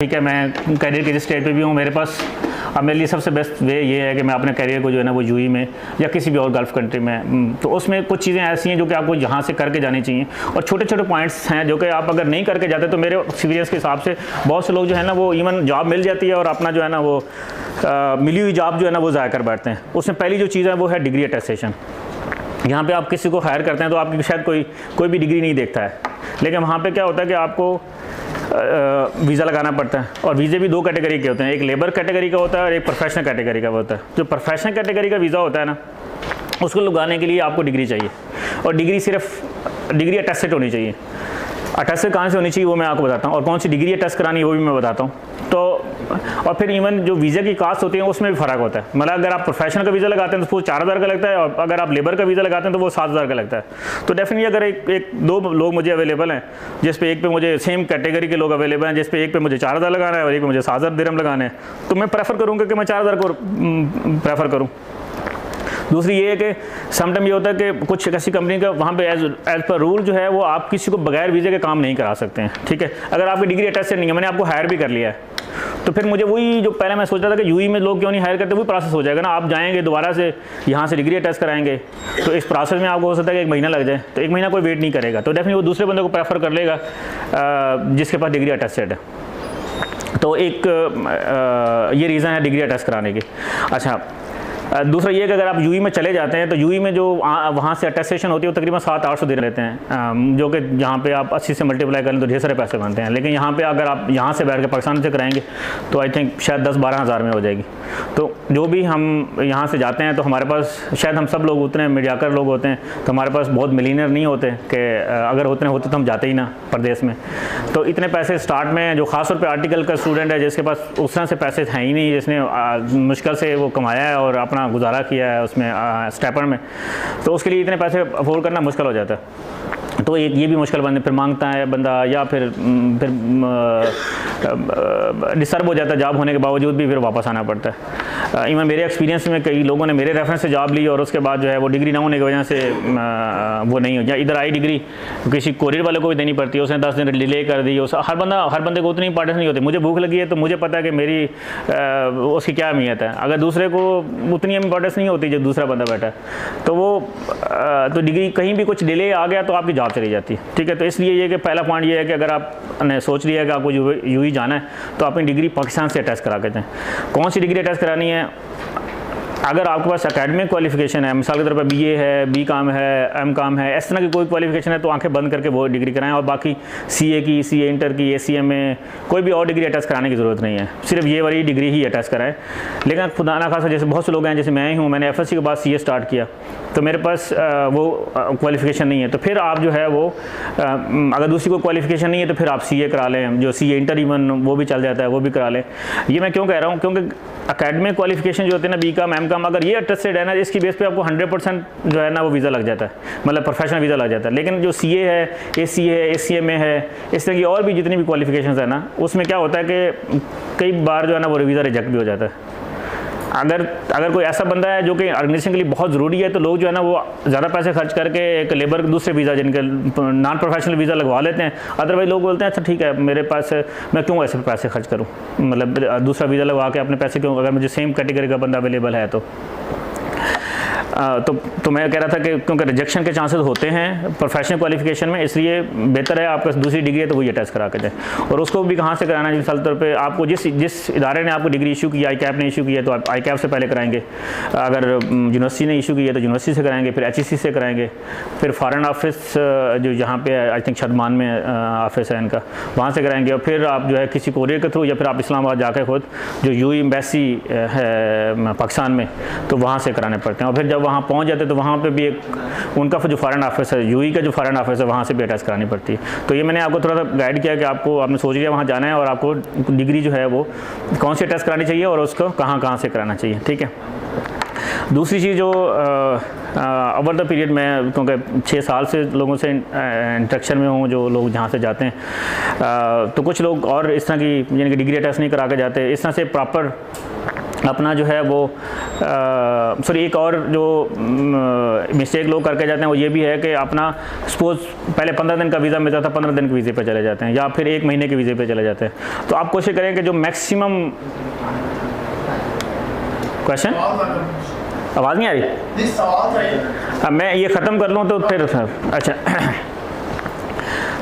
ठीक है, मैं करियर के स्टेज पे भी हूँ। मेरे पास अब मेरे लिए सबसे बेस्ट वे ये है कि मैं अपने करियर को जो है ना वो यूएई में या किसी भी और गल्फ़ कंट्री में, तो उसमें कुछ चीज़ें ऐसी हैं जो कि आपको यहाँ से करके जानी चाहिए और छोटे छोटे पॉइंट्स हैं जो कि आप अगर नहीं करके जाते तो मेरे एक्सपीरियंस के हिसाब से बहुत से लोग जो है ना वो इवन जॉब मिल जाती है और अपना जो है ना वो मिली हुई जॉब जो है ना वो ज़ाया कर बैठते हैं। उसमें पहली जो चीज़ है वो है डिग्री अटेस्टेशन। यहाँ पे आप किसी को हायर करते हैं तो आपकी शायद कोई भी डिग्री नहीं देखता है, लेकिन वहाँ पे क्या होता है कि आपको वीज़ा लगाना पड़ता है। और वीज़े भी दो कैटेगरी के होते हैं, एक लेबर कैटेगरी का होता है और एक प्रोफेशनल कैटेगरी का होता है। जो प्रोफेशनल कैटेगरी का वीज़ा होता है ना, उसको लगाने के लिए आपको डिग्री चाहिए और डिग्री सिर्फ डिग्री अटेस्टेड होनी चाहिए। अटेस्टेड कहाँ से होनी चाहिए वो मैं आपको बताता हूँ, और कौन सी डिग्री अटेस्ट करानी है वो भी मैं बताता हूँ। तो और फिर इवन जो वीज़ा की कास्ट होती है उसमें भी फ़र्क होता है। मतलब अगर आप प्रोफेशनल का वीज़ा लगाते हैं तो वो 4000 का लगता है, और अगर आप लेबर का वीज़ा लगाते हैं तो वो 7000 का लगता है। तो डेफिनेटली अगर एक दो लोग मुझे अवेलेबल हैं जिस पे एक पे मुझे सेम कैटेगरी के लोग अवेलेबल हैं, जिस पे एक पे मुझे 4000 लगाना है और एक पे मुझे 7000 दिरहम लगाने हैं, तो मैं प्रेफर करूँगा कि मैं 4000 को प्रेफर करूँ। दूसरी ये है कि समटाइम ये होता है कि कुछ ऐसी कंपनी का वहाँ पे एज पर रूल जो है वो आप किसी को बगैर वीज़े के काम नहीं करा सकते हैं। ठीक है, अगर आपकी डिग्री अटेस्टेड नहीं है, मैंने आपको हायर भी कर लिया है, तो फिर मुझे वही जो पहले मैं सोच रहा था कि यूएई में लोग क्यों नहीं हायर करते, वही प्रोसेस हो जाएगा ना। आप जाएंगे दोबारा से यहाँ से डिग्री अटेस्ट कराएंगे, तो इस प्रोसेस में आपको हो सकता है कि 1 महीना लग जाए, तो 1 महीना कोई वेट नहीं करेगा, तो डेफिनेटली वो दूसरे बंदे को प्रेफर कर लेगा जिसके पास डिग्री अटेस्टेड है। तो एक ये रीज़न है डिग्री अटेस्ट कराने की। अच्छा, दूसरा ये कि अगर आप यूएई में चले जाते हैं तो यूएई में जो वहाँ से अटेस्टेशन होती है वो तकरीबन 700-800 दिन लेते हैं, जो कि यहाँ पे आप 80 से मल्टीप्लाई करें तो ढेर सारे पैसे बनते हैं। लेकिन यहाँ पे अगर आप यहाँ से बैठ के पाकिस्तान से कराएंगे तो आई थिंक शायद 10-12 हज़ार में हो जाएगी। तो जो भी हम यहाँ से जाते हैं तो हमारे पास शायद हम सब लोग उतने मीडियाकर लोग होते हैं, तो हमारे पास बहुत मिलीनियर नहीं होते कि अगर उतने होते तो हम जाते ही ना प्रदेश में। तो इतने पैसे स्टार्ट में जो ख़ासतौर पर आर्टिकल का स्टूडेंट है जिसके पास उस तरह से पैसे हैं ही नहीं, जिसने मुश्किल से वो कमाया है और अपना गुजारा किया है उसमें स्टेपर में, तो उसके लिए इतने पैसे अफोर्ड करना मुश्किल हो जाता है। तो ये भी मुश्किल बंदे फिर मांगता है बंदा, या फिर डिस्टर्ब हो जाता है जॉब होने के बावजूद भी, फिर वापस आना पड़ता है। इवन मेरे एक्सपीरियंस में कई लोगों ने मेरे रेफरेंस से जॉब ली और उसके बाद जो है वो डिग्री ना होने की वजह से वो नहीं हो, या इधर आई डिग्री किसी कोरियर वाले को भी देनी पड़ती है, उसने 10 दिन डिले कर दी। हर बंदे को उतनी इंपॉर्टेंस नहीं होती। मुझे भूख लगी है तो मुझे पता है कि मेरी उसकी क्या अहमियत है, अगर दूसरे को उतनी इंपॉर्टेंस नहीं होती जो दूसरा बंदा बैठा है, तो वो तो डिग्री कहीं भी कुछ डिले आ गया तो आपकी जॉब चली जाती है। ठीक है, तो इसलिए ये कि पहला पॉइंट ये है कि अगर आपने सोच लिया है कि आपको यूएई जाना है तो अपनी डिग्री पाकिस्तान से अटैच करा के जाएँ। कौन सी डिग्री अटैच करानी है? अगर आपके पास एकेडमिक क्वालिफिकेशन है, मिसाल के तौर पर बीए है, बीकॉम है, एमकॉम है, इस तरह की कोई क्वालिफिकेशन है तो आंखें बंद करके वो डिग्री कराएं, और बाकी सीए की, सीए इंटर की, एसीएमए कोई भी और डिग्री अटैच कराने की ज़रूरत नहीं है, सिर्फ ये वाली डिग्री ही अटैच कराएं। लेकिन खुदा ना खासा जैसे बहुत से लोग हैं, जैसे मैं ही हूँ, मैंने एफएससी के बाद सीए स्टार्ट किया तो मेरे पास वो क्वालिफिकेशन नहीं है, तो फिर आप जो है वो अगर दूसरी कोई क्वालिफिकेशन नहीं है तो फिर आप सीए करा लें, जो सीए इंटर इवन वो भी चल जाता है, वो भी करा लें। ये मैं क्यों कह रहा हूँ, क्योंकि एकेडमिक क्वालिफिकेशन जो होते हैं ना, बीकॉम एमकॉम, अगर ये अटेस्टेड है ना, इसकी बेस पे आपको 100% जो है ना वो वीज़ा लग जाता है, मतलब प्रोफेशनल वीज़ा लग जाता है। लेकिन जो सीए है, एसीए है, एसीएमए है, इस तरह की और भी जितनी भी क्वालिफिकेशंस है ना, उसमें क्या होता है कि कई बार जो है ना वो वीज़ा रिजेक्ट भी हो जाता है। अगर कोई ऐसा बंदा है जो कि ऑर्गेनाइजेशन के लिए बहुत ज़रूरी है तो लोग जो है ना वो ज़्यादा पैसे खर्च करके एक लेबर दूसरे वीज़ा जिनके नॉन प्रोफेशनल वीज़ा लगवा लेते हैं। अदरवाइज लोग बोलते हैं अच्छा ठीक है, मेरे पास मैं क्यों ऐसे पैसे खर्च करूं, मतलब दूसरा वीज़ा लगवा के अपने पैसे क्यों, अगर मुझे सेम कैटेगरी का बंदा अवेलेबल है तो मैं कह रहा था कि क्योंकि रिजेक्शन के चांसेस होते हैं प्रोफेशनल क्वालिफिकेशन में, इसलिए बेहतर है आपके दूसरी डिग्री है तो वही अटैच करा के जाए। और उसको भी कहाँ से कराना है, मिसाल तौर पे आपको जिस इदारे ने आपको डिग्री इशू की, आईकैप ने इशू किया तो आप आईकैप से पहले कराएंगे, अगर यूनिवर्सिटी ने इशू किया तो यूनिवर्सिटी से कराएंगे, फिर एचईसी से कराएंगे, फिर फॉरेन ऑफिस जो यहाँ पे आई थिंक छदमान में ऑफिस है इनका, वहाँ से कराएंगे, और फिर आप जो है किसी कोरियर के थ्रू या फिर आप इस्लामाबाद जाकर खुद जो यूएई एम्बेसी है पाकिस्तान में तो वहाँ से कराने पड़ते हैं। और फिर जब वहाँ पहुँच जाते तो वहाँ पे भी एक उनका जो फॉरेन ऑफिस है, यूएई का जो फॉरेन ऑफिस है, वहाँ से भी अटैच करानी पड़ती है। तो ये मैंने आपको थोड़ा सा गाइड किया कि आपने सोच लिया वहाँ जाना है और आपको डिग्री जो है वो कौन सी अटैच करानी चाहिए और उसको कहाँ से कराना चाहिए। ठीक है, दूसरी चीज़ जो ओवर द पीरियड में, क्योंकि 6 साल से लोगों से इंटरेक्शन में हूँ, जो लोग जहाँ से जाते हैं तो कुछ लोग और इस तरह की यानी कि डिग्री अटैच नहीं करा के जाते, इस तरह से प्रॉपर अपना जो है वो सॉरी एक और जो मिस्टेक लोग करके जाते हैं वो ये भी है कि अपना सपोज पहले 15 दिन का वीज़ा मिलता था, 15 दिन के वीज़े पे चले जाते हैं या फिर 1 महीने के वीज़े पे चले जाते हैं। तो आप कोशिश करें कि जो मैक्सिमम क्वेश्चन, आवाज़ नहीं आ रही? मैं ये ख़त्म कर लूँ तो फिर अच्छा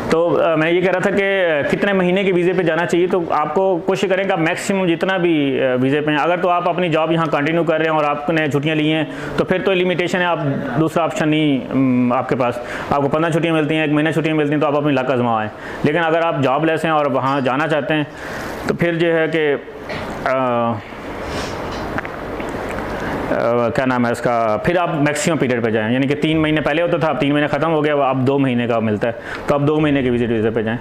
तो मैं ये कह रहा था कि कितने महीने के वीज़े पे जाना चाहिए। तो आपको कोशिश करें कि आप मैक्सिमम जितना भी वीज़े पे हैं, अगर तो आप अपनी जॉब यहाँ कंटिन्यू कर रहे हैं और आपने छुट्टियाँ ली हैं तो फिर तो लिमिटेशन है, आप दूसरा ऑप्शन नहीं आपके पास। आपको 15 छुट्टियाँ मिलती हैं, 1 महीना छुट्टियाँ मिलती हैं, तो आप अपनी लक आजमाएं। लेकिन अगर आप जॉब लेस हैं और वहाँ जाना चाहते हैं तो फिर जो है कि क्या नाम है इसका, फिर आप मैक्सिमम पीरियड पे जाएं। यानी कि 3 महीने पहले होता था, अब 3 महीने ख़त्म हो गया, अब 2 महीने का मिलता है, तो आप 2 महीने के विजिट वीज़े पे जाएं,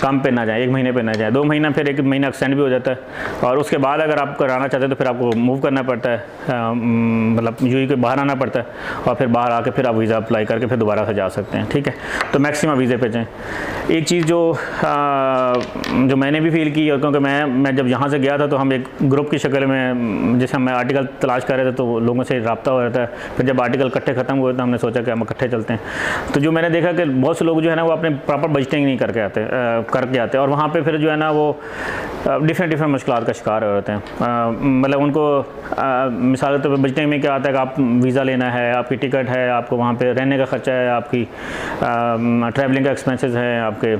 कम पे ना जाएं, 1 महीने पे ना जाएं। 2 महीना फिर 1 महीना एक्सटेंड भी हो जाता है और उसके बाद अगर आप कराना चाहते हैं तो फिर आपको मूव करना पड़ता है, मतलब यूएई के बाहर आना पड़ता है और फिर बाहर आके फिर आप वीज़ा अप्लाई करके फिर दोबारा से जा सकते हैं। ठीक है, तो मैक्सिमम वीज़े पे जाएँ। एक चीज़ जो मैंने भी फील की, और क्योंकि मैं जब यहाँ से गया था तो हम एक ग्रुप की शक्ल में, जैसे हम आर्टिकल तलाश कर रहे थे तो लोगों से रब्ता हो रहा था। फिर जब आर्टिकल इकट्ठे ख़त्म हुए तो हमने सोचा कि हम इकट्ठे चलते हैं। तो जो मैंने देखा कि बहुत से लोग जो है ना वो अपने प्रॉपर बजटिंग नहीं करके आते और वहाँ पे फिर जो है ना वो डिफरेंट मुश्किलात का शिकार हो जाते हैं। मतलब उनको मिसाल के तौर पर बजटिंग में क्या आता है कि आप वीज़ा लेना है, आपकी टिकट है, आपको वहाँ पे रहने का ख़र्चा है, आपकी ट्रैवलिंग का एक्सपेंसेस हैं, आपके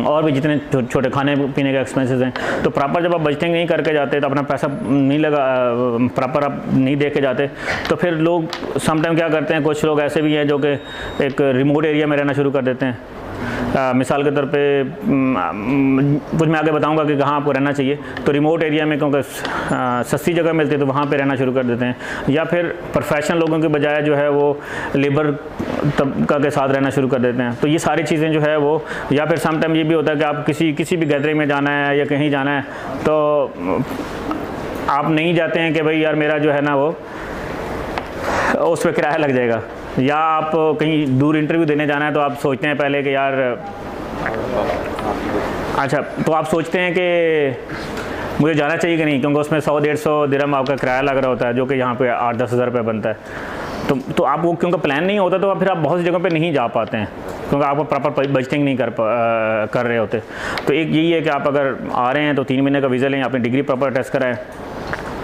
और भी जितने छोटे खाने पीने के एक्सपेंसेस हैं। तो प्रॉपर जब आप बजटिंग नहीं करके जाते तो अपना पैसा नहीं लगा, प्रॉपर आप नहीं दे के जाते, तो फिर लोग समटाइम क्या करते हैं, कुछ लोग ऐसे भी हैं जो कि एक रिमोट एरिया में रहना शुरू कर देते हैं। मिसाल के तौर पे कुछ मैं आगे बताऊंगा कि कहाँ आपको रहना चाहिए। तो रिमोट एरिया में क्योंकि सस्ती जगह मिलती है तो वहाँ पे रहना शुरू कर देते हैं, या फिर प्रोफेशनल लोगों के बजाय जो है वो लेबर तबका के साथ रहना शुरू कर देते हैं। तो ये सारी चीज़ें जो है वो, या फिर समटाइम ये भी होता है कि आप किसी भी गैदरिंग में जाना है या कहीं जाना है तो आप नहीं जाते हैं कि भाई यार मेरा जो है ना वो उस पर किराया लग जाएगा, या आप कहीं दूर इंटरव्यू देने जाना है तो आप सोचते हैं पहले कि यार अच्छा, तो आप सोचते हैं कि मुझे जाना चाहिए कि नहीं, क्योंकि उसमें 100-150 दिरहम आपका किराया लग रहा होता है, जो कि यहाँ पे 8-10 हज़ार रुपये बनता है। तो आप वो क्योंकि प्लान नहीं होता तो फिर आप बहुत सी जगहों पे नहीं जा पाते हैं, क्योंकि आपको प्रॉपर बजटिंग नहीं कर रहे होते। तो एक यही है कि आप अगर आ रहे हैं तो 3 महीने का वीज़ा लें, अपनी डिग्री प्रॉपर टेस्ट कराएं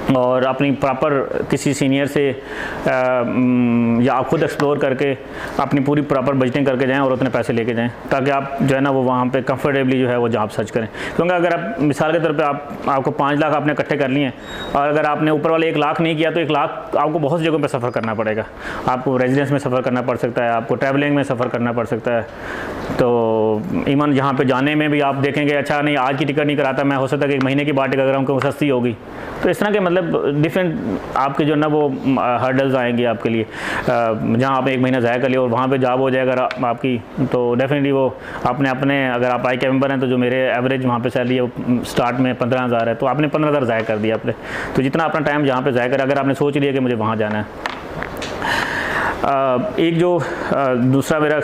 और अपनी प्रॉपर किसी सीनियर से या आप खुद एक्सप्लोर करके अपनी पूरी प्रॉपर बजटिंग करके जाएं और उतने पैसे लेके जाएं, ताकि आप जो है ना वो वहाँ पे कंफर्टेबली जो है वो जॉब सर्च करें। क्योंकि अगर आप मिसाल के तौर पे आपको 5 लाख आपने इकट्ठे कर लिए हैं और अगर आपने ऊपर वाले 1 लाख नहीं किया तो 1 लाख आपको बहुत सी जगहों पर सफ़र करना पड़ेगा। आपको रेजिडेंस में सफ़र करना पड़ सकता है, आपको ट्रैवलिंग में सफ़र करना पड़ सकता है। तो इवन जहाँ पर जाने में भी आप देखेंगे, अच्छा नहीं आज की टिकट नहीं कराता मैं, हो सकता है कि 1 महीने की बाद टिकट कराऊँ क्योंकि सस्ती होगी। तो इस तरह के मतलब डिफरेंट आपके जो ना वो हर्डल्स आएंगे आपके लिए, जहाँ आपने 1 महीना ज़ाया कर लिया और वहाँ पे जॉब हो जाएगा आपकी, तो डेफिनेटली वो आपने अपने अगर आप आई के मेंबर हैं तो जो मेरे एवरेज वहाँ पे सैलरी है वो स्टार्ट में 15,000 है, तो आपने 15,000 ज़ाया कर दिया आपने। तो जितना अपना टाइम जहाँ पे ज़ाया कर, अगर आपने सोच लिया कि मुझे वहाँ जाना है। एक जो दूसरा मेरा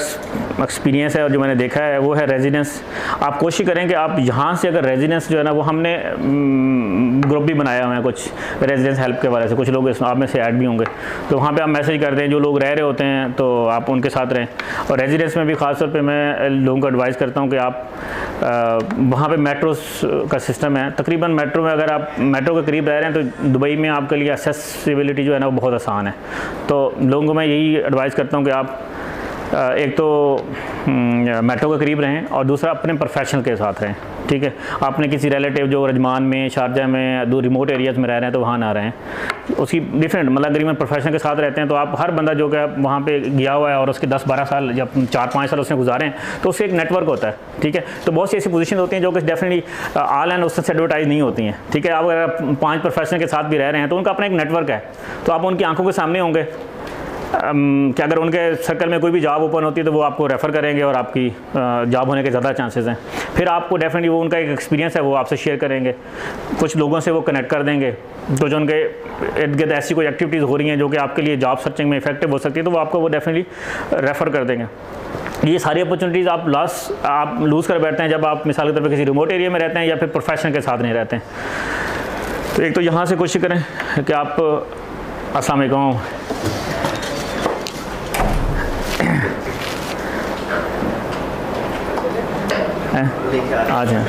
एक्सपीरियंस है और जो मैंने देखा है वो है रेजिडेंस। आप कोशिश करें कि आप यहाँ से अगर रेजिडेंस जो है ना वो हमने ग्रुप भी बनाया हुआ है कुछ रेजिडेंस हेल्प के वाले से, कुछ लोग आप में से ऐड भी होंगे, तो वहाँ पे आप मैसेज कर दें, जो लोग रह रहे होते हैं तो आप उनके साथ रहें। और रेजिडेंस में भी ख़ासतौर पे मैं लोगों को एडवाइस करता हूँ कि आप वहाँ पे मेट्रो का सिस्टम है, तकरीबन मेट्रो में अगर आप मेट्रो के करीब रह रहे हैं तो दुबई में आपके लिए एक्सेसिबिलिटी जो है ना वो बहुत आसान है। तो लोगों को मैं यही एडवाइस करता हूँ कि आप एक तो मेट्रो के करीब रहें और दूसरा अपने प्रोफेशनल के साथ रहें। ठीक है, आपने किसी रिलेटिव जो रजमान में, शारजा में, दूर रिमोट एरियाज़ में रह रहे हैं तो वहाँ ना रहें, उसकी डिफरेंट मतलब अगर मैं प्रोफेशनल के साथ रहते हैं तो आप हर बंदा जो कि वहाँ पे गया हुआ है और उसके 10-12 साल या 4-5 साल उसने गुजारे हैं तो उससे एक नेटवर्क होता है। ठीक है, तो बहुत सी ऐसी पोजीशन होती हैं जो कि डेफिनेटली ऑल एंड उससे एडवर्टाइज नहीं होती हैं। ठीक है, आप अगर 5 प्रोफेशनल के साथ भी रह रहे हैं तो उनका अपना एक नेटवर्क है, तो आप उनकी आंखों के सामने होंगे कि अगर उनके सर्कल में कोई भी जॉब ओपन होती है तो वो आपको रेफ़र करेंगे और आपकी जॉब होने के ज़्यादा चांसेस हैं। फिर आपको डेफिनेटली वो उनका एक एक्सपीरियंस है वो आपसे शेयर करेंगे, कुछ लोगों से वो कनेक्ट कर देंगे, तो जो उनके इर्द गिर्द ऐसी कोई एक्टिविटीज़ हो रही हैं जो कि आपके लिए जॉब सर्चिंग में इफेक्टिव हो सकती है तो वो आपको वो डेफिनेटली रेफ़र कर देंगे। ये सारी अपॉर्चुनिटीज़ आप लूज़ कर बैठते हैं जब आप मिसाल के तौर पर किसी रिमोट एरिया में रहते हैं या फिर प्रोफेशनल के साथ नहीं रहते हैं। तो एक तो यहाँ से कोशिश करें कि आप अस्सलाम वालेकुम, आ जाए,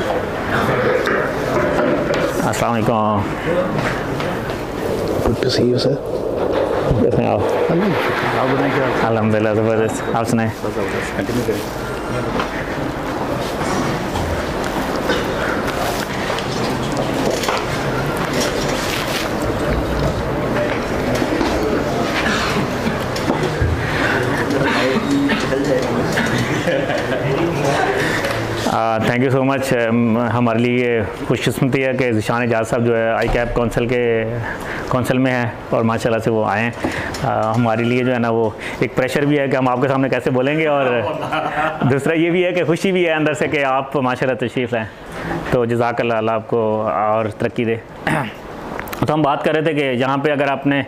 अस्सलाम वालेकुम, good to see you sir. कैसे हैं आप? अल्हम्दुलिल्लाह ज़बरदस्त। आप सुनाएं? कंटिन्यू करें। Thank you so much. हमारे लिए खुशकिस्मती है कि ज़ीशान एजाज साहब जो है ICAP कौंसल में हैं और माशाल्लाह से वो आए हैं। हमारे लिए जो है ना वो एक प्रेशर भी है कि हम आपके सामने कैसे बोलेंगे, और दूसरा ये भी है कि खुशी भी है अंदर से कि आप माशाल्लाह तशरीफ़ लाएँ। तो जज़ाकल्लाह, अल्लाह आपको और तरक्की दे। तो हम बात कर रहे थे कि यहाँ पे अगर आपने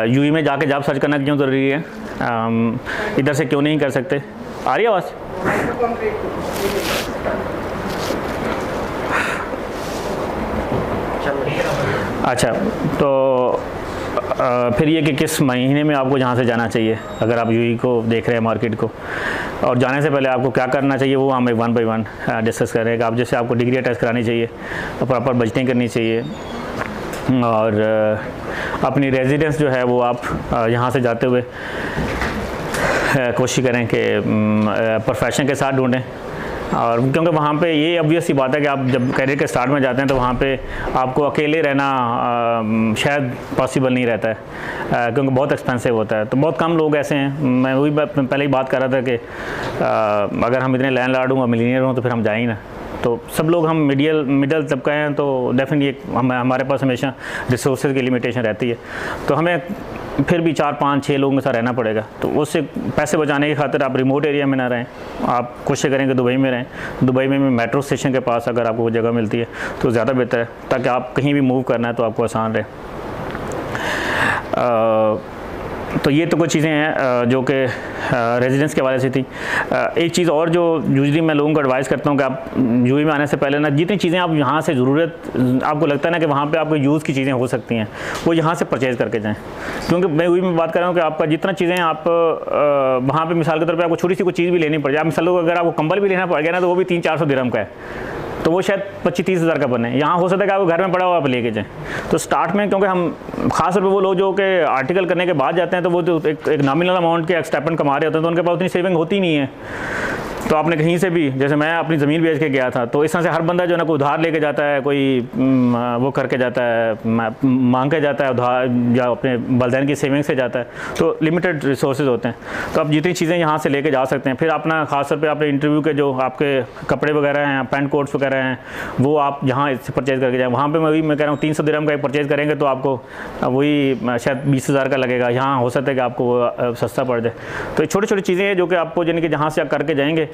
UAE में जाके जॉब सर्च करना क्यों ज़रूरी है, इधर से क्यों नहीं कर सकते? आ रही है आवाज़? अच्छा, तो फिर ये कि किस महीने में आपको जहाँ से जाना चाहिए अगर आप UAE को देख रहे हैं मार्केट को, और जाने से पहले आपको क्या करना चाहिए वो हम 1 बाय 1 डिस्कस कर रहे हैं। कि आप जैसे आपको डिग्री अटैच करानी चाहिए, प्रॉपर बजटिंग करनी चाहिए, और अपनी रेजिडेंस जो है वो आप यहाँ से जाते हुए कोशिश करें कि प्रोफेशन के साथ ढूंढें। और क्योंकि वहाँ पे ये ऑब्वियस सी बात है कि आप जब करियर के स्टार्ट में जाते हैं तो वहाँ पे आपको अकेले रहना शायद पॉसिबल नहीं रहता है, क्योंकि बहुत एक्सपेंसिव होता है। तो बहुत कम लोग ऐसे हैं, मैं वही पहले ही बात कर रहा था कि अगर हम इतने लैंडलॉर्ड हूँ और मिलीनियर हूँ तो फिर हम जाए ही ना। तो सब लोग हम मिडिल तबका हैं, तो डेफिनेटली हमारे पास हमेशा रिसोर्सेज की लिमिटेशन रहती है, तो हमें फिर भी 4, 5, 6 लोगों के साथ रहना पड़ेगा। तो उससे पैसे बचाने की खातिर आप रिमोट एरिया में ना रहें, आप कोशिश करेंगे दुबई में रहें। दुबई में मेट्रो स्टेशन के पास अगर आपको वो जगह मिलती है तो ज़्यादा बेहतर है, ताकि आप कहीं भी मूव करना है तो आपको आसान रहे। तो ये तो कुछ चीज़ें हैं जो कि रेजिडेंस के हवाले से थी। एक चीज़ और जो यूजली मैं लोगों को एडवाइस करता हूँ कि आप UAE में आने से पहले ना जितनी चीज़ें आप यहाँ से ज़रूरत आपको लगता है ना कि वहाँ पे आपको यूज़ की चीज़ें हो सकती हैं, वो यहाँ से परचेज़ करके जाएँ। क्योंकि मैं UAE में बात कर रहा हूँ कि आपका जितना चीज़ें आप वहाँ पर मिसाल के तौर पर आपको छोटी सी कोई चीज़ भी लेनी पड़ जाए, मिसाल अगर आपको कंबल भी लेना पड़ गया ना तो वो भी 300-400 दिरहम का है, तो वो शायद 25-30 हज़ार का बने। यहाँ हो सकता है कि आपको घर में पड़ा हुआ आप लेके जाएँ। तो स्टार्ट में क्योंकि हम खास तौर पे वो लोग जो कि आर्टिकल करने के बाद जाते हैं तो वो तो एक नॉमिनल अमाउंट के स्टाइपेंड कमा रहे होते हैं, तो उनके पास उतनी सेविंग होती नहीं है। तो आपने कहीं से भी, जैसे मैं अपनी ज़मीन बेच के गया था, तो इस तरह से हर बंदा जो है ना कोई उधार लेके जाता है, कोई वो करके जाता है, मांग के जाता है उधार, या अपने वालिदैन की सेविंग से जाता है। तो लिमिटेड रिसोर्सेज होते हैं, तो आप जितनी चीज़ें यहाँ से लेके जा सकते हैं। फिर अपना खास तौर पे अपने इंटरव्यू के जो आपके कपड़े वगैरह हैं, पैंट कोट्स वगैरह हैं, वो आप यहाँ से परचेज़ करके जाएँ। वहाँ पर मैं कह रहा हूँ 300 दिरहम का परचेज़ करेंगे तो आपको वही शायद 20 हज़ार का लगेगा। यहाँ हो सकता है कि आपको वो सस्ता पड़ जाए। तो छोटी छोटी चीज़ें हैं जो कि आपको यानी कि जहाँ से आप करके जाएंगे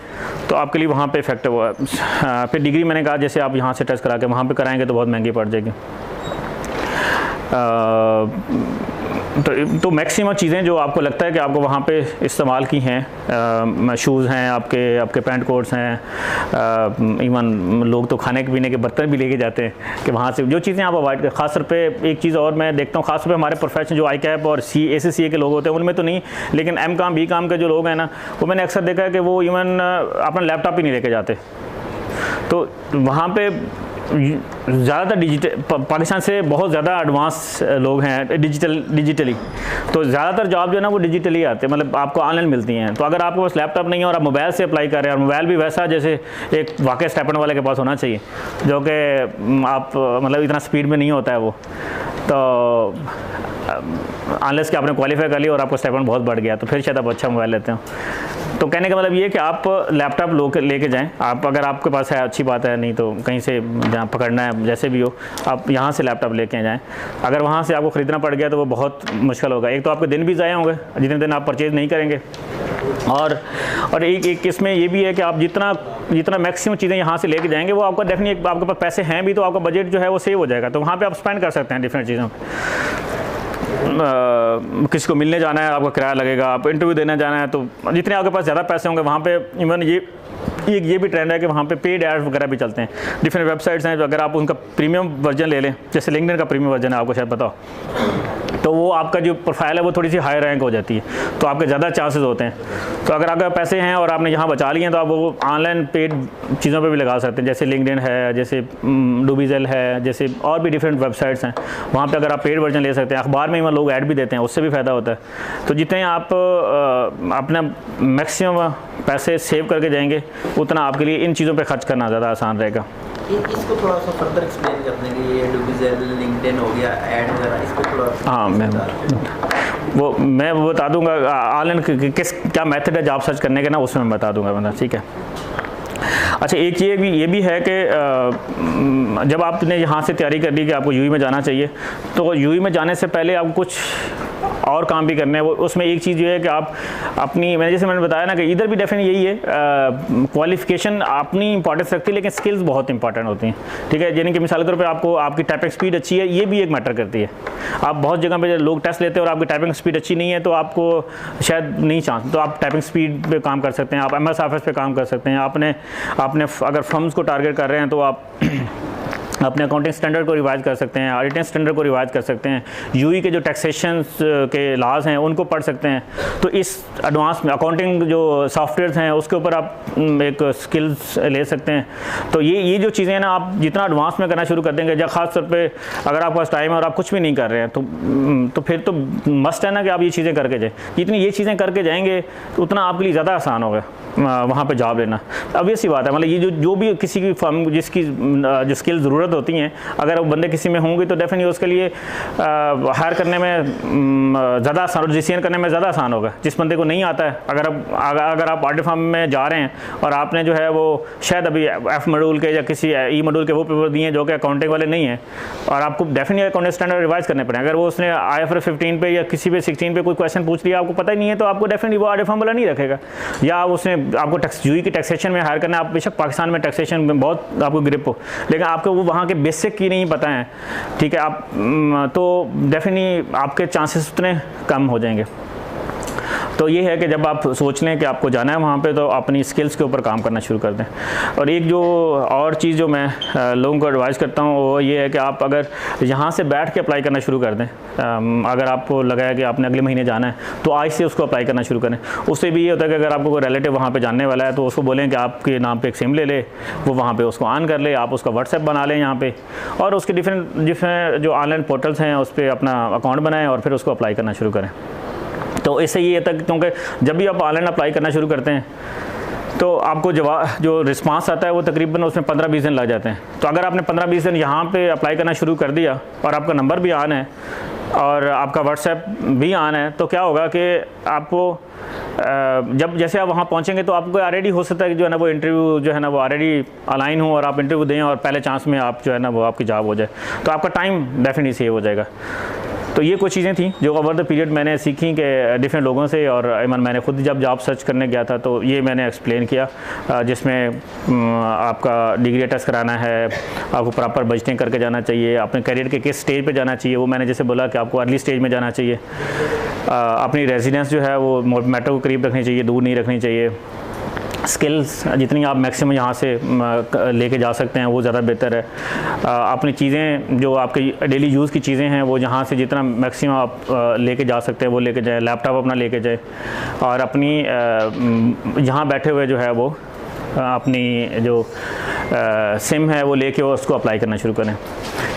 तो आपके लिए वहाँ पे इफेक्टिव हुआ। फिर डिग्री मैंने कहा जैसे आप यहाँ से टेस्ट करा के वहाँ पे कराएंगे तो बहुत महंगी पड़ जाएगी। तो मैक्सिमम चीज़ें जो आपको लगता है कि आपको वहाँ पे इस्तेमाल की हैं, शूज़ हैं, आपके पैंट कोट्स हैं, इवन लोग तो खाने पीने के बर्तन भी लेके जाते हैं कि वहाँ से जो चीज़ें आप अवॉइड करें। ख़ास तौर पे एक चीज़ और मैं देखता हूँ, ख़ास तौर पे हमारे प्रोफेशन जो ICAP और ACCA के लोग होते हैं उनमें तो नहीं, लेकिन M.Com B.Com के जो लोग हैं ना, वो मैंने अक्सर देखा है कि वो इवन अपना लैपटॉप ही नहीं लेके जाते। तो वहाँ पे ज़्यादातर डिजिटल पाकिस्तान से बहुत ज़्यादा एडवांस लोग हैं डिजिटली, तो ज़्यादातर जॉब जो है ना वो डिजिटली आते हैं, मतलब आपको ऑनलाइन मिलती हैं। तो अगर आपके पास लैपटॉप नहीं है और आप मोबाइल से अप्लाई कर रहे हैं, और मोबाइल भी वैसा जैसे एक वाकई स्टाइपेंड वाले के पास होना चाहिए, जो कि आप मतलब इतना स्पीड में नहीं होता है वो, तो अनलेस कि आपने क्वालिफाई कर लिया और आपका स्टाइपेंड बहुत बढ़ गया तो फिर शायद आप अच्छा मोबाइल लेते हो। तो कहने का मतलब ये है कि आप लैपटॉप लेके जाएं। आप अगर आपके पास है अच्छी बात है, नहीं तो कहीं से जहाँ पकड़ना है जैसे भी हो आप यहाँ से लैपटॉप लेके जाएं। अगर वहाँ से आपको ख़रीदना पड़ गया तो वो बहुत मुश्किल होगा। एक तो आपके दिन भी ज़ाया होंगे जितने दिन आप परचेज़ नहीं करेंगे, और एक इसमें ये भी है कि आप जितना मैक्सिमम चीज़ें यहाँ से लेके जाएंगे वो आपका डेफिनेटली, आपके पास पैसे हैं भी तो आपका बजट जो है वो सेव हो जाएगा, तो वहाँ पर आप स्पेंड कर सकते हैं डिफरेंट चीज़ों पर। किसी को मिलने जाना है आपका किराया लगेगा, आप इंटरव्यू देने जाना है, तो जितने आपके पास ज़्यादा पैसे होंगे वहाँ पे इवन ये भी ट्रेंड है कि वहाँ पे पेड एड्स वगैरह भी चलते हैं। डिफरेंट वेबसाइट्स हैं, तो अगर आप उनका प्रीमियम वर्जन ले लें, जैसे लिंक्डइन का प्रीमियम वर्जन है, आपको शायद पता हो, तो वो आपका जो प्रोफाइल है वो थोड़ी सी हाई रैंक हो जाती है, तो आपके ज़्यादा चांसेस होते हैं। तो अगर आपके पैसे हैं और आपने यहाँ बचा लिए हैं तो आप वो ऑनलाइन पेड चीज़ों पे भी लगा सकते हैं, जैसे लिंक्डइन है, जैसे डूबीजेल है, जैसे और भी डिफरेंट वेबसाइट्स हैं, वहाँ पे अगर आप पेड वर्जन ले सकते हैं। अखबार में लोग ऐड भी देते हैं, उससे भी फ़ायदा होता है। तो जितने आप अपना मैक्सिमम पैसे सेव करके जाएंगे उतना आपके लिए इन चीज़ों पे खर्च करना ज़्यादा आसान रहेगा। इसको थोड़ा सा फर्दर एक्सप्लेन कर देंगे, ये डूबीजेल, लिंक्डइन हो गया, ऐड वगैरह, इसको थोड़ा। हाँ, मैं वो बता दूंगा ऑनलाइन किस क्या मेथड है जॉब सर्च करने के ना, उसमें मैं बता दूंगा बंदा, ठीक है। अच्छा, एक ये भी है कि जब आपने यहाँ से तैयारी कर ली कि आपको यूई में जाना चाहिए, तो यूई में जाने से पहले आपको कुछ और काम भी करने हैं। वो उसमें एक चीज़ ये है कि आप अपनी, मैंने बताया ना कि इधर भी डेफिनेट यही है, क्वालिफिकेशन अपनी इंपॉर्टेंस रखती है, लेकिन स्किल्स बहुत इंपॉर्टेंट होती हैं, ठीक है। यानी कि मिसाल के तौर पे आपको आपकी टाइपिंग स्पीड अच्छी है, ये भी एक मैटर करती है। आप बहुत जगह पे लोग टेस्ट लेते हैं और आपकी टाइपिंग स्पीड अच्छी नहीं है तो आपको शायद नहीं चांस, तो आप टाइपिंग स्पीड पे काम कर सकते हैं, आप MS ऑफिस पे काम कर सकते हैं। आपने अगर फर्म्स को टारगेट कर रहे हैं तो आप अपने अकाउंटिंग स्टैंडर्ड को रिवाइज कर सकते हैं, ऑडिटिंग स्टैंडर्ड को रिवाइज कर सकते हैं, यूई के जो टैक्सेशन के लॉज हैं उनको पढ़ सकते हैं। तो इस एडवांस में अकाउंटिंग जो सॉफ्टवेयर्स हैं उसके ऊपर आप एक स्किल्स ले सकते हैं। तो ये जो चीज़ें हैं ना, आप जितना एडवांस में करना शुरू कर देंगे, या ख़ास तौर पे अगर आपके पास टाइम है और आप कुछ भी नहीं कर रहे हैं तो फिर तो मस्ट है ना कि आप ये चीज़ें करके जाएँ। जितनी ये चीज़ें करके जाएंगे तो उतना आपके लिए ज़्यादा आसान होगा वहाँ पे जॉब लेना। अब ये सी बात है, मतलब ये जो भी किसी की फर्म जिसकी जो स्किल ज़रूरत होती हैं, अगर वो बंदे किसी में होंगे तो डेफिनेटली उसके लिए हायर करने में ज़्यादा आसान, डिसीजन करने में ज़्यादा आसान होगा। जिस बंदे को नहीं आता है, अगर आप ऑडिट फर्म में जा रहे हैं और आपने जो है वो शायद अभी F मॉड्यूल के या किसी E मॉड्यूल के वो पेपर दिए जो कि अकाउंटिंग वाले नहीं हैं, और आपको डेफिनेटली अकाउंटिंग स्टैंडर्ड रिवाइज करने पड़े। अगर वो उसने IFRS 15 पे या किसी पे 16 पे कोई क्वेश्चन पूछ लिया, आपको पता ही नहीं है, तो आपको डेफिनेटली वो ऑडिट फर्म वाला नहीं रखेगा। या उसने आपको यूई की टैक्सेशन में हायर करना है, आप बेशक पाकिस्तान में टैक्सेशन में बहुत आपको ग्रिप हो, लेकिन आपको वो वहाँ के बेसिक की नहीं पता है, ठीक है, आप तो डेफिनेटली आपके चांसेस उतने कम हो जाएंगे। तो ये है कि जब आप सोच लें कि आपको जाना है वहाँ पे, तो अपनी स्किल्स के ऊपर काम करना शुरू कर दें। और एक जो और चीज़ जो मैं लोगों को एडवाइस करता हूँ वो ये है कि आप अगर यहाँ से बैठ के अप्लाई करना शुरू कर दें, अगर आपको लगा है कि आपने अगले महीने जाना है तो आज से उसको अप्लाई करना शुरू करें। उससे भी ये होता है कि अगर आपको कोई रिलेटिव वहाँ पर जानने वाला है तो उसको बोलें कि आपके नाम पर एक सिम ले ले, वो वहाँ पर उसको ऑन कर ले, आप उसका व्हाट्सएप बना लें यहाँ पर, और उसके डिफरेंट जो ऑनलाइन पोर्टल्स हैं उस पर अपना अकाउंट बनाएँ और फिर उसको अप्लाई करना शुरू करें। तो इससे ये तक, क्योंकि जब भी आप ऑनलाइन अप्लाई करना शुरू करते हैं तो आपको जो रिस्पांस आता है वो तकरीबन उसमें 15-20 दिन लग जाते हैं। तो अगर आपने 15-20 दिन यहाँ पे अप्लाई करना शुरू कर दिया और आपका नंबर भी ऑन है और आपका व्हाट्सएप भी ऑन है, तो क्या होगा कि आपको जब जैसे आप वहाँ पहुँचेंगे तो आपको ऑलरेडी हो सकता है कि जो है ना वो इंटरव्यू जो है ना वो ऑलरेडी अलाइन हो और आप इंटरव्यू दें और पहले चांस में आप जो है ना वो आपकी जॉब हो जाए, तो आपका टाइम डेफिनेटली सेव हो जाएगा। तो ये कुछ चीज़ें थी जो ओवर द पीरियड मैंने सीखी कि डिफरेंट लोगों से, और इवन मैंने खुद जब जॉब सर्च करने गया था तो ये मैंने एक्सप्लेन किया, जिसमें आपका डिग्री टेस्ट कराना है, आपको प्रॉपर बजटिंग करके जाना चाहिए, अपने करियर के किस स्टेज पे जाना चाहिए, वो मैंने जैसे बोला कि आपको अर्ली स्टेज में जाना चाहिए, अपनी रेजिडेंस जो है वो मेट्रो को करीब रखनी चाहिए, दूर नहीं रखनी चाहिए, स्किल्स जितनी आप मैक्सिमम यहाँ से लेके जा सकते हैं वो ज़्यादा बेहतर है, अपनी चीज़ें जो आपके डेली यूज़ की चीज़ें हैं वो जहाँ से जितना मैक्सिमम आप लेके जा सकते हैं वो लेके जाएँ, लैपटॉप अपना लेके जाएँ, और अपनी यहाँ बैठे हुए जो है वो अपनी जो सिम है वो लेके उसको अप्लाई करना शुरू करें।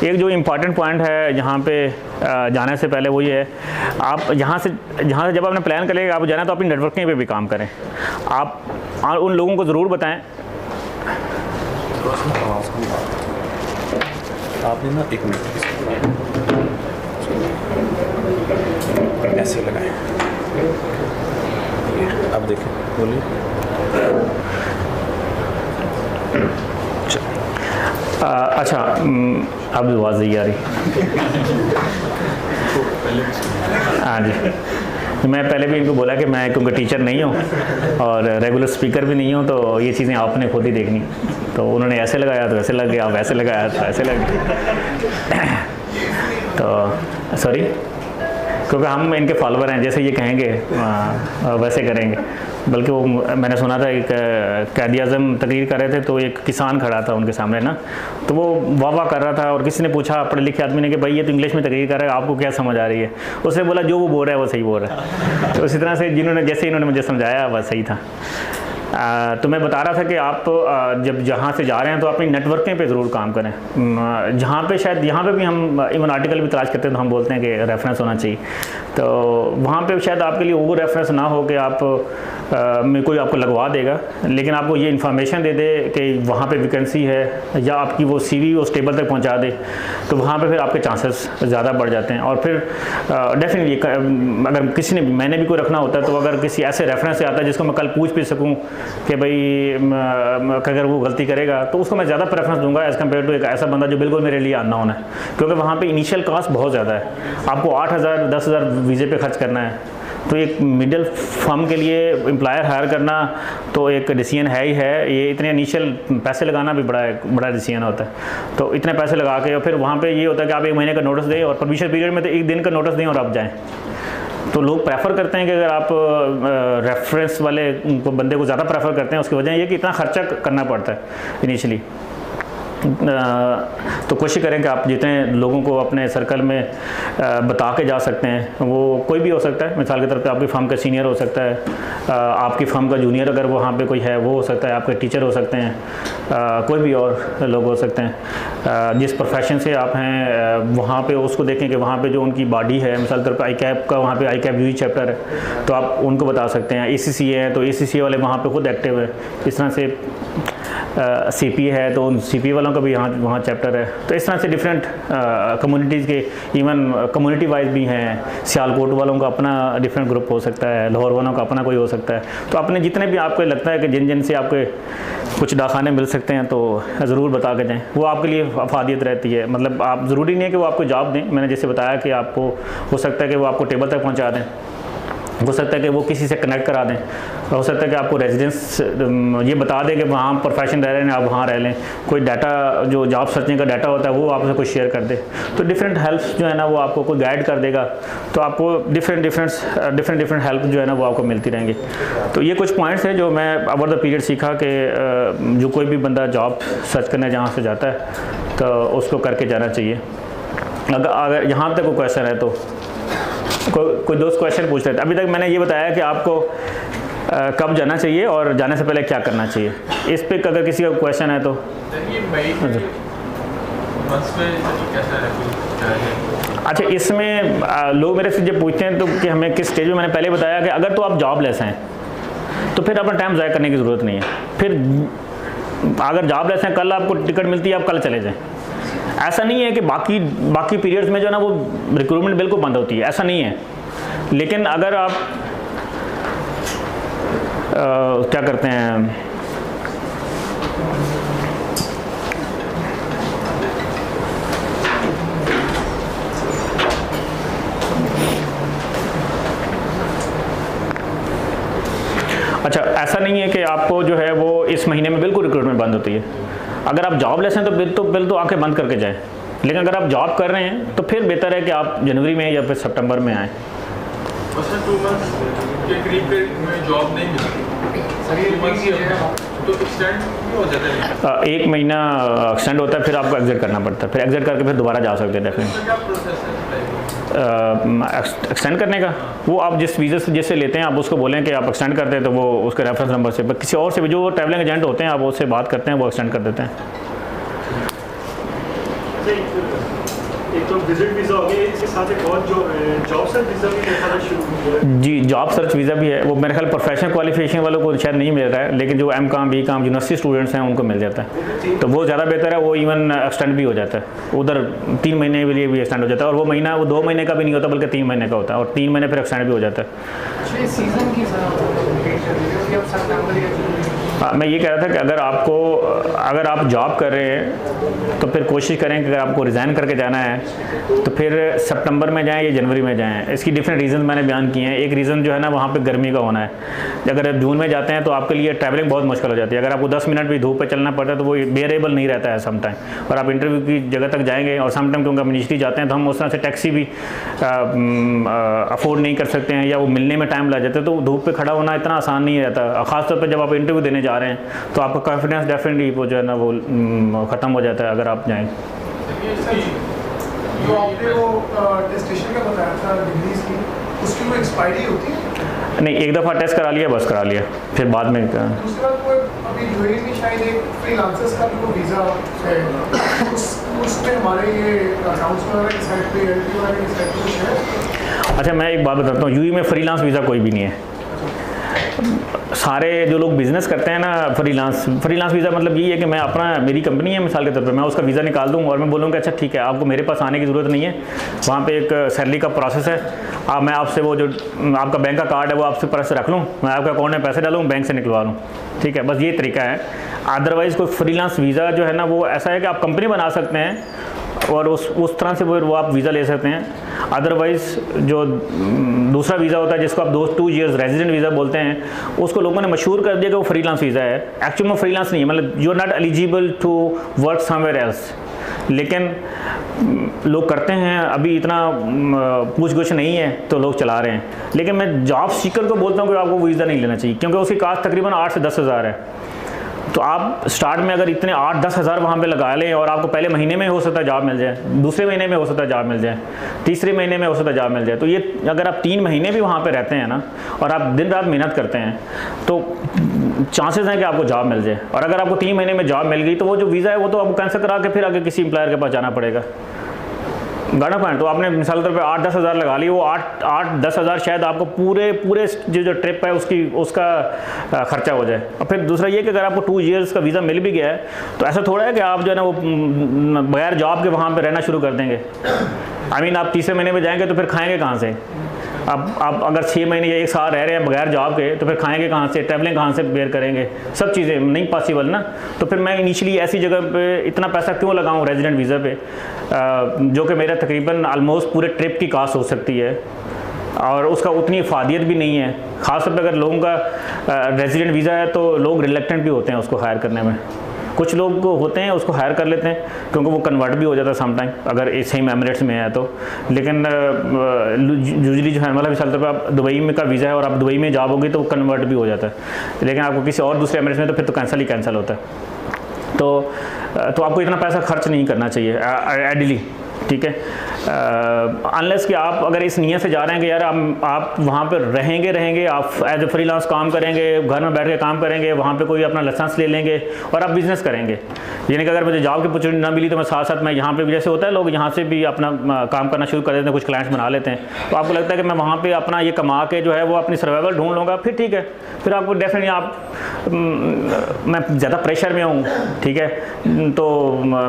एक जो इम्पॉर्टेंट पॉइंट है यहाँ पे जाने से पहले वो ये है, आप यहाँ से जब आपने प्लान कर लिया आप जाना तो अपनी नेटवर्किंग पे भी काम करें। आप उन लोगों को ज़रूर बताएं। आपने ना 1 मिनट ऐसे लगाए, अब देखें, बोलिए। अच्छा, अब आवाज़ नहीं आ रही। हाँ जी, मैं पहले भी इनको बोला कि मैं क्योंकि टीचर नहीं हूँ और रेगुलर स्पीकर भी नहीं हूँ, तो ये चीज़ें आपने खुद ही देखनी। तो उन्होंने ऐसे लगाया तो ऐसे लग गया, वैसे लगाया तो ऐसे लग गया। तो सॉरी, क्योंकि हम इनके फॉलोअर हैं, जैसे ये कहेंगे वैसे करेंगे। बल्कि वो मैंने सुना था एक कैदी आज़म तकरीर कर रहे थे, तो एक किसान खड़ा था उनके सामने ना, तो वो वाह कर रहा था और किसी ने पूछा पढ़े लिखे आदमी ने कि भाई ये तो इंग्लिश में तकरीर कर रहा है, आपको क्या समझ आ रही है? उसने बोला जो वो बोल रहा है वो सही बोल रहा है। तो इसी तरह से जैसे इन्होंने मुझे समझाया वह सही था। तो मैं बता रहा था कि आप जब जहाँ से जा रहे हैं तो अपनी नेटवर्किंग पे ज़रूर काम करें। जहाँ पे शायद यहाँ पे भी हम इवन आर्टिकल भी तलाश करते हैं तो हम बोलते हैं कि रेफरेंस होना चाहिए, तो वहाँ पे शायद आपके लिए वो रेफरेंस ना हो कि आप में कोई आपको लगवा देगा, लेकिन आपको ये इन्फॉर्मेशन दे दे कि वहाँ पे वैकेंसी है, या आपकी वो CV उस टेबल तक पहुँचा दे, तो वहाँ पे फिर आपके चांसेस ज़्यादा बढ़ जाते हैं। और फिर डेफिनेटली अगर किसी ने मैंने भी कोई रखना होता है, तो अगर किसी ऐसे रेफरेंस से आता है जिसको मैं कल पूछ भी सकूँ कि भाई अगर वो गलती करेगा, तो उसको मैं ज़्यादा प्रेफरेंस दूंगा एज़ कम्पेयर टू एक ऐसा बंदा जो बिल्कुल मेरे लिए आना होना है, क्योंकि वहाँ पे इनिशियल कॉस्ट बहुत ज़्यादा है। आपको 8,000 10,000 वीज़े पे खर्च करना है, तो एक मिडिल फर्म के लिए एम्प्लॉयर हायर करना तो एक डिसीजन है ही है। ये इतने इनिशियल पैसे लगाना भी बड़ा डिसीजन होता है। तो इतने पैसे लगा के और फिर वहाँ पे ये होता है कि आप 1 महीने का नोटिस दें, और प्रोबेशन पीरियड में तो 1 दिन का नोटिस दें और आप जाएँ। तो लोग प्रेफर करते हैं कि अगर आप रेफरेंस वाले बंदे को ज़्यादा प्रेफर करते हैं, उसकी वजह ये कि इतना खर्चा करना पड़ता है इनिशियली। तो कोशिश करें कि आप जितने लोगों को अपने सर्कल में बता के जा सकते हैं, वो कोई भी हो सकता है। मिसाल के तौर पे आपकी फर्म का सीनियर हो सकता है, आपकी फर्म का जूनियर अगर वहाँ पे कोई है वो हो सकता है, आपके टीचर हो सकते हैं, कोई भी और लोग हो सकते हैं। जिस प्रोफेशन से आप हैं वहाँ पे उसको देखें कि वहाँ पे जो उनकी बॉडी है, मिसाल के तौर पर ICAP का वहाँ पे ICAP UG चैप्टर है, तो आप उनको बता सकते हैं। ACCA है तो ACCA वाले वहाँ पे खुद एक्टिव है। इस तरह से CPA है तो उन CPA वालों का भी वहाँ चैप्टर है। तो इस तरह से डिफरेंट कम्युनिटीज़ के, इवन कम्युनिटी वाइज भी हैं। सियालकोट वालों का अपना डिफरेंट ग्रुप हो सकता है, लाहौर वालों का अपना कोई हो सकता है। तो अपने जितने भी आपको लगता है कि जिन से आपके कुछ डाखाने मिल सकते हैं, तो ज़रूर बता के जाएँ, वो आपके लिए अफादियत रहती है। मतलब आप ज़रूरी नहीं है कि वो आपको जॉब दें। मैंने जैसे बताया कि आपको हो सकता है कि वो आपको टेबल तक पहुँचा दें, हो सकता है कि वो किसी से कनेक्ट करा दें, हो सकता है कि आपको रेजिडेंस ये बता दें कि वहाँ प्रोफेशन रह रहे हैं, आप वहाँ रह लें। कोई डाटा जो जॉब सर्चिंग का डाटा होता है वो आपसे कुछ शेयर कर दे। तो डिफरेंट हेल्प जो है ना वो आपको कोई गाइड कर देगा, तो आपको डिफरेंट हेल्प जो है ना वो आपको मिलती रहेंगी। तो ये कुछ पॉइंट्स हैं जो मैं ओवर द पीरियड सीखा कि जो कोई भी बंदा जॉब सर्च करने जहाँ से जाता है तो उसको करके जाना चाहिए। अगर यहाँ तक कोई क्वेश्चन है तो कोई दोस्त क्वेश्चन पूछ रहे थे। अभी तक मैंने ये बताया कि आपको कब जाना चाहिए और जाने से पहले क्या करना चाहिए। इस पे अगर किसी का क्वेश्चन है तो अच्छा, इसमें लोग मेरे से जब पूछते हैं तो कि हमें किस स्टेज में, मैंने पहले बताया कि अगर तो आप जॉबलेस हैं तो फिर अपना टाइम ज़ाया करने की ज़रूरत नहीं है। फिर अगर जॉबलेस हैं, कल आपको टिकट मिलती है, आप कल चले जाएँ। ऐसा नहीं है कि बाकी पीरियड्स में जो है ना वो रिक्रूटमेंट बिल्कुल बंद होती है, ऐसा नहीं है। लेकिन अगर आप क्या करते हैं, अच्छा ऐसा नहीं है कि आपको जो है वो इस महीने में बिल्कुल रिक्रूटमेंट बंद होती है। अगर आप जॉबलेस हैं तो बिल तो आंखें बंद करके जाएं। लेकिन अगर आप जॉब कर रहे हैं तो फिर बेहतर है कि आप जनवरी में या फिर सितंबर में आएँ। 2 months के करीब में जॉब नहीं मिलती, तो एक्सटेंड हो जाता है। 1 महीना एक्सटेंड होता है, फिर आपको एग्जिट करना पड़ता है। फिर एग्जिट करके फिर दोबारा जा सकते हैं डेफिनेटली। क्या प्रोसेस है एक्सटेंड करने का? वो आप जिस वीज़ा से जैसे लेते हैं आप उसको बोलें कि आप एक्सटेंड करते हैं, तो वो उसके रेफरेंस नंबर से किसी और से भी, जो ट्रैवलिंग एजेंट होते हैं, आप उससे बात करते हैं, वो एक्सटेंड कर देते हैं। एक तो विजिट वीज़ा हो गया, इसके साथ एक और जॉब सर्च वीज़ा भी मेरा शुरू हुआ है। जी, जॉब सर्च वीज़ा भी है। वो मेरे ख्याल प्रोफेशनल क्वालिफिकेशन वालों को शायद नहीं मिल रहा है, लेकिन जो M.Com B.Com यूनिवर्सिटी स्टूडेंट्स हैं उनको मिल जाता है। तो वो ज़्यादा बेहतर है, वो इवन एक्सटेंड भी हो जाता है। उधर 3 महीने के लिए भी एक्सटेंड हो जाता है, और वो महीना वो 2 महीने का भी नहीं होता बल्कि 3 महीने का होता है, और 3 महीने फिर एक्सटेंड भी हो जाता है। सीजन की मैं ये कह रहा था कि अगर आप जॉब कर रहे हैं तो फिर कोशिश करें कि अगर आपको रिज़ाइन करके जाना है तो फिर सितंबर में जाएं या जनवरी में जाएं। इसकी डिफरेंट रीज़न मैंने बयान किए हैं। एक रीज़न जो है ना, वहाँ पे गर्मी का होना है। अगर आप जून में जाते हैं तो आपके लिए ट्रैवलिंग बहुत मुश्किल हो जाती है। अगर आपको 10 मिनट भी धूप पे चलना पड़ता है तो वो बेरेबल नहीं रहता है सम टाइम। और आप इंटरव्यू की जगह तक जाएंगे और सम टाइम क्योंकि हम मिनिस्ट्री जाते हैं तो हम उस तरह से टैक्सी भी अफोर्ड नहीं कर सकते हैं या वो मिलने में टाइम लग जाता है। तो धूप पे खड़ा होना इतना आसान नहीं रहता। ख़ासतौर पर जब आप इंटरव्यू देने जा रहे हैं तो आपका कॉन्फिडेंस डेफिनेटली वो जो है ना वो ख़त्म हो जाता है अगर आप जाएँ। जो आपने वो टेस्टेशन का बताया था डिग्रीज की, उसकी वो एक्सपायरी होती है? नहीं, एक दफ़ा टेस्ट करा लिया, बस करा लिया, फिर बाद में दूसरी बात, वो अभी यूएई में शायद एक फ्रीलांसर्स का भी वो वीज़ा है, उसमें हमारे ये अकाउंट्स वगैरह की साइड पे, एलटी वगैरह की साइड पे कुछ है? अच्छा, मैं एक बात बताता हूँ, यूएई में फ्रीलांस वीज़ा कोई भी नहीं है। सारे जो लोग बिज़नेस करते हैं ना, फ्रीलांस वीज़ा मतलब यही है कि मैं मेरी कंपनी है मिसाल के तौर पे, मैं उसका वीज़ा निकाल दूँ और मैं बोलूँगा अच्छा ठीक है, आपको मेरे पास आने की ज़रूरत नहीं है, वहाँ पे एक सैलरी का प्रोसेस है, मैं आपसे वो जो आपका बैंक का कार्ड है वो आपसे पैसे रख लूँ, मैं आपके अकाउंट में पैसे डालूँ, बैंक से निकलवा लूँ, ठीक है, बस ये तरीका है। अदरवाइज़ कोई फ्रीलांस वीज़ा जो है ना वो ऐसा है कि आप कंपनी बना सकते हैं और उस तरह से वो आप वीज़ा ले सकते हैं। अदरवाइज़ जो दूसरा वीज़ा होता है जिसको आप 2 ईयर्स रेजिडेंट वीज़ा बोलते हैं, उसको लोगों ने मशहूर कर दिया कि वो फ्रीलांस वीज़ा है। एक्चुअली में फ्रीलांस नहीं है, मतलब you are not eligible to work somewhere else, लेकिन लोग करते हैं, अभी इतना पूछ-गुछ नहीं है तो लोग चला रहे हैं। लेकिन मैं जॉब सीकर को बोलता हूँ कि आपको वीज़ा नहीं लेना चाहिए, क्योंकि उसकी कास्ट तकरीबन 8 से 10 हज़ार है। तो आप स्टार्ट में अगर इतने 8-10 हज़ार वहाँ पे लगा लें और आपको पहले महीने में हो सकता है जॉब मिल जाए, दूसरे महीने में हो सकता है जॉब मिल जाए, तीसरे महीने में हो सकता है जॉब मिल जाए, तो ये अगर आप 3 महीने भी वहाँ पे रहते हैं ना और आप दिन रात मेहनत करते हैं तो चांसेस हैं कि आपको जॉब मिल जाए। और अगर आपको 3 महीने में जॉब मिल गई तो वो जो वीज़ा है वो तो आपको कैंसिल करा के फिर आगे किसी एम्प्लॉयर के पास जाना पड़ेगा। गाना पॉइंट, तो आपने मिसाल के तौर पे 8-10 हज़ार लगा ली, वो 8-10 हज़ार शायद आपको पूरे जो ट्रिप है उसका खर्चा हो जाए। और फिर दूसरा ये कि अगर आपको 2 ईयर्स का वीज़ा मिल भी गया है तो ऐसा थोड़ा है कि आप जो है ना वो बगैर जॉब के वहाँ पे रहना शुरू कर देंगे। आप तीसरे महीने में जाएंगे तो फिर खाएंगे कहाँ से? आप अगर 6 महीने या 1 साल रह रहे हैं बगैर जॉब के तो फिर खाएंगे कहाँ से, ट्रैवलिंग कहाँ से बेयर करेंगे, सब चीज़ें नहीं पॉसिबल ना। तो फिर मैं इनिशियली ऐसी जगह पे इतना पैसा क्यों लगाऊं रेजिडेंट वीज़ा पे, जो कि मेरा तकरीबन आलमोस्ट पूरे ट्रिप की कास्ट हो सकती है और उसका उतनी अफादियत भी नहीं है। ख़ासतौर पर अगर लोगों का रेजिडेंट वीज़ा है तो लोग रिलेक्टेंट भी होते हैं उसको हायर करने में। कुछ लोग होते हैं उसको हायर कर लेते हैं क्योंकि वो कन्वर्ट भी हो जाता है सम टाइम अगर सेम एमिरेट्स में है तो। लेकिन यूजुअली जो है मतलब मिसाल तौर पर आप दुबई में का वीज़ा है और आप दुबई में जॉब होगी तो वो कन्वर्ट भी हो जाता है, लेकिन आपको किसी और दूसरे एमिरेट्स में तो फिर तो कैंसिल होता है। तो आपको इतना पैसा खर्च नहीं करना चाहिए आइडियली, ठीक है, अनलेस कि आप अगर इस नियत से जा रहे हैं कि यार आप वहाँ पर रहेंगे, आप एज ए फ्रीलांस काम करेंगे, घर में बैठ के काम करेंगे, वहाँ पे कोई अपना लाइसेंस ले लेंगे और आप बिज़नेस करेंगे। यानी कि अगर मुझे जॉब की अपॉर्चुनिटी ना मिली तो मैं साथ मैं यहाँ पे भी, जैसे होता है लोग यहाँ से भी अपना काम करना शुरू कर देते हैं, कुछ क्लाइंट्स बना लेते हैं, तो आपको लगता है कि मैं वहाँ पर अपना ये कमा के जो है वो अपनी सर्वाइवल ढूंढ लूँगा, फिर ठीक है, फिर आपको डेफिनेटली मैं ज़्यादा प्रेशर में हूँ, ठीक है, तो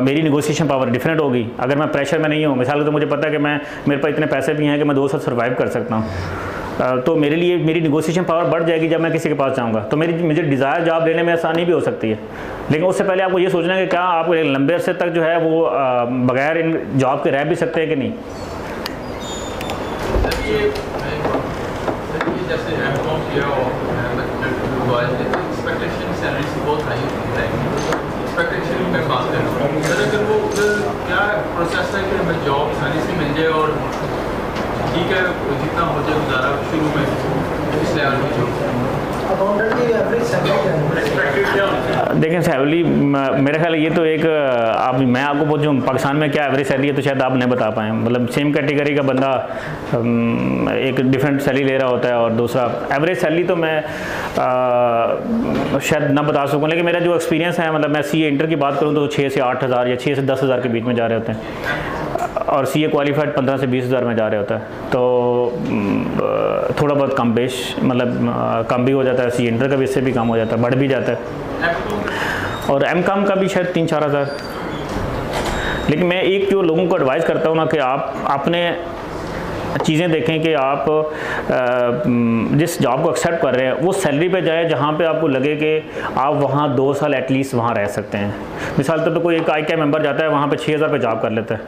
मेरी निगोशिएशन पावर डिफरेंट होगी। अगर मैं प्रेशर में नहीं हूँ, मिसाल तो मुझे पता है कि मेरे पास इतने पैसे भी हैं कि मैं 2 साल सर्वाइव कर सकता हूँ, तो मेरे लिए मेरी निगोशिएशन पावर बढ़ जाएगी जब मैं किसी के पास जाऊँगा। तो मुझे डिज़ायर जॉब लेने में आसानी भी हो सकती है, लेकिन उससे पहले आपको ये सोचना है कि क्या आप लंबे अरसे तक जो है वो बगैर इन जॉब के रह भी सकते हैं कि नहीं। में बात कर रहा हूँ सर, अगर वो क्या प्रोसेस है कि हमें जॉब आसानी से मिल जाए और ठीक है जितना हो जाए गुजारा शुरू में इस लेवल में जो देखें सैलरी मेरे ख्याल ये तो एक मैं आपको पूछूं पाकिस्तान में क्या एवरेज सैलरी है तो शायद आप नहीं बता पाएँ। मतलब सेम कैटेगरी का बंदा एक डिफरेंट सैलरी ले रहा होता है और दूसरा एवरेज सैलरी तो मैं शायद ना बता सकूं, लेकिन मेरा जो एक्सपीरियंस है, मतलब मैं CA इंटर की बात करूं तो 6 से 8 हज़ार या 6 से 10 हज़ार के बीच में जा रहे होते हैं और CA क्वालिफाइड 15 से 20 हज़ार में जा रहे होता है। तो थोड़ा बहुत कम पेश मतलब कम भी हो जाता है, CA इंटर का भी इससे भी कम हो जाता है, बढ़ भी जाता है, और MCOM का भी शायद 3-4 हज़ार। लेकिन मैं एक जो लोगों को एडवाइस करता हूँ ना कि आप अपने चीज़ें देखें कि आप जिस जॉब को एक्सेप्ट कर रहे हैं वो सैलरी पे जाए जहाँ पे आपको लगे कि आप वहाँ 2 साल एटलीस्ट वहाँ रह सकते हैं। मिसाल तो कोई एक ICAP मेंबर जाता है वहाँ पे 6,000 पे जॉब कर लेता है,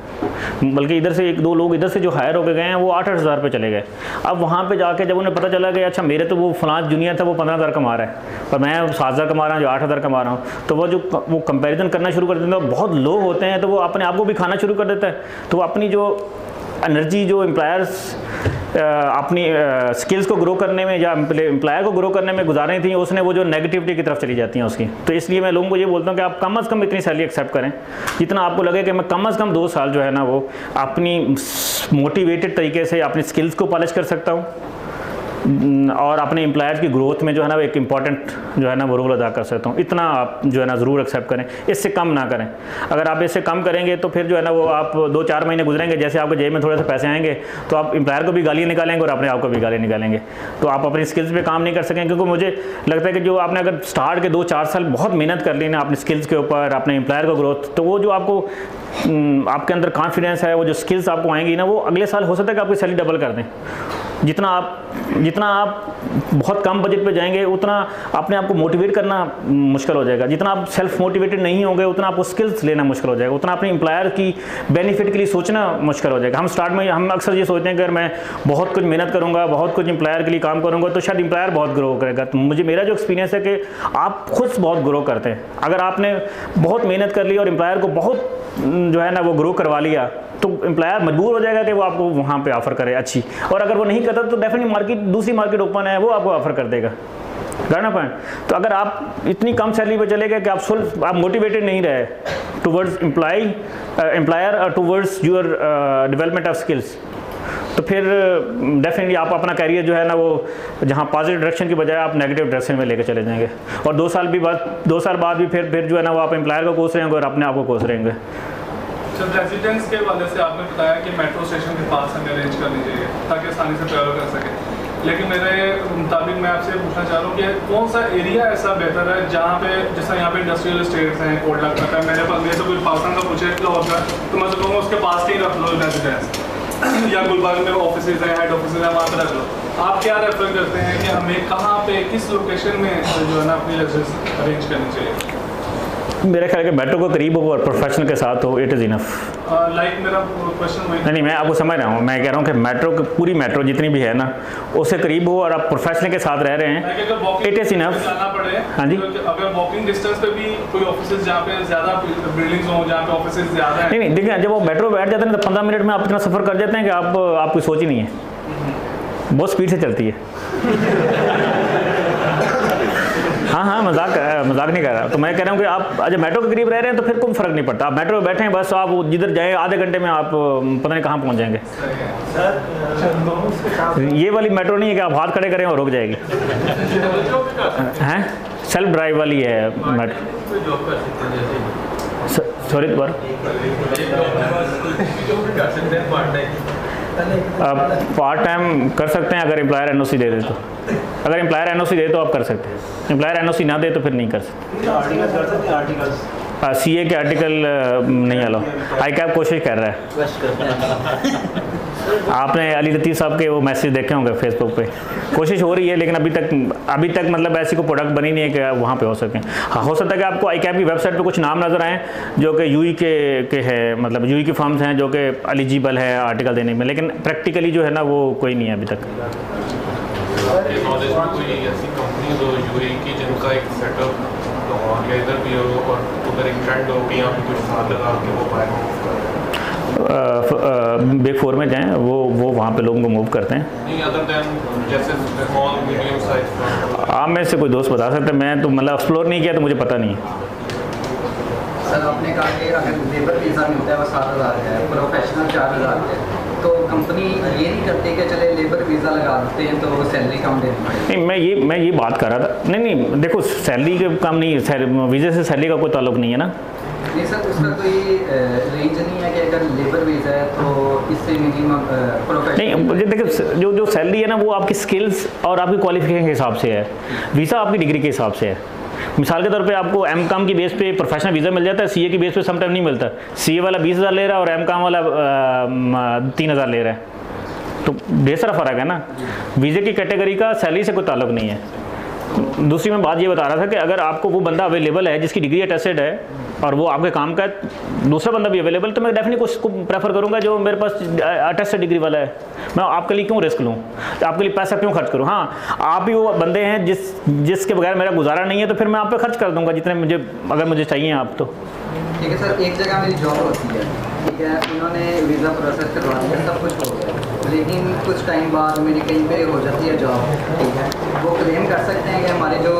बल्कि इधर से 1-2 लोग इधर से जो हायर होकर गए हैं वो 8-8 हज़ार पे चले गए। अब वहाँ पे जाके जब उन्हें पता चला कि अच्छा मेरे तो वो फलां जूनियर था वो 15,000 कमा रहा है और मैं 7,000 कमा रहा हूँ, जो 8,000 कमा रहा हूँ, तो वो कंपैरिजन करना शुरू कर देते हैं। बहुत लो होते हैं तो वो अपने आप को भी खाना शुरू कर देता है। तो वो अपनी जो एनर्जी जो एम्प्लॉयर्स अपनी स्किल्स को ग्रो करने में या एम्प्लॉयर को ग्रो करने में गुजारनी थी, उसने वो जो नेगेटिविटी की तरफ चली जाती हैं उसकी। तो इसलिए मैं लोगों को ये बोलता हूँ कि आप कम अज़ कम इतनी सैलरी एक्सेप्ट करें जितना आपको लगे कि मैं कम अज़ कम 2 साल जो है ना वो अपनी मोटिवेटेड तरीके से अपनी स्किल्स को पॉलिश कर सकता हूँ और अपने एम्प्लॉयर्स की ग्रोथ में जो है ना वो एक इम्पॉर्टेंट जो है ना वो रोल अदा कर सकता हूँ। इतना आप जो है ना ज़रूर एक्सेप्ट करें, इससे कम ना करें। अगर आप इससे कम करेंगे तो फिर जो है ना वो आप 2-4 महीने गुजरेंगे, जैसे आपको जेब में थोड़े से पैसे आएंगे तो आप एम्प्लॉयर को भी गाली निकालेंगे और अपने आप को भी गाली निकालेंगे। तो आप अपनी स्किल्स पे काम नहीं कर सकेंगे, क्योंकि मुझे लगता है कि जो आपने अगर स्टार्ट के 2-4 साल बहुत मेहनत कर ली ना अपनी स्किल्स के ऊपर, अपने एम्प्लॉयर को ग्रोथ, तो वो जो आपको आपके अंदर कॉन्फिडेंस है, वो जो स्किल्स आपको आएंगी ना, वो अगले साल हो सकता है कि आपकी सैलरी डबल कर दें। जितना आप बहुत कम बजट पे जाएंगे उतना अपने आप को मोटिवेट करना मुश्किल हो जाएगा। जितना आप सेल्फ मोटिवेटेड नहीं होंगे उतना आपको स्किल्स लेना मुश्किल हो जाएगा, उतना अपने एम्प्लॉयर की बेनिफिट के लिए सोचना मुश्किल हो जाएगा। हम स्टार्ट में हम अक्सर ये सोचते हैं कि अगर मैं बहुत कुछ मेहनत करूँगा, बहुत कुछ एम्प्लॉयर के लिए काम करूँगा तो शायद एम्प्लॉयर बहुत ग्रो करेगा। तो मेरा जो एक्सपीरियंस है कि आप खुद बहुत ग्रो करते हैं। अगर आपने बहुत मेहनत कर ली और एम्प्लॉयर को बहुत जो है ना वो ग्रो करवा लिया तो एम्प्लॉयर मजबूर हो जाएगा कि वो आपको वहाँ पे ऑफ़र करे अच्छी, और अगर वो नहीं करता तो डेफिनेटली दूसरी मार्केट ओपन है, वो आपको ऑफ़र कर देगा। करना पॉइंट। तो अगर आप इतनी कम सैलरी पे चले गए कि आप मोटिवेटेड नहीं रहे टुवर्ड्स एम्प्लॉयर और towards your development of skills, तो फिर डेफिनेटली आप अपना कैरियर जो है ना वो जहाँ पॉजिटिव डायरेक्शन की बजाय आप नेगेटिव डायरेक्शन में लेके चले जाएंगे, और 2 साल बाद भी फिर जो है ना वो आप एम्प्लॉयर को कोस रहेंगे और अपने आप को कोस रहेंगे। सर रेजिडेंस के वाले से आपने बताया कि मेट्रो स्टेशन के पास हमें अरेंज करनी चाहिए ताकि आसानी से ट्रैवल कर सके, लेकिन मेरे मुताबिक मैं आपसे पूछना चाह रहा हूँ कि कौन सा एरिया ऐसा बेहतर है जहाँ पे, जैसा यहाँ पे इंडस्ट्रियल एस्टेट्स हैं, कोटला का है, मेरे पास से कोई पाकिस्तान का पूछे लाहौर का, तो मैं तो कहूँगा उसके पास ही रख लो रेजिडेंस, या गुलबर्ग में ऑफिस हैं, हेड ऑफिस हैं, वहाँ पर रख लो। आप क्या रेफर करते हैं कि हमें कहाँ पे किस लोकेशन में जो है ना अपनी रेजिडेंस अरेंज करनी चाहिए? मेरे ख्याल के मेट्रो को करीब हो और प्रोफेशनल के साथ हो, इट इज़ इनफ। लाइक मेरा क्वेश्चन वही नहीं, मैं आपको समझ रहा हूँ। मैं कह रहा हूँ कि मेट्रो पूरी मेट्रो जितनी भी है ना उससे करीब हो और आप प्रोफेशनल के साथ रह रहे हैं, इट इज़ इनफ। हाँ जी, अगर वॉकिंग डिस्टेंस पे भी कोई ऑफिस जहाँ पे ज़्यादा बिल्डिंग्स हो, जहाँ पे ऑफिस ज़्यादा है, नहीं देखिए, जब वो मेट्रो बैठ जाते हैं तो 15 मिनट में आप इतना सफ़र कर जाते हैं कि आपको सोच ही नहीं है, बहुत स्पीड से चलती है। हाँ, मजाक नहीं कर रहा। तो मैं कह रहा हूँ कि आप जब मेट्रो के करीब रह रहे हैं तो फिर कोई फ़र्क नहीं पड़ता। आप मेट्रो में बैठे हैं, बस आप जिधर जाएँ आधे घंटे में आप पता नहीं कहाँ पहुँच जाएंगे। ये वाली मेट्रो नहीं है कि आप हाथ खड़े करें और रुक जाएगी, हैं? सेल्फ ड्राइव वाली है मेट्रो। सॉरी, दोबारा। पार्ट टाइम कर सकते हैं अगर एम्प्लॉयर एनओसी दे दे तो। अगर एम्प्लॉयर एनओसी दे तो आप कर सकते हैं, एम्प्लॉयर एनओसी ना दे तो फिर नहीं कर सकते। सीए के आर्टिकल नहीं अलाउ। ICAP कोशिश कर रहा है। आपने अली लतीफ़ साहब के वो मैसेज देखे होंगे फेसबुक पे, कोशिश हो रही है, लेकिन अभी तक मतलब ऐसी कोई प्रोडक्ट बनी नहीं है कि वहाँ पे हो सके। हाँ, हो सकता है कि आपको ICAP की वेबसाइट पे कुछ नाम नज़र आए जो कि यूई के है, मतलब यूई की फर्म्स हैं जो कि एलिजिबल है आर्टिकल देने में, लेकिन प्रैक्टिकली जो है ना वो कोई नहीं है अभी तक। नॉलेज में कोई ऐसी कंपनी हो यूएई की जिनका एक सेटअप लाहौर या इधर भी हो और उधर एक ट्रेंड हो कि यहाँ पे कुछ साथ लगा के वो बाय बिग 4 में जाएं, वो वहाँ पे लोगों को मूव करते हैं। नहीं, अदर देन जैसे स्मॉल मीडियम साइज। आप में से कोई दोस्त बता सकते हैं, मैं तो मतलब एक्सप्लोर नहीं किया तो मुझे पता नहीं है। सर आपने कहा कि अगर लेबर वीज़ा मिलता है वो 7,000 है, प्रोफेशनल 4,000 है, तो कंपनी ये नहीं करती कि चले लेबर वीज़ा लगा देते हैं तो सैलरी कम देनी पड़ेगी? नहीं, मैं ये बात कर रहा था। नहीं, देखो सैलरी के कम नहीं, वीज़े से सैलरी का कोई ताल्लुक नहीं है ना। नहीं सर, उसका कोई रेंज नहीं है कि अगर लेबर वीज़ा है तो इससे मिनिमम प्रोफेशनल नहीं। देखिए, जो सैलरी है ना वो आपकी स्किल्स और आपकी क्वालिफिकेशन के हिसाब से है, वीज़ा आपकी डिग्री के हिसाब से है। मिसाल के तौर पे आपको M.Com की बेस पे प्रोफेशनल वीज़ा मिल जाता है, CA की बेस पे समटाइम नहीं मिलता। CA वाला 20,000 ले रहा है और M.Com वाला 3,000 ले रहा है। तो ढेर सारा फ़र्क है ना। वीज़े की कैटेगरी का सैलरी से कोई ताल्लुक नहीं है। दूसरी मैं बात ये बता रहा था कि अगर आपको वो बंदा अवेलेबल है जिसकी डिग्री अटेस्टेड है और वो आपके काम का दूसरा बंदा भी अवेलेबल, तो मैं डेफिनेटली उसको प्रेफर करूंगा जो मेरे पास अटेस्टेड डिग्री वाला है। मैं आपके लिए क्यों रिस्क लूँ, आपके लिए पैसा क्यों खर्च करूँ। हाँ, आप ही वो बंदे हैं जिसके बगैर मेरा गुजारा नहीं है, तो फिर मैं आप पे खर्च कर दूंगा जितने मुझे, अगर मुझे चाहिए आप तो। ठीक है सर, एक जगह मेरी जॉब होती है, ठीक है, उन्होंने वीज़ा प्रोसेस करवा दिया, सब कुछ हो गया, लेकिन कुछ टाइम बाद मेरी कहीं पे हो जाती है जॉब, ठीक है, वो क्लेम कर सकते हैं कि हमारे जो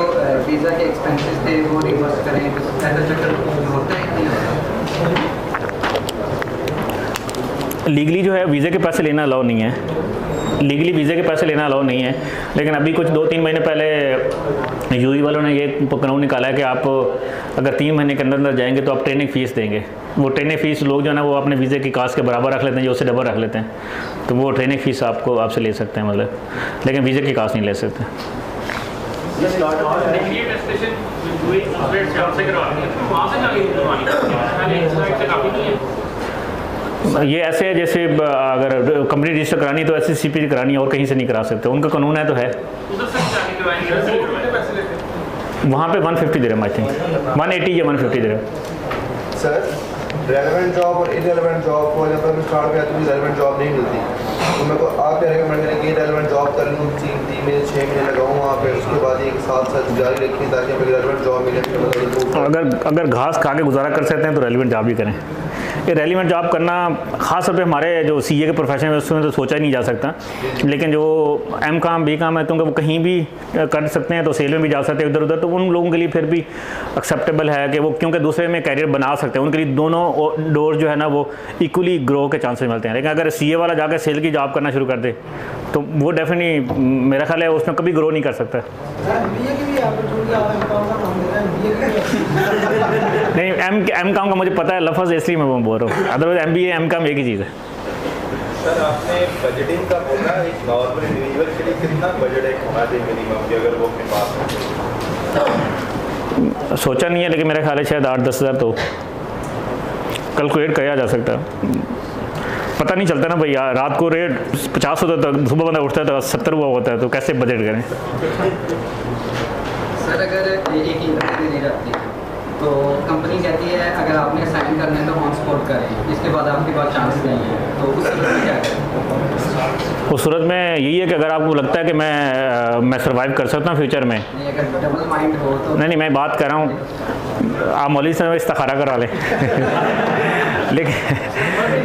वीज़ा के एक्सपेंसेस थे वो रिवर्स करें, ऐसा चक्कर होता है नहीं होता? लीगली जो है वीज़े के पैसे लेना अलाउ नहीं है, लीगली वीज़े के पैसे लेना अलाउ नहीं है। लेकिन अभी कुछ 2-3 महीने पहले यूई वालों ने ये कानून निकाला है कि आप अगर 3 महीने के अंदर अंदर जाएंगे तो आप ट्रेनिंग फ़ीस देंगे। वो ट्रेनिंग फ़ीस लोग जो है ना वो अपने वीज़े की कास्ट के बराबर रख लेते हैं, जो उससे डबल रख लेते हैं, तो वो ट्रेनिंग फ़ीस आपसे ले सकते हैं मतलब, लेकिन वीज़े की कास्ट नहीं ले सकते। ये ऐसे है जैसे अगर कंपनी रजिस्टर करानी तो SCCP करानी है और कहीं से नहीं करा सकते, उनका कानून है तो है। वहाँ पे 150 दिरहम, आई थिंक 180 या 150 दिरहम। सर रेलेवेंट जॉब और इरेलेवेंट जॉब को जब मैं स्टार्ट किया तो मुझे रेलेवेंट जॉब नहीं मिलती, तो मेरे को आप क्या रेकमेंड करेंगे कि रेलेवेंट जॉब कर लूँ, 3 महीने 6 महीने लगाऊँ वहाँ पे, उसके बाद एक साथ जारी रखिए ताकि हमें रेलेवेंट जॉब मिले। अगर घास खा के गुजारा कर सकते हैं तो रेलेवेंट जॉब भी करें। ये रेलिवेंट जॉब करना ख़ास तौर पे हमारे जो CA के प्रोफेशन है उसमें तो सोचा ही नहीं जा सकता, लेकिन जो M काम B काम है क्योंकि वो कहीं भी कर सकते हैं, तो सेल में भी जा सकते हैं इधर उधर, तो उन लोगों के लिए फिर भी एक्सेप्टेबल है कि वो क्योंकि दूसरे में कैरियर बना सकते हैं, उनके लिए दोनों डोर जो है ना वो इक्वली ग्रो के चांसेस मिलते हैं। लेकिन अगर CA वाला जाकर सेल की जॉब करना शुरू कर दे तो वो डेफिनेटली मेरा ख्याल है उसमें कभी ग्रो नहीं कर सकता। नहीं, M काम का मुझे पता है लफ्ज़, इसलिए मैं बोल रहा हूँ, अदरवाइज MBA M काम एक ही चीज़ है। सर आपने बजटिंग का बोला, एक नॉर्मल इंडिविजुअल के लिए कितना बजट एक होना चाहिए मिनिमम कि अगर वो अपने पास सोचा नहीं है, लेकिन मेरा ख्याल है शायद 8-10 हज़ार तो कैलकुलेट किया जा सकता है। पता नहीं चलता ना भैया, रात को रेट 50 होता है, सुबह बंदा उठता है तो 70 हुआ होता है, तो कैसे बजट करें। सर अगर एक ही दे जाती है तो कंपनी कहती है अगर आपने साइन करना है तो ऑन स्पॉट करें, इसके बाद आपके पास चांस नहीं है, तो उस सूरत में क्या करें? उस सूरत में यही है कि अगर आपको लगता है कि मैं सर्वाइव कर सकता हूँ फ्यूचर में, नहीं अगर डबल माइंड हो तो नहीं मैं बात कर रहा हूँ, आप मौलवी से इस्तिखारा करा लें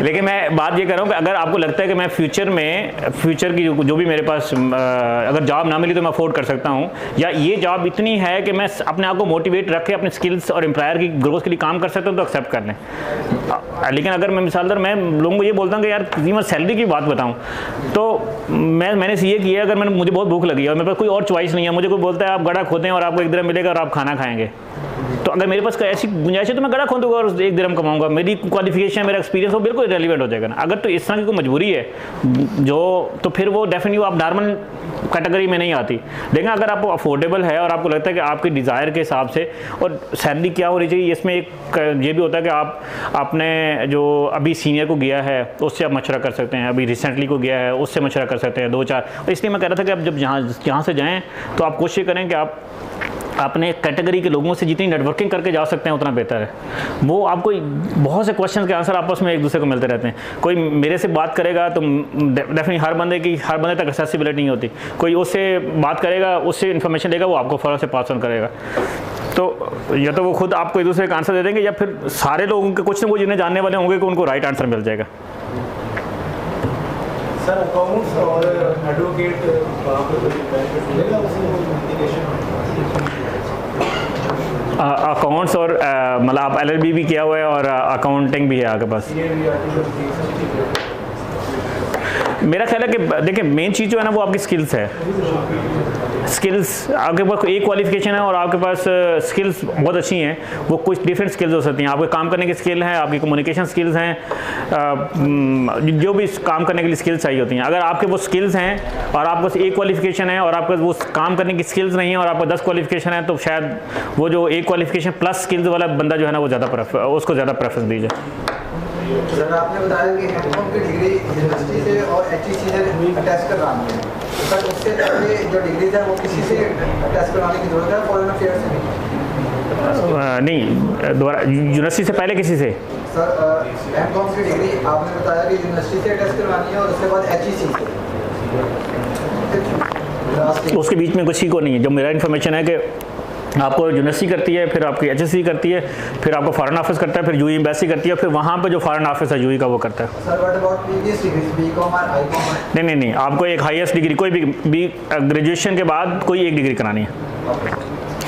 लेकिन मैं बात ये कर रहा हूँ कि अगर आपको लगता है कि मैं फ्यूचर की जो भी मेरे पास अगर जॉब ना मिली तो मैं अफोर्ड कर सकता हूँ, या ये जॉब इतनी है कि मैं अपने आप को मोटिवेट रख के अपने स्किल्स और एम्प्लॉयर की ग्रोथ के लिए काम कर सकता हूँ, तो एक्सेप्ट कर लें। लेकिन अगर मैं मिसाल मैं लोगों को ये बोलता हूँ कि यार मैं सैलरी की बात बताऊँ, तो मैंने ये किया, अगर मुझे बहुत भूख लगी है और मेरे पास कोई और चॉइस नहीं है, मुझे कोई बोलता है आप गड़ा खोदें और आपको 1 दिरहम मिलेगा और आप खाना खाएंगे, तो अगर मेरे पास ऐसी गुंजाइश है तो मैं गड़ा खोदूंगा और 1 दिरहम कमाऊंगा, मेरी क्वालिफिकेशन मेरा एक्सपीरियंस वो बिल्कुल रेलिवेंट हो जाएगा ना। अगर तो इस तरह की कोई मजबूरी है तो फिर वो डेफिनेटली आप नॉर्मल कैटेगरी में नहीं आती। लेकिन अगर आपको अफोर्डेबल है और आपको लगता है कि आपकी डिज़ायर के हिसाब से और सैलरी क्या होनी चाहिए, इसमें एक ये भी होता है कि आपने जो अभी सीनियर को गया है उससे आप मशवरा कर सकते हैं, अभी रिसेंटली को गया है उससे मशवरा कर सकते हैं 2-4। इसलिए मैं कह रहा था कि आप जब जहाँ से जाएँ तो आप कोशिश करें कि आप अपने कैटेगरी के लोगों से जितनी नेटवर्किंग करके जा सकते हैं उतना बेहतर है। वो आपको बहुत से क्वेश्चन के आंसर आपस में एक दूसरे को मिलते रहते हैं। कोई मेरे से बात करेगा तो डेफिनेटली हर बंदे तक एक्सेसिबिलिटी नहीं होती, कोई उससे बात करेगा, उससे इन्फॉर्मेशन लेगा, वो आपको फ़ौरन से पास ऑन करेगा। तो या तो वो खुद आपको एक दूसरे का आंसर दे देंगे या फिर सारे लोगों के कुछ ना कुछ जिन्हें जानने वाले होंगे कि उनको राइट आंसर मिल जाएगा। सर अकाउंट्स और एडवोकेट अकाउंट्स और मतलब आप LLB भी किया हुआ है और अकाउंटिंग भी है आपके पास। मेरा ख्याल है कि देखिए मेन चीज़ जो है ना वो आपकी स्किल्स है। स्किल्स आपके पास एक क्वालिफिकेशन है और आपके पास स्किल्स बहुत अच्छी हैं, वो कुछ डिफरेंट स्किल्स हो सकती हैं। आपके काम करने की स्किल है, आपकी कम्युनिकेशन स्किल्स हैं, जो भी काम करने के लिए स्किल्स चाहिए होती हैं। अगर आपके वो स्किल्स हैं और आपके पास एक क्वालिफिकेशन है और आपके वो काम करने की स्किल्स नहीं है और आपका 10 क्वालिफिकेशन है, तो शायद वो जो एक क्वालिफिकेशन प्लस स्किल्स वाला बंदा जो है ना वो उसको ज़्यादा प्रेफरेंस दीजिए। सर आपने बताया कि एमकॉम की डिग्री यूनिवर्सिटी से और HEC से अटैच करवानी है, सर उससे पहले जो डिग्री है वो किसी से अटैच करवाने की जरूरत है, फॉरेन अफेयर से नहीं, दोबारा यूनिवर्सिटी से पहले किसी से? सर एमकॉम की डिग्री आपने बताया कि यूनिवर्सिटी से अटैच करवानी है और उसके बाद HEC से। उसके बीच में कुछ ही को नहीं है। जो मेरा इन्फॉर्मेशन है कि आपको यूनिवर्सिटी करती है, फिर आपकी HSC करती है, फिर आपको फॉरेन ऑफिस करता है, फिर यूई एम्बेसी करती है, फिर वहाँ पे जो फॉरेन ऑफिस है यूई का वो करता है। Sir what about previous degrees BCom और आईकॉम? नहीं, आपको एक हाईएस्ट डिग्री कोई भी ग्रेजुएशन के बाद कोई एक डिग्री करानी है।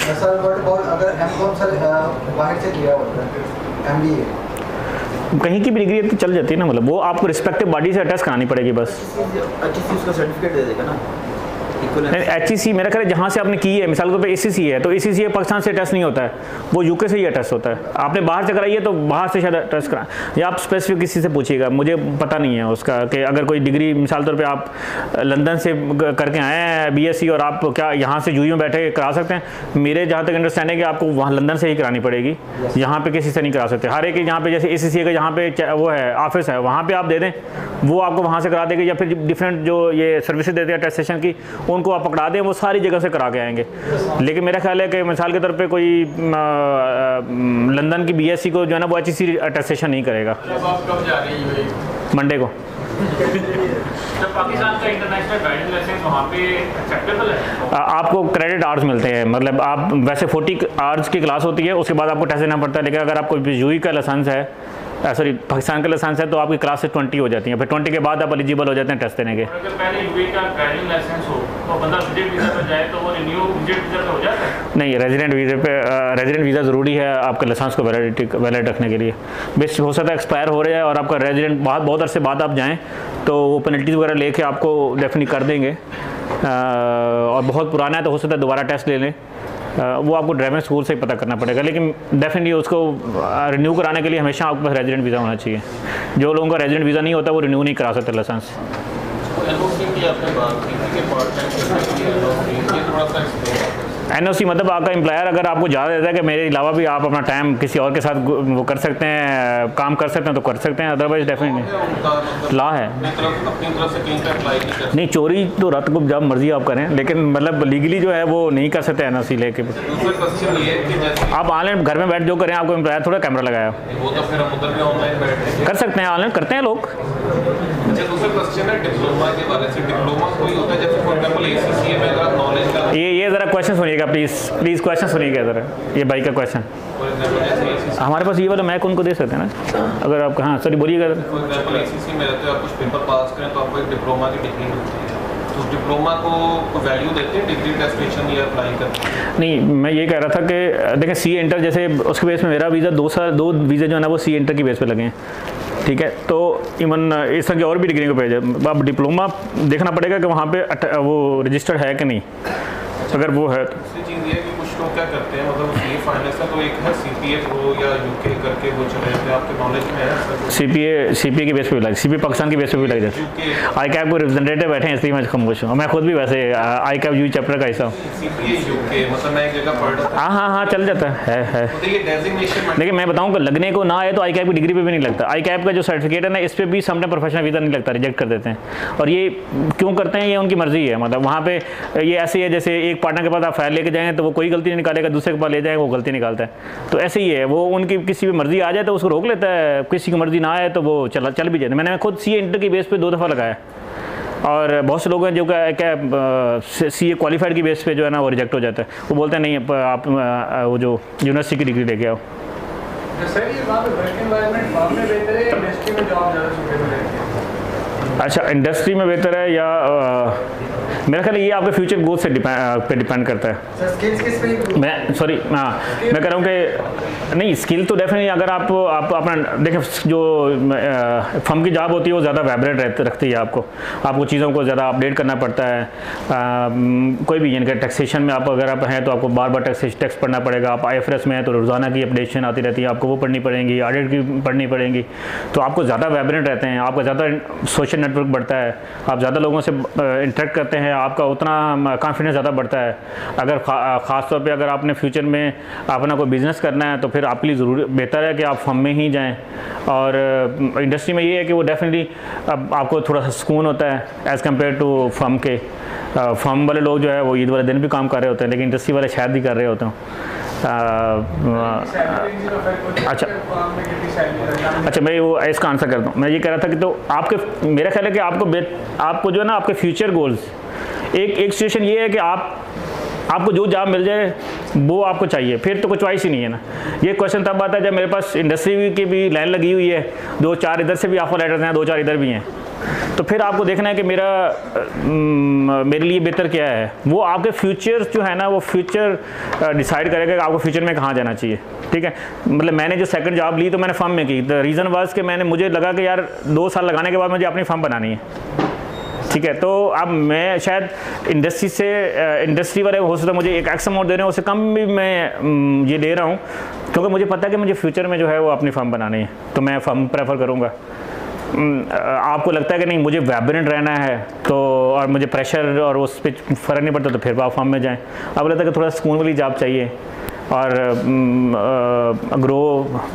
सर व्हाट अबाउट अगर एमकॉम सर बाहर से किया होता है, MBA कहीं की भी डिग्री तो चल जाती है ना, मतलब वो आपको रिस्पेक्टिव बॉडी से अटैच करानी पड़ेगी बस। HEC उसका सर्टिफिकेट दे देगा ना। HEC मेरा ख्याल है जहाँ से आपने की है, मिसाल के तौर पे ACC है तो ACC पाकिस्तान से टेस्ट नहीं होता है, वो UK से ही टेस्ट होता है। आपने बाहर से कराई है तो बाहर से शायद टेस्ट करा, या आप स्पेसिफिक किसी से पूछिएगा, मुझे पता नहीं है उसका कि अगर कोई डिग्री मिसाल तौर पे आप लंदन से करके आए हैं BSc और आप क्या यहाँ से यूई में बैठे करा सकते हैं? मेरे जहाँ तक अंडरस्टैंडिंग है कि आपको वहाँ लंदन से ही करानी पड़ेगी, यहाँ पे किसी से नहीं करा सकते। हर एक यहाँ पे जैसे ACC का जहाँ पे वो है ऑफिस है वहाँ पे आप दे दें, वो आपको वहाँ से करा देंगे, या फिर डिफरेंट जो ये सर्विसेज देते हैं अटेस्टेशन की उनको आप पकड़ा दें, वो सारी जगह से करा के आएंगे। लेकिन मेरा ख्याल है कि मिसाल के तौर पे कोई लंदन की BSc को जो है ना वो HEC अटेस्टेशन नहीं करेगा। आप कब जा रही है? मंडे को। जब पाकिस्तान का इंटरनेशनल ड्राइविंग लाइसेंस वहाँ पे एक्सेप्टेबल है? आपको क्रेडिट आवर्स मिलते हैं, मतलब आप वैसे 40 आवर्स की क्लास होती है, उसके बाद आपको टेस्ट देना पड़ता है। लेकिन अगर आपको यूई का लाइसेंस है, सॉरी पाकिस्तान का लाइसेंस है, तो आपकी क्लास से 20 हो जाती है, फिर 20 के बाद आप एलिजिबल हो जाते हैं टेस्ट देने के। अगर पहले यूई का ड्राइविंग लाइसेंस हो तो बंदा विजिट वीज़ा पर जाए तो वो रिन्यू विजिट वीज़ा पे हो जाता है? नहीं, रेजिडेंट वीज़े पे रेजिडेंट वीज़ा ज़रूरी है आपके लाइसेंस को वैलिड रखने के लिए। बेस्ट हो सकता है एक्सपायर हो रहा है और आपका रेजिडेंट बहुत अरसे बाद आप जाएँ तो वो पेनल्टीज़ वगैरह लेके आपको डेफिनेटली कर देंगे, और बहुत पुराना है तो हो सकता है दोबारा टेस्ट ले लें, वो आपको ड्राइविंग स्कूल से ही पता करना पड़ेगा। लेकिन डेफिनेटली उसको रिन्यू कराने के लिए हमेशा आपके पास रेजिडेंट वीज़ा होना चाहिए। जो लोगों का रेजिडेंट वीज़ा नहीं होता वो रिन्यू नहीं करा सकते लाइसेंस। NOC मतलब आपका एम्प्लॉयर अगर आपको ज़्यादा देता है कि मेरे अलावा भी आप अपना टाइम किसी और के साथ वो कर सकते हैं, काम कर सकते हैं तो कर सकते हैं, अदरवाइज डेफिनेटली लॉ है। नहीं, चोरी तो रात को जब मर्जी आप करें, लेकिन मतलब लीगली जो है वो नहीं कर सकते NOC लेके। आप ऑनलाइन घर में बैठ जो करें, आपको एम्प्लॉयर थोड़ा कैमरा लगाया कर सकते हैं, ऑनलाइन करते हैं लोग। ये ज़रा क्वेश्चन सुनिएगा प्लीज़ क्वेश्चन सुनिएगा ज़रा, ये भाई का क्वेश्चन। हमारे पास ये वाला मैक उनको दे सकते हैं ना, अगर आप हाँ सॉरी बोलिएगा। डिप्लोमा को वैल्यू देते हैं डिग्री टेस्टेशन या अप्लाई करते हैं? नहीं, मैं ये कह रहा था कि देखें सी इंटर जैसे उसके बेस में मेरा वीज़ा 2 वीज़ा जो है ना वो सी इंटर की बेस पे लगे हैं, ठीक है। तो इवन इस तरह की और भी डिग्री को भेजे, अब डिप्लोमा देखना पड़ेगा कि वहाँ पे वो रजिस्टर्ड है कि नहीं, अगर वो है। दूसरी चीज़ ये है कि कुछ लोग क्या करते हैं, मतलब ये फाइनेंस का तो एक है CPA प्रो या UK करके वो चले जाते हैं, आपके नॉलेज में है? CPA की बेस पे भी लग, CPA पाकिस्तान की बेस पे भी लग जाते हैं। ICAP को रिप्रेजेंटेटिव बैठे हैं इसलिए मैं खामोश हूँ, मैं खुद भी वैसे ICAP यूई चैप्टर का हिस्सा हूँ। CPA UK मतलब मैं एक जगह पढ़ रहा था। हाँ चल जाता है। लेकिन मैं बताऊँ कि लगने को ना आए तो ICAP की डिग्री पे भी नहीं लगता। ICAP का जो सर्टिफिकेट है ना इस पर भी समटाइम प्रोफेशनल वीज़ा नहीं लगता, रिजेक्ट कर देते हैं। और ये क्यों करते हैं, ये उनकी मर्जी है। मतलब वहाँ पे ये ऐसे है जैसे एक पार्टनर के पास आप फाइल लेके जाएंगे तो वो कोई गलती नहीं निकालेगा, दूसरे के पास ले जाएंगे वो गलती निकालता है। तो ऐसे ही है, वो उनकी किसी भी मर्जी आ जाए तो उसको रोक लेता है, किसी की मर्जी ना आए तो वो चल भी जाता है। मैंने खुद CA इंटर की बेस पे 2 दफ़ा लगाया, और बहुत से लोग हैं जो क्या CA क्वालिफाइड की बेस पे जो है ना वो रिजेक्ट हो जाता है। वो बोलते हैं नहीं आप वो जो यूनिवर्सिटी की डिग्री लेके आओ। अच्छा, इंडस्ट्री में बेहतर है या मेरा ख्याल ये आपके फ्यूचर गोल से डिपेंड करता है। मैं कह रहा हूँ कि नहीं, स्किल तो डेफिनेटली अगर आप अपना देखें, जो फर्म की जॉब होती है वो ज़्यादा वाइब्रेंट रखती है, आपको चीज़ों को ज़्यादा अपडेट करना पड़ता है। कोई भी यानी कि टैक्सेशन में अगर आप हैं तो आपको बार बार टैक्स पढ़ना पड़ेगा। आप IFRS में हैं तो रोज़ाना की अपडेशन आती रहती है, आपको वो पढ़नी पड़ेंगी, ऑडिट की पढ़नी पड़ेंगी, तो आपको ज़्यादा वाइब्रेंट रहते हैं, आपका ज़्यादा सोशल नेटवर्क बढ़ता है, आप ज़्यादा लोगों से इंटरेक्ट करते हैं, आपका उतना कॉन्फिडेंस ज़्यादा बढ़ता है। अगर ख़ास तौर पे अगर आपने फ्यूचर में अपना कोई बिज़नेस करना है तो फिर आपके लिए ज़रूरी बेहतर है कि आप फर्म में ही जाएं। और इंडस्ट्री में ये है कि वो डेफिनेटली आपको थोड़ा सा सुकून होता है एज़ कम्पेयर टू फर्म के। फर्म वाले लोग जो है वो ईद वाले दिन भी काम कर रहे होते हैं, लेकिन इंडस्ट्री वाले शायद भी कर रहे होते हैं। अच्छा मैं वो इसका आंसर करता हूँ। मैं ये कह रहा था कि तो आपके मेरा ख्याल है कि आपको जो है ना आपके फ्यूचर गोल्स, एक सिचुएशन ये है कि आपको जो जॉब मिल जाए वो आपको चाहिए, फिर तो कोई चॉइस ही नहीं है ना। ये क्वेश्चन तब आता है जब मेरे पास इंडस्ट्री की भी लाइन लगी हुई है, 2-4 इधर से भी ऑफर लेटर्स हैं, 2-4 इधर भी हैं, तो फिर आपको देखना है कि मेरे लिए बेहतर क्या है। वो आपके फ्यूचर जो है ना वो फ्यूचर डिसाइड करेगा कि आपको फ्यूचर में कहाँ जाना चाहिए। ठीक है, मतलब मैंने जो सेकंड जॉब ली तो मैंने फर्म में की। द रीज़न वाज कि मुझे लगा कि यार 2 साल लगाने के बाद मुझे अपनी फर्म बनानी है। ठीक है, तो अब मैं शायद इंडस्ट्री वाले हो सकता है मुझे एक एक्स अमाउंट दे रहे हैं, उससे कम भी मैं ये दे रहा हूँ, क्योंकि मुझे पता है कि मुझे फ्यूचर में जो है वो अपनी फर्म बनानी है, तो मैं फर्म प्रेफर करूँगा। आपको लगता है कि नहीं मुझे वाइब्रेंट रहना है तो और मुझे प्रेशर और उस पर फ़र्क नहीं पड़ता, तो फिर आप फर्म में जाएँ। अब लगता है कि थोड़ा सुकून वाली जॉब चाहिए और ग्रो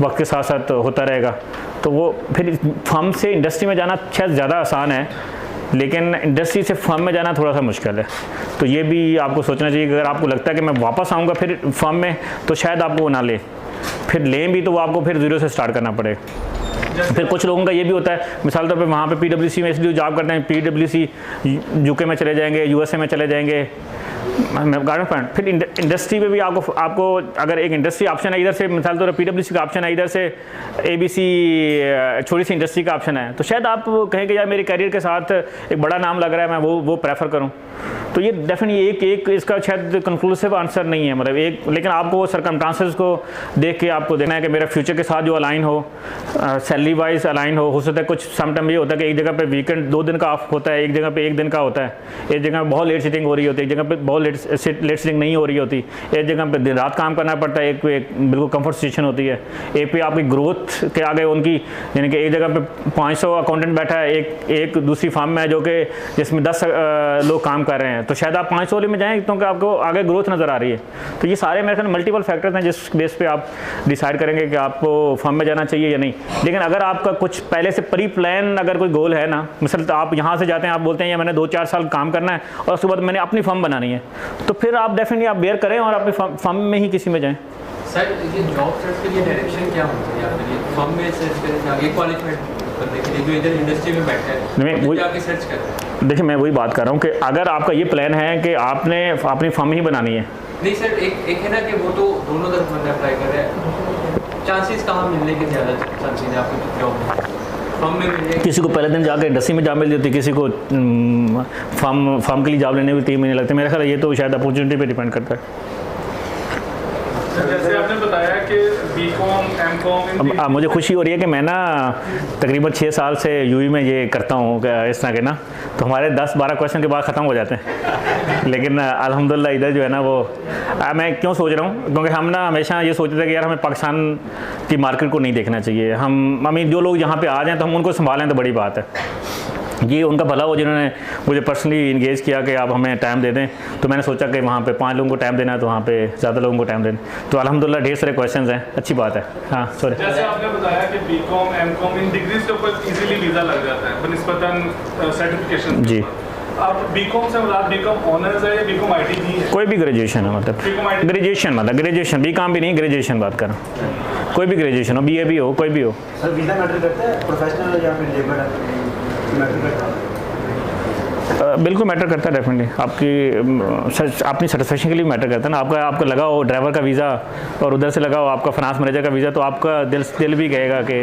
वक्त के साथ साथ होता रहेगा, तो वो फिर फर्म से इंडस्ट्री में जाना शायद ज़्यादा आसान है, लेकिन इंडस्ट्री से फर्म में जाना थोड़ा सा मुश्किल है। तो ये भी आपको सोचना चाहिए कि अगर आपको लगता है कि मैं वापस आऊँगा फिर फर्म में, तो शायद आपको वो ना ले, फिर लें भी तो वो आपको फिर ज़ीरो से स्टार्ट करना पड़ेगा। फिर कुछ लोगों का ये भी होता है, मिसाल तौर पे वहाँ पे PwC में इसलिए जॉब करते हैं, PwC UK में चले जाएंगे, USA में चले जाएंगे, गार्डन पॉइंट। फिर इंडस्ट्री में भी आपको अगर एक इंडस्ट्री ऑप्शन है, इधर से मिसाल तौर पर PwC का ऑप्शन है, इधर से ABC छोटी सी इंडस्ट्री का ऑप्शन है, तो शायद आप कहें कि यार मेरे करियर के साथ एक बड़ा नाम लग रहा है, मैं वो प्रेफर करूँ। तो ये डेफिनेटली एक इसका शायद कंक्लूसिव आंसर नहीं है, मतलब एक, लेकिन आपको सर्कमस्टांसेस को देख के आपको देखना है कि मेरा फ्यूचर के साथ जो अलाइन हो, सैलरी वाइज अलाइन हो सकता है। कुछ समटाइम ये होता है कि एक जगह पे वीकेंड 2 दिन का ऑफ होता है, एक जगह पे 1 दिन का होता है, एक जगह पे बहुत लेट सिटिंग हो रही होती है, एक जगह पे बहुत लेट सिटिंग नहीं हो रही होती, एक जगह पे दिन रात काम करना पड़ता है, एक बिल्कुल कंफर्ट सिचुएशन होती है, एक पे आपकी ग्रोथ के आगे उनकी, यानी कि एक जगह पे 500 अकाउंटेंट बैठा है, एक दूसरी फार्म में है जो कि जिसमें 10 लोग काम कर रहे हैं, तो शायद आप 500 वाले में जाएँ क्योंकि आपको आगे ग्रोथ नज़र आ रही है। तो ये सारे मेरे ख्याल मल्टीपल फैक्टर्स हैं जिस बेस पे आप डिसाइड करेंगे कि आपको फर्म में जाना चाहिए या नहीं। लेकिन अगर आपका कुछ पहले से प्री प्लान अगर कोई गोल है ना, मिसल आप यहाँ से जाते हैं, आप बोलते हैं ये मैंने 2-4 साल काम करना है और उसके बाद मैंने अपनी फर्म बनानी है, तो फिर आप डेफिनेटली आप बेयर करें और अपनी फर्म में ही किसी में जाएँ। सर ये जॉब सर्च के लिए डायरेक्शन क्या होती है आपके लिए? फर्म में सर्च करें, आगे क्वालिफाइड करने के लिए जो इधर इंडस्ट्री में बैठा है, वो जाके सर्च करें। देखिए मैं वही बात कर रहा हूँ कि अगर आपका ये प्लान है कि आपने अपनी फर्म ही बनानी है। नहीं सर, एक है ना कि वो तो दोनों तरफ बंदा अप्लाई कर रहा है, चांसेस कहाँ मिलने के ज़्यादा चांसेस है आपको जॉब फर्म में मिलने? किसी को पहले दिन जाकर इंडस्ट्री में जॉब मिल जाती है, किसी को फर्म के लिए जॉब लेने में 3 महीने लगते हैं। मेरा ख्याल ये तो शायद अपॉर्चुनिटी पे डिपेंड करता है। जैसे आपने बताया कि BCom, MCom, अब मुझे खुशी हो रही है कि मैं ना तकरीबन 6 साल से यूई में ये करता हूँ इस तरह के ना, तो हमारे 10-12 क्वेश्चन के बाद ख़त्म हो जाते हैं, लेकिन अल्हम्दुलिल्लाह इधर जो है ना वो मैं क्यों सोच रहा हूँ, क्योंकि हम ना हमेशा ये सोचते थे कि यार हमें पाकिस्तान की मार्केट को नहीं देखना चाहिए, हम जो लोग यहाँ पर आ जाएँ तो हम उनको संभालें तो बड़ी बात है। ये उनका भला हो जिन्होंने मुझे पर्सनली इंगेज किया कि आप हमें टाइम दे दें, तो मैंने सोचा कि वहाँ पे 5 लोगों को टाइम देना है तो वहाँ पे ज़्यादा लोगों को टाइम देना, तो अल्हम्दुलिल्लाह ढेर सारे क्वेश्चंस हैं, अच्छी बात है। हाँ सॉरी, जैसे आपने बताया कि BCom, MCom इन डिग्रीज के ऊपर इजीली वीज़ा लग जाता है बनिस्बतन सर्टिफिकेशन जी। आप BCom से मतलब BCom ऑनर्स है या BCom IT भी है? कोई भी ग्रेजुएशन है, मतलब ग्रेजुएशन BCom भी नहीं, ग्रेजुएशन बात कर रहा हूँ, कोई भी ग्रेजुएशन हो, BA भी हो, कोई भी हो। सर वीज़ा मैटर करता है, प्रोफेशनल या फिर लेबर बिल्कुल मैटर करता है डेफिनेटली, अपनी सेटिस्फेक्शन के लिए मैटर करता है ना। आपका लगा हो ड्राइवर का वीज़ा और उधर से लगा हो आपका फाइनेंस मैनेजर का वीज़ा, तो आपका दिल भी कहेगा कि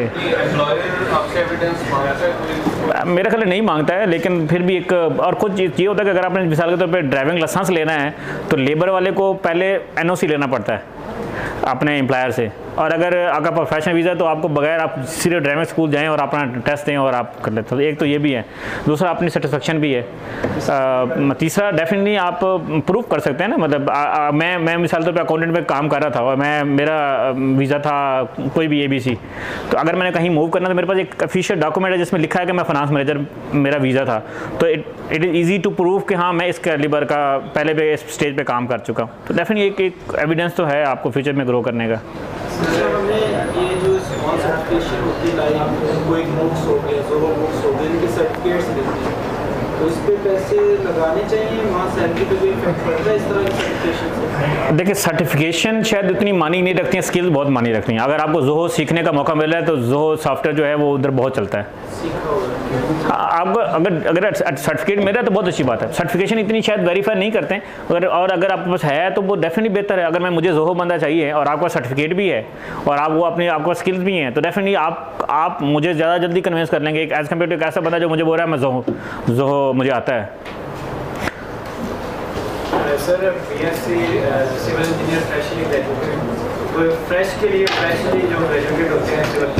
मेरा ख्याल नहीं मांगता है, लेकिन फिर भी एक और कुछ ये होता है कि अगर आपने मिसाल के तौर पर ड्राइविंग लाइसेंस लेना है तो लेबर वाले को पहले NOC लेना पड़ता है अपने एम्प्लॉयर से, और अगर आपका प्रोफेशनल वीज़ा तो आपको बगैर आप सिर्फ ड्राइविंग स्कूल जाएं और अपना टेस्ट दें और आप कर लेते हो। एक तो ये भी है, दूसरा अपनी सेटिस्फेक्शन भी है, तीसरा डेफिनेटली आप प्रूव कर सकते हैं ना। मतलब मैं मिसाल तौर पे अकाउंटेंट में काम कर रहा था और मेरा वीज़ा था कोई भी ABC, तो अगर मैंने कहीं मूव करना तो मेरे पास एक ऑफिशियल डॉक्यूमेंट है जिसमें लिखा है कि मैं फाइनेंस मैनेजर मेरा वीज़ा था, तो it is easy to prove कि हाँ मैं इस कैलिबर का पहले पे इस स्टेज पे काम कर चुका हूँ। तो डेफिनेटली एक एविडेंस तो है आपको फ्यूचर में ग्रो करने का। हमें ये जो स्मॉल सर्टिफिकेशन होती है, लाइक कोई बुक्स हो गया, जोरो बुक्स हो गए, इनके सर्टिफिकेट्स देते हैं, तो इस पे पैसे लगाने चाहिए, वहाँ सैलरी पे कोई इफेक्ट पड़ता है इस तरह की सर्टिफिकेशन से? देखिए सर्टिफिकेशन शायद उतनी मानी नहीं रखती हैं, स्किल बहुत मानी रखती हैं। अगर आपको जोहो सीखने का मौका मिल रहा है तो जोहो सॉफ्टवेयर जो है वो उधर बहुत चलता है। आपको अगर सर्टिफिकेट मिल रहा है तो बहुत अच्छी बात है। सर्टिफिकेशन इतनी शायद वेरीफाई नहीं करते हैं, अगर आपके पास है तो वो डेफिनेटली बेहतर है। अगर मुझे जोहो बंदा चाहिए और आपका सर्टिफिकेट भी है और आपको स्किल्स भी हैं, तो डेफिनेटली आप मुझे ज़्यादा जल्दी कन्विंस कर लेंगे एज़ कम्पेयर टू एक ऐसा बंदा जो मुझे बोल रहा है मैं जोहो मुझे आता है। Sir BSc civil engineer freshly graduate, तो फ्रेश के लिए फ्रेशली जो ग्रेजुएट होते हैं सिविल,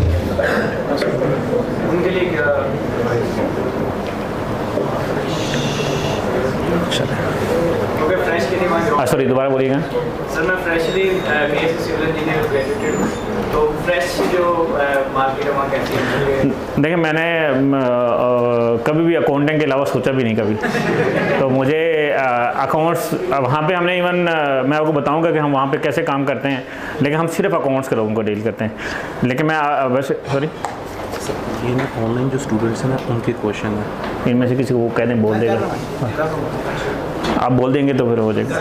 उनके लिए क्या? क्योंकि फ्रेश के लिए सॉरी दोबारा बोलिएगा सर। मैं freshly BSc civil engineer graduate हूँ, तो फ्रेश जो मार्केट है वहाँ कैसी है? देखिए मैंने कभी भी अकाउंटिंग के अलावा सोचा भी नहीं कभी, तो मुझे अकाउंट्स वहाँ पे हमने इवन मैं आपको बताऊंगा कि हम वहाँ पे कैसे काम करते हैं, लेकिन हम सिर्फ अकाउंट्स के लोगों को डील करते हैं। लेकिन मैं वैसे सॉरी ये ना ऑनलाइन जो स्टूडेंट्स हैं ना उनके क्वेश्चन है, इनमें से किसी को कह दें बोल देगा, आप बोल देंगे तो फिर हो जाएगा।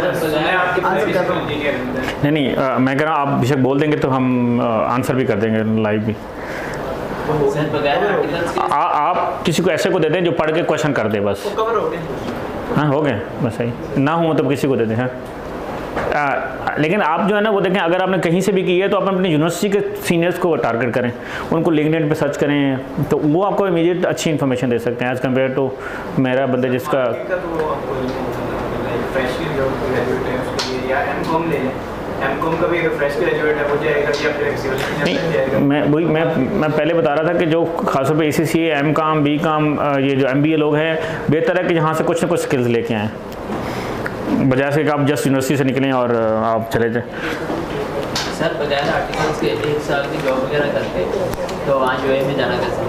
नहीं मैं कह रहा हूँ आप बेशक बोल देंगे तो हम आंसर भी कर देंगे लाइव भी। आप किसी को ऐसे को दे दें जो पढ़ के क्वेश्चन कर दे बस। हाँ हो गए बस सही ना हो तब किसी को दे दें। हाँ लेकिन आप जो है ना वो देखें, अगर आपने कहीं से भी की है तो आप अपने यूनिवर्सिटी के सीनियर्स को टारगेट करें, उनको लिंक्डइन पे सर्च करें, तो वो आपको इमीडिएट अच्छी इन्फॉर्मेशन दे सकते हैं एज़ कम्पेयर टू मेरा बंदे जिसका नहीं। मैं पहले बता रहा था कि जो खासतौर पे ACCA M.Com B.Com ये जो MBA लोग हैं, बेहतर है कि जहाँ से कुछ ना कुछ स्किल्स लेके आएँ, बजाय से कि आप जस्ट यूनिवर्सिटी से निकलें और आप चले जाएं। सर बगैर आर्टिकल्स के 1 साल की जॉब वगैरह करते तो वहाँ UAE में जाना कैसे?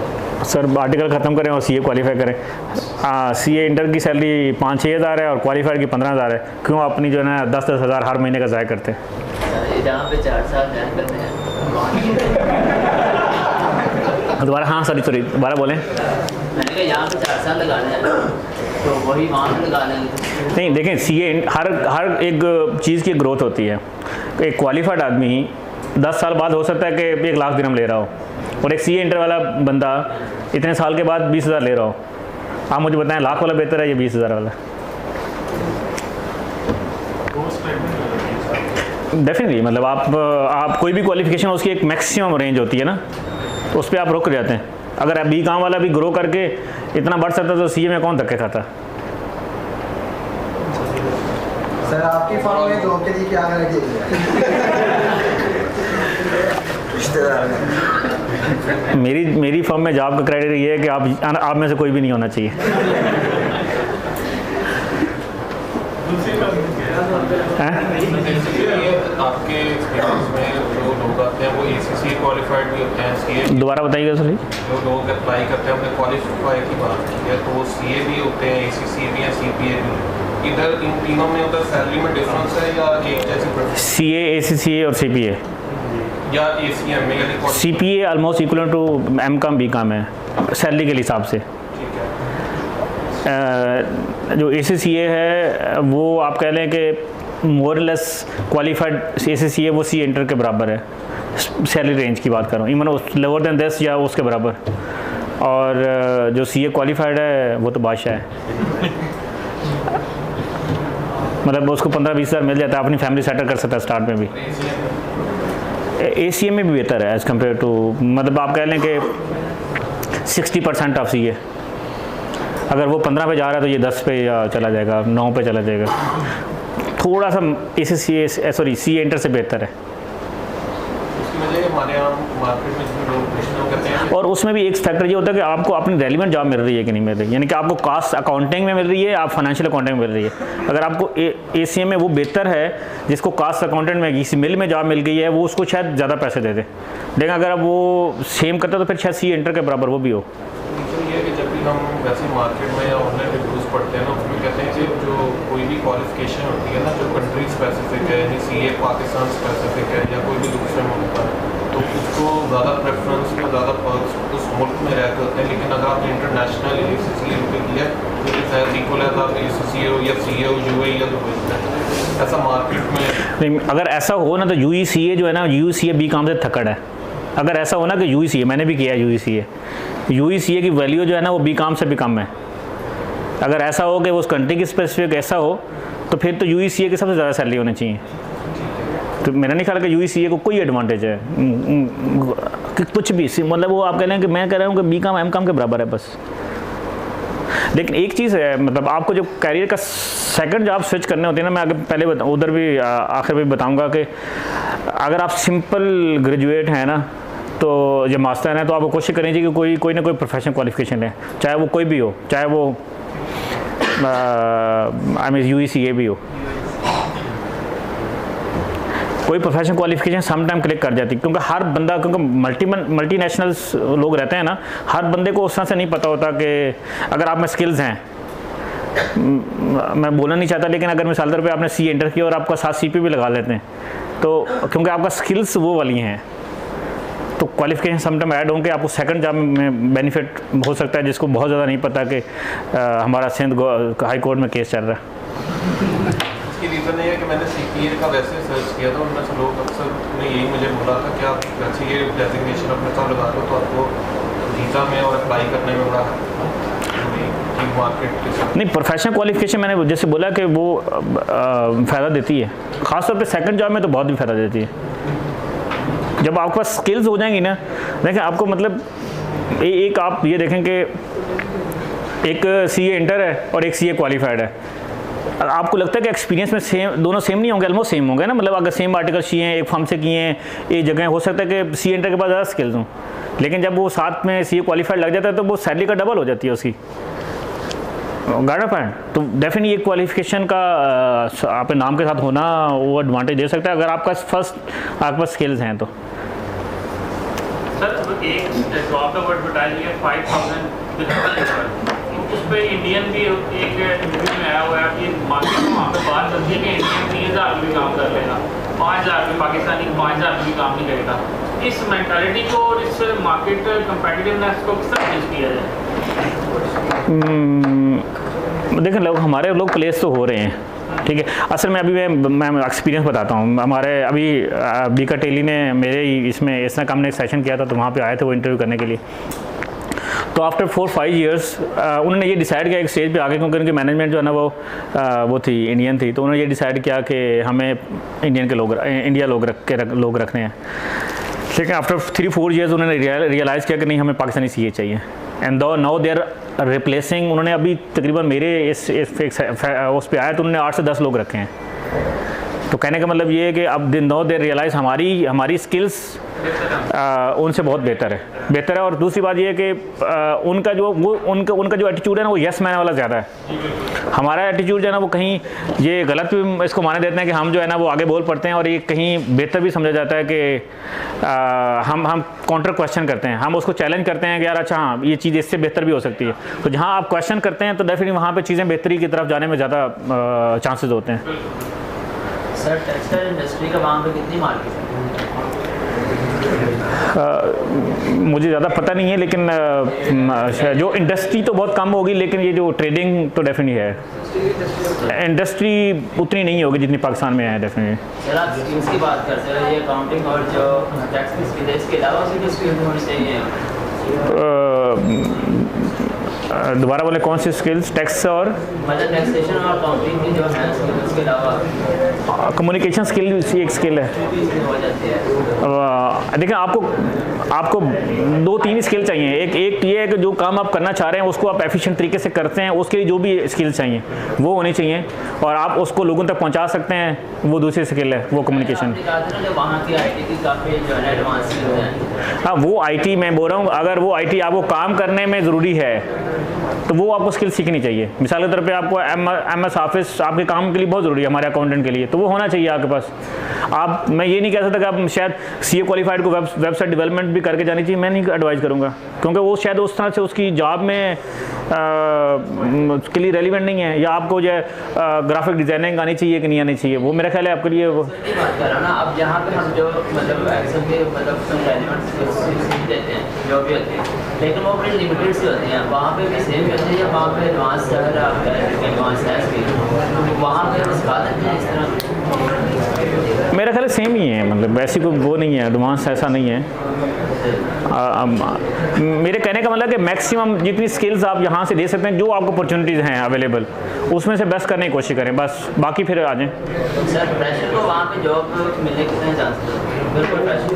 सर आर्टिकल ख़त्म करें और CA क्वालिफाई करें। CA इंटर की सैलरी 5-6 हज़ार है और क्वालिफायर की 15 हज़ार है। क्यों अपनी जो है ना 10-10 हज़ार हर महीने का ज़ाया करते हैं? जहाँ पे 4 साल जान करते हैं दोबारा हाँ सॉरी दोबारा बोलें। मैंने कहा यहाँ पे 4 साल लगाने हैं तो वही वहाँ पे लगा लेंगे। नहीं देखें CA हर एक चीज़ की ग्रोथ होती है। एक क्वालिफाइड आदमी 10 साल बाद हो सकता है कि 1 लाख दिरहम ले रहा हो, और एक CA इंटर वाला बंदा इतने साल के बाद 20 हज़ार ले रहा हो। आप मुझे बताएं लाख वाला बेहतर है या 20 हज़ार वाला? डेफिनेटली मतलब आप कोई भी क्वालिफिकेशन उसकी एक मैक्सिमम रेंज होती है ना, उस पर आप रुक जाते हैं। अगर आप B.Com वाला भी ग्रो करके इतना बढ़ सकता तो CA में कौन धक्के खाता? सर आपकी फर्म में जॉब के लिए क्या रिश्तेदार? मेरी फर्म में जॉब का क्राइटेरिया ये है कि आप में से कोई भी नहीं होना चाहिए। आपके एक्सपीरियंस में जो लोग आते हैं वो ACCA क्वालिफाइड भी होते हैं, CA दोबारा बताइएगा सर। जो लोग अप्लाई करते हैं अपने क्वालिफाई की बात की है तो CA भी होते हैं, ACCA भी हैं, CPA भी। इधर इन तीनों में उधर सैलरी में डिफरेंस है या एक जैसी? CA ACCA और CPA या ACM में यानी CPA almost equal to M.Com B.Com है सैलरी के हिसाब से। जो ACCA है वो आप कह लें कि मोरलेस क्वालिफाइड ACCA वो CA इंटर के बराबर है, सैलरी रेंज की बात कर रहा हूँ, इवन लोअर देन 10 या उसके बराबर। और जो CA क्वालिफाइड है वो तो बादशाह है, मतलब उसको 15-20 हज़ार मिल जाता है, अपनी फैमिली सेटल कर सकता है स्टार्ट में भी। ACA में भी बेहतर है एज़ कम्पेयर टू, मतलब आप कह लें कि 60% ऑफ CA। अगर वो 15 पे जा रहा है तो ये 10 पे चला जाएगा, 9 पे चला जाएगा। थोड़ा सा ACCA CA इंटर से बेहतर है। उसकी वजह हमारे यहाँ मार्केट में जिसमें लोग प्रश्न कहते हैं, और उसमें भी एक फैक्टर ये होता है कि आपको अपनी रेलिवेंट जॉब मिल रही है कि नहीं मिल रही है, यानी कि आपको कास्ट अकाउंटिंग में मिल रही है, आप फाइनेंशियल अकाउंटिंग में मिल रही है। अगर आपको ACM में वो बेहतर है, जिसको कास्ट अकाउंटेंट में किसी मिल में जॉब मिल गई है, वो उसको शायद ज़्यादा पैसे दे दे, लेकिन अगर आप वो सेम करते तो फिर शायद CA इंटर के बराबर वो भी हो। ये है कि जब भी हम वैसे मार्केट में या ऑनलाइन रिव्यूज़ पढ़ते हैं ना, उसमें कहते हैं कि जो कोई भी क्वालिफिकेशन होती है ना, जो कंट्री स्पेसिफिक है, यानी CA पाकिस्तान स्पेसिफिक है या कोई भी दूसरे मुल्क का, तो उसको ज़्यादा प्रेफरेंस या ज़्यादा पर्क्स उस मुल्क में रहते होते हैं। लेकिन अगर आपने इंटरनेशनल ACCA किया तो शायद इक्वल है, आप ACCA हो या CA हो UAE या दुबई में, ऐसा मार्केट में नहीं। अगर ऐसा हो ना तो UECA जो है ना, UECA BCom से थकड़ है। अगर ऐसा हो ना कि UECA, मैंने भी किया UECA की वैल्यू जो है ना वो BCom से भी कम है। अगर ऐसा हो कि उस कंट्री की स्पेसिफिक ऐसा हो तो फिर तो UECA की सबसे ज़्यादा सैलरी होनी चाहिए। तो मेरा नहीं ख्याल कि UECA को कोई एडवांटेज है कि कुछ भी, मतलब वो आप कह रहे हैं कि मैं कह रहा हूँ कि BCom MCom के बराबर है बस। लेकिन एक चीज़ है, मतलब आपको जो कैरियर का सेकंड जॉब स्विच करने होते हैं ना, मैं आगे पहले उधर भी आखिर में बताऊंगा कि अगर आप सिंपल ग्रेजुएट हैं ना, तो जब मास्टर हैं तो आपको कोशिश करनी चाहिए कि कोई ना कोई प्रोफेशनल क्वालिफिकेशन लें, चाहे वो कोई भी हो, चाहे वो UECA भी हो, कोई professional qualification some time click कर जाती है। क्योंकि हर बंदा, क्योंकि मल्टीनेशनल्स लोग रहते हैं ना, हर बंदे को उस तरह से नहीं पता होता कि अगर आप में स्किल्स हैं, मैं बोलना नहीं चाहता, लेकिन अगर मिसाल तौर पे आपने CA इंटर किया और आपका साथ CP भी लगा लेते हैं, तो क्योंकि आपका स्किल्स वो वाली हैं, तो क्वालिफिकेशन समटाइम ऐड होंगे, आपको सेकंड जॉब में बेनिफिट हो सकता है, जिसको बहुत ज़्यादा नहीं पता कि हमारा सिंध हाई कोर्ट में केस चल रहा है। इसकी रीज़न ये है कि मैंने CPA का वैसे सर्च किया था, उनमें से लोग अक्सर ने यही मुझे बोला था कि आप वैसे ये डेजिग्नेशन अपने साथ लगा लो तो आपको वीज़ा में और अप्लाई करने में बड़ा मार्केट नहीं। प्रोफेशनल क्वालिफिकेशन मैंने जैसे बोला कि वो फ़ायदा देती है, ख़ासतौर पे सेकंड जॉब में तो बहुत भी फ़ायदा देती है। जब आपके पास स्किल्स हो जाएंगी ना, देखें आपको मतलब एक आप ये देखें कि एक CA इंटर है और एक CA क्वालिफाइड है, आपको लगता है कि एक्सपीरियंस में दोनों सेम नहीं होंगे, ऑलमोस्ट सेम होंगे ना, मतलब अगर सेम आर्टिकल किए हैं, एक फर्म से किए हैं, एक जगह, हो सकता है कि CA इंटर के पास ज़्यादा स्किल्स हों, लेकिन जब वो साथ में CA क्वालिफाइड लग जाता है तो वो सैलरी का डबल हो जाती है उसकी। गार्ड पॉइंट तो डेफिनेटली एक क्वालिफिकेशन का आपके नाम के साथ होना वो एडवांटेज दे सकता है, अगर आपका आपके पास स्किल्स हैं तो। सर एक जॉब का एडवर्टाइज है 5000 उस पर इंडियन भी एक रिव्यू में आया हुआ है कि मार्केट में वहाँ पे बात करती है कि इंडियन 3000 भी काम कर लेगा, 5000 में पाकिस्तानी 5000 भी काम नहीं करेगा। इस मेंटालिटी को और इस मार्केट कंपेटिटिवनेस को किस तरह चेंज किया जाए? देखें हमारे लोग प्लेस तो हो रहे हैं, ठीक है। असल में अभी मैं एक्सपीरियंस बताता हूँ। हमारे अभी बीका टेली ने मेरे ही इसमें इसना काम ने एक सेशन किया था, तो वहाँ पे आए थे वो इंटरव्यू करने के लिए। तो आफ्टर 4-5 ईयर्स उन्होंने ये डिसाइड किया एक स्टेज पे आके, क्योंकि उनकी मैनेजमेंट जो है ना वो थी इंडियन थी, तो उन्होंने ये डिसाइड किया कि हमें इंडियन के लोग रखने हैं। लेकिन आफ्टर 3-4 ईयर्स उन्होंने रियलाइज़ किया कि नहीं, हमें पाकिस्तानी CA चाहिए। And now they are replacing, उन्होंने अभी तकरीबन मेरे इस उस पर आया तो उन्होंने 8 से 10 लोग रखे हैं। तो कहने का मतलब ये है कि अब नाउ दे रियलाइज़ हमारी स्किल्स उनसे बहुत बेहतर है। और दूसरी बात ये है कि उनका जो एटीट्यूड है ना वो यस मैन वाला ज़्यादा है। हमारा एटीट्यूड जो है ना वो कहीं ये गलत भी इसको माने देते हैं कि हम जो है ना वो आगे बोल पड़ते हैं, और ये कहीं बेहतर भी समझा जाता है कि हम काउंटर क्वेश्चन करते हैं, हम उसको चैलेंज करते हैं कि यार अच्छा हाँ ये चीज़ इससे बेहतर भी हो सकती है। तो जहाँ आप क्वेश्चन करते हैं तो डेफिनेटली वहाँ पर चीज़ें बेहतरी की तरफ जाने में ज़्यादा चांसेस होते हैं। सर टेक्सटाइल इंडस्ट्री का वहाँ पे कितनी मार्केट है? मुझे ज़्यादा पता नहीं है, लेकिन जो इंडस्ट्री तो बहुत कम होगी, लेकिन ये जो ट्रेडिंग तो डेफिनेटली है। इंडस्ट्री उतनी नहीं होगी जितनी पाकिस्तान में है डेफिनेटली। सर आप स्किल्स की बात करते हो, ये अकाउंटिंग और जो टैक्स की स्किल है, इसके अलावा भी स्किल्स होनी चाहिए? दोबारा बोले कौन सी स्किल्स? टैक्स और मतलब टैक्सेशन और अकाउंटिंग की जो है उसके अलावा कम्युनिकेशन स्किल भी एक स्किल है। हो जाती है। देखिए आपको 2-3 स्किल चाहिए। एक ये है कि जो काम आप करना चाह रहे हैं उसको आप एफिशिएंट तरीके से करते हैं, उसके लिए जो भी स्किल चाहिए वो होनी चाहिए, और आप उसको लोगों तक पहुंचा सकते हैं, वो दूसरी स्किल है, वो कम्युनिकेशन। वहाँ की IT की काफ़ी जो है एडवांस स्किल है। हाँ, वो IT मैं बोल रहा हूँ, अगर वो IT आपको काम करने में ज़रूरी है तो वो आपको स्किल सीखनी चाहिए। मिसाल के तौर पे आपको MS ऑफिस आपके काम के लिए बहुत ज़रूरी है, हमारे अकाउंटेंट के लिए, तो वो होना चाहिए आपके पास। मैं ये नहीं कह सकता कि आप शायद CA क्वालिफाइड को वेबसाइट डेवलपमेंट भी करके जानी चाहिए, मैं नहीं एडवाइस करूँगा, क्योंकि वो शायद उस तरह से उसकी जॉब में उसके लिए रेलिवेंट नहीं है। या आपको जो है ग्राफिक डिज़ाइनिंग आनी चाहिए कि नहीं आनी चाहिए, वो मेरा ख्याल है आपके लिए वो बात कर रहा हूँ ना। अब जहाँ पे हम जो मतलब एक्सेल के मतलब रेलिवेंट सीख देते हैं जो भी होती है, लेकिन वो बड़ी लिमिटेड सी होती हैं। वहाँ पे भी सेम होती है या वहाँ पे एडवांस अगर आप एडवांस है स्किल वहाँ पे सिखा देते हैं इस तरह? मेरा ख्याल सेम ही है, मतलब वैसी कोई वो नहीं है, एडवांस ऐसा नहीं है। मेरे कहने का मतलब कि मैक्सिमम जितनी स्किल्स आप यहाँ से दे सकते हैं, जो आपको अपॉर्चुनिटीज़ हैं अवेलेबल, उसमें से बेस्ट करने की कोशिश करें बस, बाकी फिर आ जाएँ। सर फ्रेशर को वहाँ पे जॉब मिलने कितने चांसेस हैं? बिल्कुल फ्रेशर।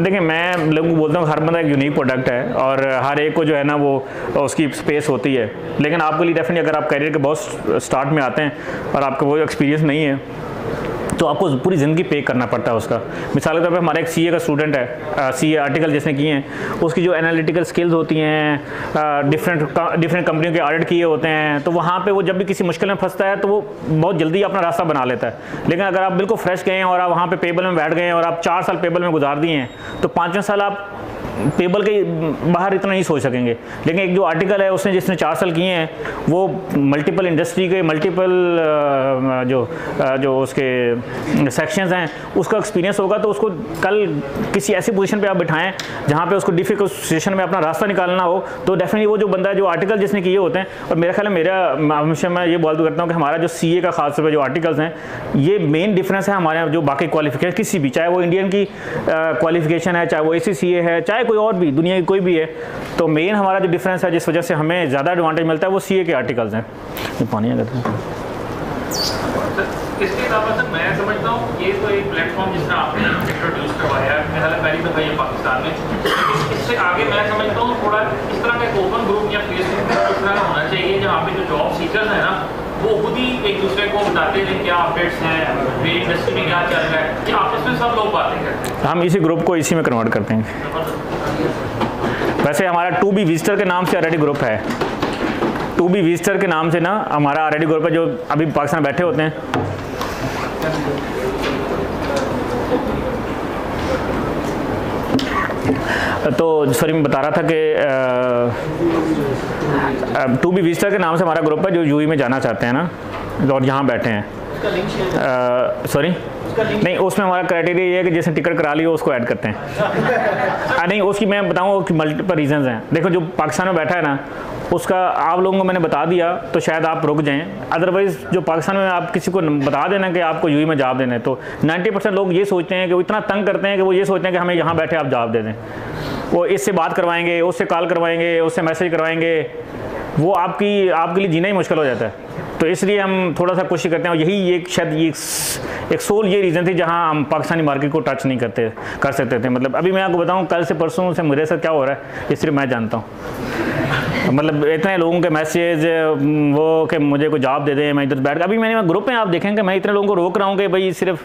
देखिए, मैं लोगों को बोलता हूँ हर बंदा एक यूनिक प्रोडक्ट है और हर एक को जो है ना वो उसकी स्पेस होती है, लेकिन आपके लिए डेफिनेटली अगर आप करियर के बहुत स्टार्ट में आते हैं और आपका वो एक्सपीरियंस नहीं है तो आपको पूरी ज़िंदगी पे करना पड़ता है उसका। मिसाल के तौर पे हमारा एक CA का स्टूडेंट है, CA आर्टिकल जिसने किए हैं, उसकी जो एनालिटिकल स्किल्स होती हैं, डिफरेंट कंपनियों के ऑडिट किए होते हैं, तो वहाँ पे वो जब भी किसी मुश्किल में फंसता है तो वो बहुत जल्दी अपना रास्ता बना लेता है। लेकिन अगर आप बिल्कुल फ्रेश गए हैं और आप वहाँ पे पेबल में बैठ गए हैं और आप 4 साल पेबल में गुजार दिए हैं तो 5 साल आप पेबल के बाहर इतना नहीं सोच सकेंगे। लेकिन एक जो आर्टिकल है उसने जिसने 4 साल किए हैं वो मल्टीपल इंडस्ट्री के मल्टीपल जो उसके सेक्शंस हैं उसका एक्सपीरियंस होगा, तो उसको कल किसी ऐसी पोजीशन पे आप बिठाएं जहाँ पे उसको डिफिकल्ट सिचुएशन में अपना रास्ता निकालना हो, तो डेफिनेटली वो जो बंदा है जो आर्टिकल जिसने किए होते हैं, और मेरा ख्याल है हमेशा मैं ये बोलता करता हूँ कि हमारा जो CA का खास तौर पर जो आर्टिकल्स हैं, ये मेन डिफरेंस है हमारे जो बाकी क्वालिफिकेशन किसी भी, चाहे वो इंडियन की क्वालिफिकेशन है, चाहे वो ACCA है, चाहे कोई और भी दुनिया की कोई भी है, तो मेन हमारा जो डिफरेंस है जिस वजह से हमें ज़्यादा एडवांटेज मिलता है वो CA के आर्टिकल्स हैं। ये पानी आ गया। इसके अलावा सर मैं समझता हूँ ये तो एक प्लेटफॉर्म जिसने आपने इंट्रोड्यूस करवाया है, मेरा पहली दफ़ा ये पाकिस्तान में, इससे आगे मैं समझता हूँ थोड़ा इस तरह का एक ओपन ग्रुप या फेसबुक ग्रुप इस तरह होना चाहिए जहाँ पे जो जॉब सीकर्स हैं ना वो खुद ही एक दूसरे को बताते हैं क्या अपडेट्स हैं, वे इंडस्ट्री में क्या चल रहा है, कि आपस में सब लोग बातें करते हैं। हम इसी ग्रुप को इसी में कन्वर्ट करते हैं। वैसे हमारा 2B विजिटर के नाम से ऑलरेडी ग्रुप है, 2B विजिटर के नाम से ना हमारा ऑलरेडी ग्रुप है, जो अभी पाकिस्तान बैठे होते हैं। तो सॉरी मैं बता रहा था कि 2B विजिटर के नाम से हमारा ग्रुप है जो UAE में जाना चाहते हैं ना और यहाँ बैठे हैं। सॉरी नहीं, उसमें हमारा क्राइटेरिया ये है कि जैसे टिकट करा लियो उसको ऐड करते हैं। नहीं, उसकी मैं बताऊँ कि मल्टीपल रीजंस हैं। देखो जो पाकिस्तान में बैठा है ना उसका आप लोगों को मैंने बता दिया तो शायद आप रुक जाएं, अदरवाइज़ जो पाकिस्तान में आप किसी को बता देना कि आपको UAE में जॉब देना है तो 90% लोग ये सोचते हैं कि वो इतना तंग करते हैं कि वो ये सोचते हैं कि हमें यहाँ बैठे आप जॉब दे दें। वो इससे बात करवाएंगे, उससे कॉल करवाएंगे, उससे मैसेज करवाएंगे, वो आपके लिए जीना ही मुश्किल हो जाता है। तो इसलिए हम थोड़ा सा कोशिश करते हैं, और यही एक शायद एक सोल ये रीज़न थी जहाँ हम पाकिस्तानी मार्केट को टच नहीं कर सकते थे। मतलब अभी मैं आपको बताऊँ कल से परसों से मेरे साथ क्या हो रहा है ये सिर्फ मैं जानता हूँ। मतलब इतने लोगों के मैसेज वो कि मुझे कोई जॉब दे दें, मैं इधर बैठ, अभी मैंने ग्रुप में आप देखेंगे मैं इतने लोगों को रोक रहा हूँ कि भाई सिर्फ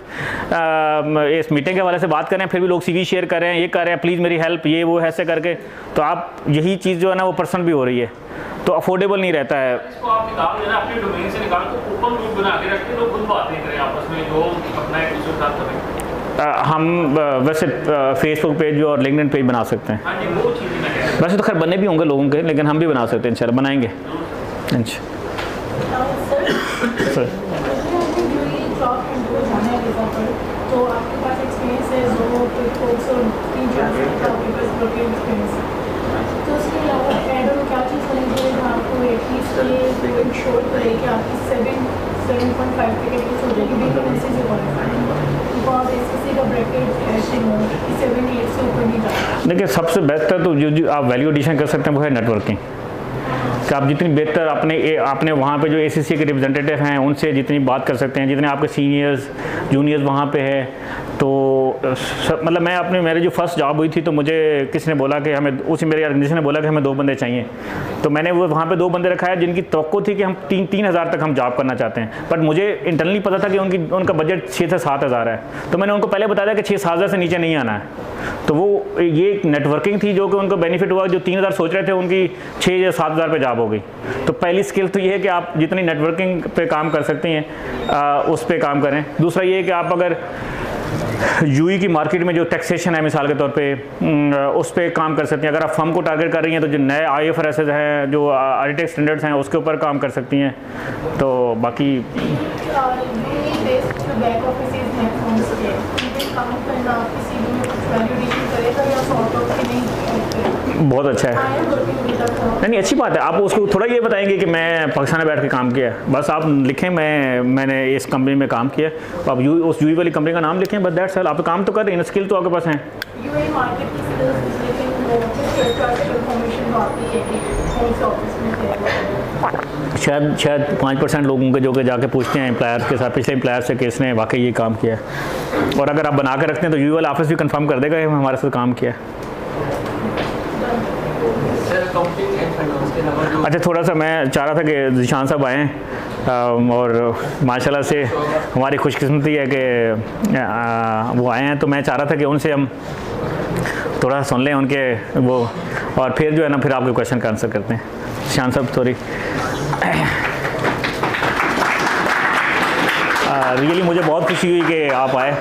इस मीटिंग के हवाले से बात करें, फिर भी लोग CV शेयर कर रहे हैं, ये कर रहे हैं, प्लीज़ मेरी हेल्प, ये वो ऐसे करके। तो आप यही चीज़ जो है ना वो पर्सनल भी हो रही है, तो अफोर्डेबल नहीं रहता है। इसको आप निकाल देना अपने डोमेन से निकाल के ओपन ग्रुप बना के रखते लोग खुद बातें करें आपस में, जो अपना एक दूसरे के साथ करें। हम वैसे फेसबुक पेज और लिंक्डइन पेज बना सकते हैं। हाँ जी, वो चीज़ मैं कह रहा हूँ। वैसे तो खैर बनने भी होंगे लोगों के, लेकिन हम भी बना सकते हैं, इंशाल्लाह बनाएंगे। तो आपके पास एक्सपीरियंस है तो उसके अलावा ऐड ऑन क्या चीज़ होनी चाहिए जो आपको एटलीस्ट ये इंश्योर करे कि आपकी 7.5 पे एटलीस्ट हो जाएगी बिल्कुल ऐसे से बिकॉज SSC का ब्रैकेट ऐसे हो कि 78 से ऊपर नहीं जाता। देखिए सबसे बेस्ट है तो जो आप वैल्यू एडिशन कर सकते हैं वो है नेटवर्किंग। कि आप जितनी बेहतर अपने वहाँ पे जो ACC के रिप्रेजेंटेटिव हैं उनसे जितनी बात कर सकते हैं, जितने आपके सीनियर्स जूनियर्स वहाँ पे है, तो मतलब मेरी जो फर्स्ट जॉब हुई थी तो मुझे किसी ने बोला कि हमें मेरे ऑर्गेनाइजेशन ने बोला कि हमें 2 बंदे चाहिए, तो मैंने वो वहाँ पे 2 बंदे रखाया जिनकी तवक्को थी कि हम 3,000 तक हम जॉब करना चाहते हैं, बट मुझे इंटरनली पता था कि उनका बजट 6 से 7 हज़ार है, तो मैंने उनको पहले बताया कि 6-7 हज़ार से नीचे नहीं आना है। तो वो ये एक नेटवर्किंग थी जो कि उनको बेनिफिट हुआ, जो 3,000 सोच रहे थे उनकी 6 या 7 हज़ार पे जॉब हो गई। तो पहली स्किल तो ये है कि आप जितनी नेटवर्किंग पे काम कर सकते हैं उस पर काम करें। दूसरा ये है कि आप अगर यूई की मार्केट में जो टैक्सेशन है मिसाल के तौर पे उस पर काम कर सकती हैं। अगर आप फर्म को टारगेट कर रही हैं तो जो नए IFRS हैं, जो ऑडिटिंग स्टैंडर्ड्स हैं, उसके ऊपर काम कर सकती हैं। तो बाकी बहुत अच्छा है, नहीं अच्छी बात है। आप उसको थोड़ा ये बताएंगे कि मैं पाकिस्तान में बैठ के काम किया, बस आप लिखें मैंने इस कंपनी में काम किया, तो आप उस यूई वाली कंपनी का नाम लिखें, बस दैट्स ऑल। आप काम तो कर रहे हैं, स्किल तो आपके पास हैं। शायद 5% लोगों के जो कि जाके पूछते हैं एम्प्लॉयर के साथ, पिछले एम्प्लॉयर से कि इसने वाकई ये काम किया है, और अगर आप बना के रखते हैं तो यूई वाला ऑफिस भी कंफर्म कर देगा कि हमारे साथ काम किया है। अच्छा, थोड़ा सा मैं चाह रहा था कि ज़ीशान साहब आएँ, और माशाल्लाह से हमारी खुशकिस्मती है कि वो आए हैं, तो मैं चाह रहा था कि उनसे हम थोड़ा सुन लें उनके वो, और फिर जो है ना फिर आपके क्वेश्चन का आंसर करते हैं। ज़ीशान साहब सॉरी, रियली मुझे बहुत खुशी हुई कि आप आए,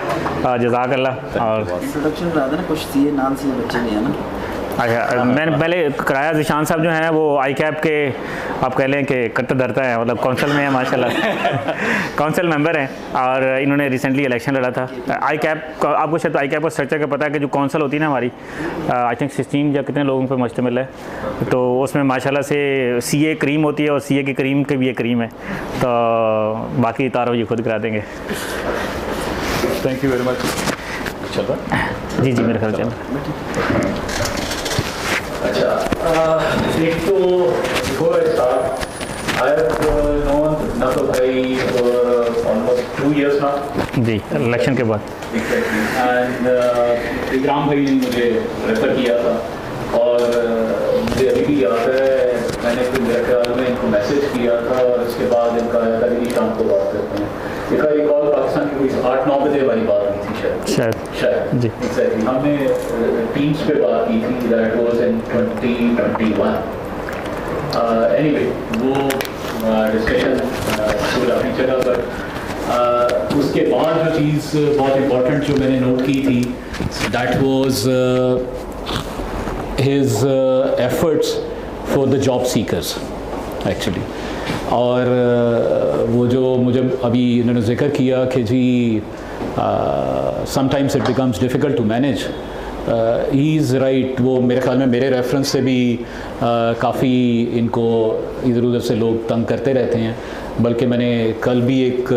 जज़ाकल्लाह। और इंट्रोडक्शन करा देना, कुछ सीए नॉन सीए बच्चे नहीं है ना। अच्छा, मैंने पहले कराया। ज़ीशान साहब जो हैं वो ICAP के आप कह लें कि कट्टर धरता है, मतलब काउंसिल में है माशाल्लाह काउंसिल मेंबर हैं, और इन्होंने रिसेंटली इलेक्शन लड़ा था। ICAP आपको शायद ICAP का स्ट्रक्चर का पता है कि जो काउंसिल होती है ना हमारी, आई थिंक 16 या कितने लोगों पर मुश्तमिल है, तो उसमें माशाल्लाह से CA क्रीम होती है, और CA की क्रीम के भी ये क्रीम है, तो बाकी तारो ये खुद करा देंगे। Thank you very much. चलो जी मेरे ख्याल चल। अच्छा, एक तो before I start, I have known Nafal Bhai for almost 2 years now. Ji, election के बाद। Exactly. And इकराम भाई ने मुझे रेफर किया था, और मुझे अभी भी याद है मैंने फिर मेरे ख्याल में इनको मैसेज किया था, और उसके बाद इनका कल ही शाम को बात करते हैं। इनका रिकॉल पाकिस्तान की कोई 8-9 बजे वाली बात हुई थी शायद जी। एग्जैक्टली, हमने टीम्स पे बात की थी, दैट वाज इन 2021। एनीवे, वो डिस्कशन काफ़ी चला, बट उसके बाद जो चीज़ बहुत इम्पोर्टेंट जो मैंने नोट की थी, that was his efforts for the job seekers actually. और वो जो मुझे अभी इन्होंने जिक्र किया कि जी sometimes it becomes difficult to manage, he is right. वो मेरे ख्याल में मेरे रेफरेंस से भी काफ़ी इनको इधर उधर से लोग तंग करते रहते हैं, बल्कि मैंने कल भी एक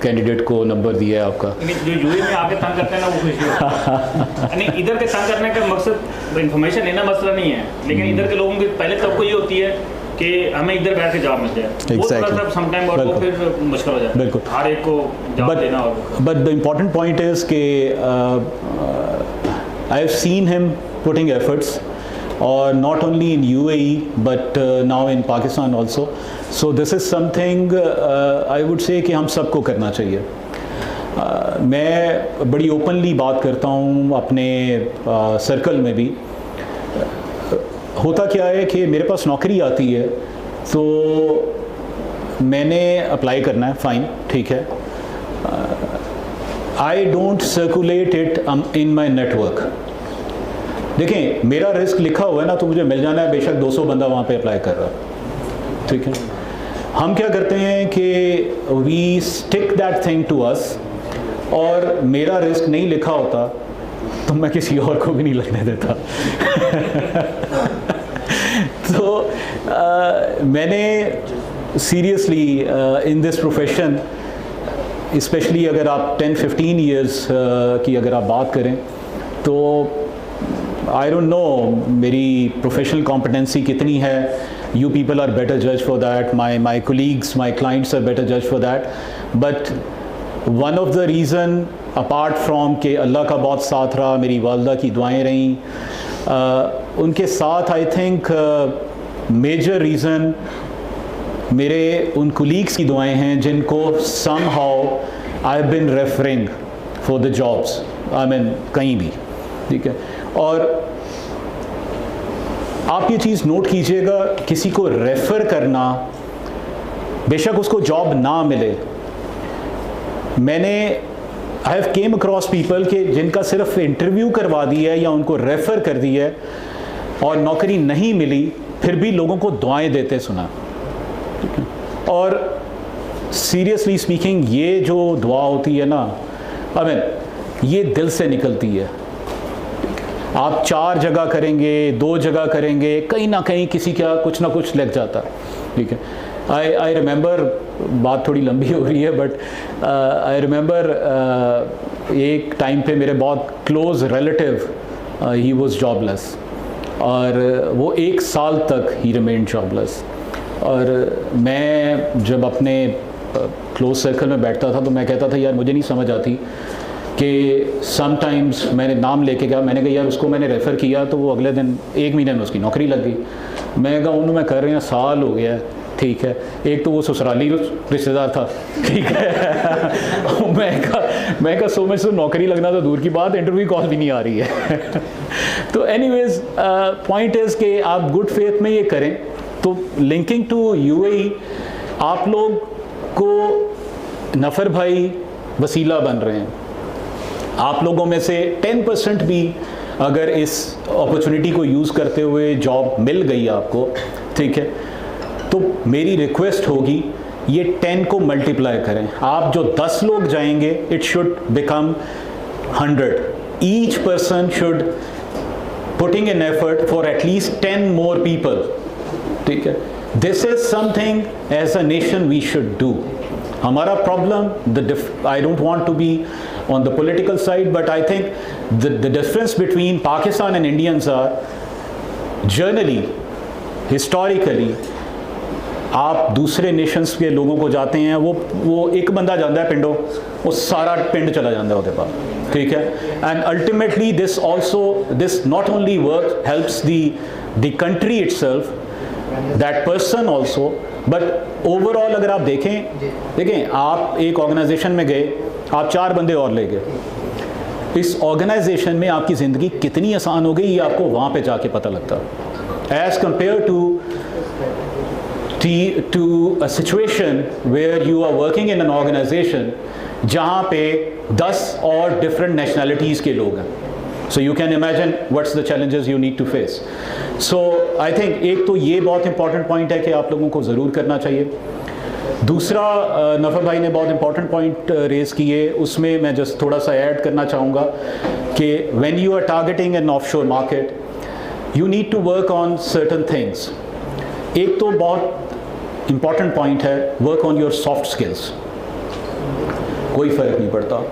कैंडिडेट को नंबर दिया है आपका। जो यूए में आके तंग करते हैं ना वो खुशी नहीं, इधर के तंग करने का मकसद इन्फॉर्मेशन लेना मसला नहीं है, लेकिन इधर के लोगों की पहले तो ये होती है कि हमें इधर बैठ के जॉब मिल जाए, वो थोड़ा सा समटाइम और वो फिर मुश्किल हो जाता है। बिल्कुल, हर एक को जॉब देना। But the important point is कि I have seen him putting efforts, or not only in UAE but now in Pakistan also. So this is something I would say कि हम सबको करना चाहिए। मैं बड़ी ओपनली बात करता हूँ अपने सर्कल में भी। होता क्या है कि मेरे पास नौकरी आती है तो मैंने अप्लाई करना है, फ़ाइन, ठीक है। I don't circulate it in my network. देखें, मेरा रिस्क लिखा हुआ है ना, तो मुझे मिल जाना है, बेशक 200 बंदा वहाँ पे अप्लाई कर रहा है, ठीक है। हम क्या करते हैं कि we stick that thing to us, और मेरा रिस्क नहीं लिखा होता तो मैं किसी और को भी नहीं लगने देता तो मैंने seriously in this profession, specially अगर आप 10-15 ईयर्स की अगर आप बात करें तो आई डोंट नो मेरी प्रोफेशनल कॉम्पिटेंसी कितनी है, you people are better judge for that, my colleagues, my clients are better judge for that. But one of the reason apart from कि अल्लाह का बहुत साथ रहा, मेरी वालदा की दुआएं रहीं, उनके साथ आई थिंक मेजर रीज़न मेरे उन कोलीग्स की दुआएं हैं जिनको somehow I've been referring for the jobs, I mean कहीं भी, ठीक है. और आप ये चीज़ नोट कीजिएगा, किसी को रेफ़र करना, बेशक उसको जॉब ना मिले, मैंने I have came across people के जिनका सिर्फ इंटरव्यू करवा दिया है या उनको रेफ़र कर दिया है और नौकरी नहीं मिली, फिर भी लोगों को दुआएं देते सुना. और सीरियसली स्पीकिंग ये जो दुआ होती है ना, आई मीन ये दिल से निकलती है. आप 4 जगह करेंगे, 2 जगह करेंगे, कहीं ना कहीं किसी का कुछ ना कुछ लग जाता, ठीक है. आई रिमेंबर, बात थोड़ी लंबी हो रही है बट आई रिमेंबर एक टाइम पे मेरे बहुत close relative he was jobless और वो 1 साल तक ही रिमेन्ड जॉबलेस. और मैं जब अपने क्लोज सर्कल में बैठता था तो मैं कहता था यार मुझे नहीं समझ आती कि समटाइम्स मैंने नाम लेके गया, मैंने कहा यार उसको मैंने रेफ़र किया तो वो अगले दिन 1 महीने में उसकी नौकरी लग गई. मैं कहा उन्होंने मैं कर रहे हैं साल हो गया, ठीक है. एक तो वो ससुराली रिश्तेदार था, ठीक है. मैं कहा सो मुझसे नौकरी लगना तो दूर की बात, इंटरव्यू कॉल भी नहीं आ रही है. तो एनीवेज पॉइंट इज़ कि आप गुड फेथ में ये करें. तो लिंकिंग टू UAE, आप लोग को नफ़र भाई वसीला बन रहे हैं. आप लोगों में से 10% भी अगर इस अपॉर्चुनिटी को यूज़ करते हुए जॉब मिल गई आपको, ठीक है, तो मेरी रिक्वेस्ट होगी ये 10 को मल्टीप्लाई करें. आप जो 10 लोग जाएंगे, it should become 100. Each person should putting an effort for at least 10 more people, ठीक है. This is something as a nation we should do. हमारा problem, I don't want to be on the political side, but I think the difference between Pakistan and Indians are generally, historically, आप दूसरे Nations के लोगों को जाते हैं, वो एक बंदा जाता है पिंडों, वो सारा पिंड चला जाता है उसके पास, ठीक है. And ultimately this not only work helps the country itself, that person also, but overall अगर आप देखें आप एक ऑर्गेनाइजेशन में गए, आप 4 बंदे और ले गए, इस ऑर्गेनाइजेशन में आपकी ज़िंदगी कितनी आसान हो गई ये आपको वहाँ पे जाके पता लगता है, as compare to a situation where you are working in an organisation जहाँ पे 10 और डिफरेंट नेशनैलिटीज़ के लोग हैं. So you can imagine what's the challenges you need to face. So I think एक तो ये बहुत इंपॉर्टेंट पॉइंट है कि आप लोगों को ज़रूर करना चाहिए. दूसरा, नफ़र भाई ने बहुत इंपॉर्टेंट पॉइंट रेज़ किए, उसमें मैं जस्ट थोड़ा सा ऐड करना चाहूँगा कि when you are targeting an offshore market, you need to work on certain things. एक तो बहुत इंपॉर्टेंट पॉइंट है, work on your soft skills. कोई फ़र्क नहीं पड़ता,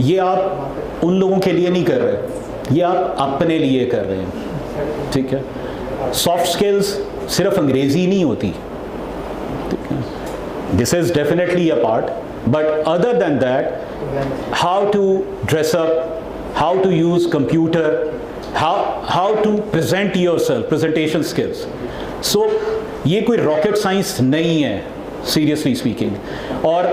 ये आप उन लोगों के लिए नहीं कर रहे, ये आप अपने लिए कर रहे हैं, ठीक है. सॉफ्ट स्किल्स सिर्फ अंग्रेज़ी नहीं होती, ठीक है. This is definitely a part, but other than that, how to dress up, how to use computer, how to present yourself, presentation skills. So ये कोई rocket science नहीं है, seriously speaking. और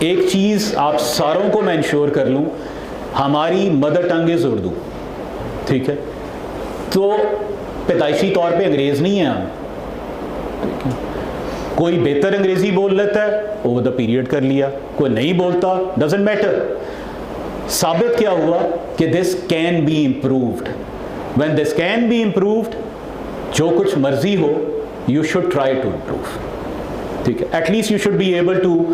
एक चीज़ आप सारों को मैं इंश्योर कर लूँ, हमारी मदर टंग इज़ उर्दू, ठीक है. तो पैदाइशी तौर पे अंग्रेज़ नहीं है हम, ठीक है. कोई बेहतर अंग्रेज़ी बोल लेता है, ओवर द पीरियड कर लिया, कोई नहीं बोलता, डजेंट मैटर. साबित क्या हुआ कि this can be improved. When this can be improved, जो कुछ मर्जी हो, you should try to improve, ठीक है. At least you should be able to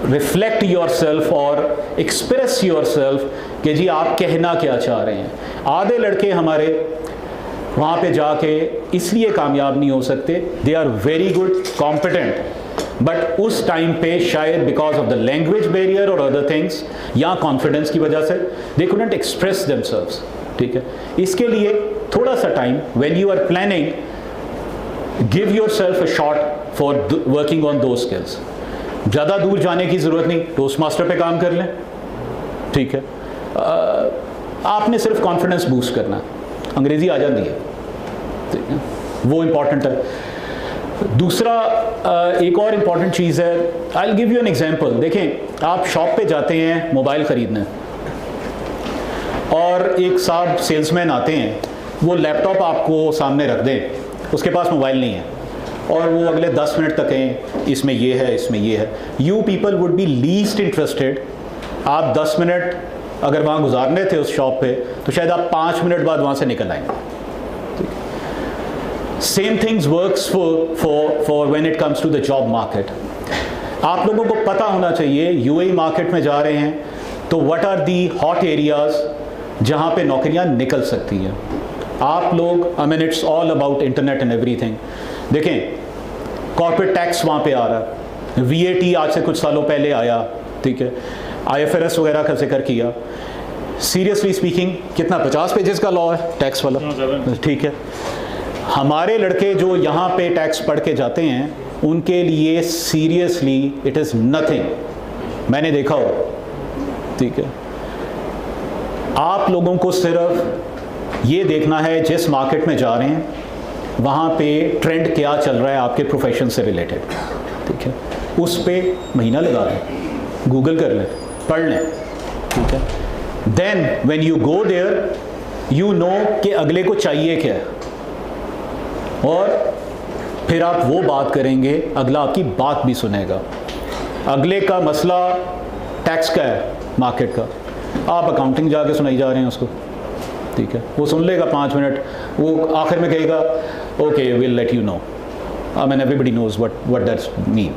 reflect your self और एक्सप्रेस योर सेल्फ कि जी आप कहना क्या चाह रहे हैं. आधे लड़के हमारे वहाँ पे जाके इसलिए कामयाब नहीं हो सकते, they are very good, competent, but उस टाइम पे शायद because of the language barrier और अदर थिंग्स या कॉन्फिडेंस की वजह से दे कुडंट एक्सप्रेस देमसेल्व्स, ठीक है. इसके लिए थोड़ा सा time when you are planning, give your self a shot for working on those skills. ज़्यादा दूर जाने की ज़रूरत नहीं, टोस्ट मास्टर पे काम कर लें, ठीक है। आपने सिर्फ कॉन्फिडेंस बूस्ट करना है, अंग्रेज़ी आ जाती है, ठीक है, वो इम्पॉर्टेंट है। दूसरा एक और इम्पॉर्टेंट चीज़ है, I will give you an example. देखें, आप शॉप पे जाते हैं मोबाइल ख़रीदने और एक साहब सेल्समैन आते हैं, वो लैपटॉप आपको सामने रख दें, उसके पास मोबाइल नहीं है और वो अगले 10 मिनट तक कहें इसमें ये है, इसमें ये है। You people would be least interested. आप 10 मिनट अगर वहाँ गुजारने थे उस शॉप पे, तो शायद आप 5 मिनट बाद वहाँ से निकल आएंगे। Same things works for when it comes to the job market. आप लोगों को पता होना चाहिए, यूएई मार्केट में जा रहे हैं तो what are the hot areas जहाँ पे नौकरियाँ निकल सकती हैं। आप लोग, I mean it's all about internet and everything. देखें, कॉर्पोरेट टैक्स वहाँ पे आ रहा है, VAT आज से कुछ सालों पहले आया, ठीक है, IFRS वगैरह का जिक्र किया। सीरियसली स्पीकिंग, कितना 50 पेजेस का लॉ है टैक्स वाला, ठीक है। हमारे लड़के जो यहाँ पे टैक्स पढ़ के जाते हैं, उनके लिए सीरियसली इट इज़ नथिंग, मैंने देखा हो, ठीक है। आप लोगों को सिर्फ ये देखना है जिस मार्केट में जा रहे हैं वहाँ पे ट्रेंड क्या चल रहा है आपके प्रोफेशन से रिलेटेड, ठीक है, उस पर महीना लगा लें, गूगल कर लें, पढ़ लें, ठीक है। Then when you go there you know कि अगले को चाहिए क्या है, और फिर आप वो बात करेंगे, अगला आपकी बात भी सुनेगा। अगले का मसला टैक्स का है मार्केट का, आप अकाउंटिंग जाके सुनाई जा रहे हैं उसको, ठीक है, वो सुन लेगा 5 मिनट, वो आखिर में कहेगा okay will let you know, I mean everybody knows what that's mean,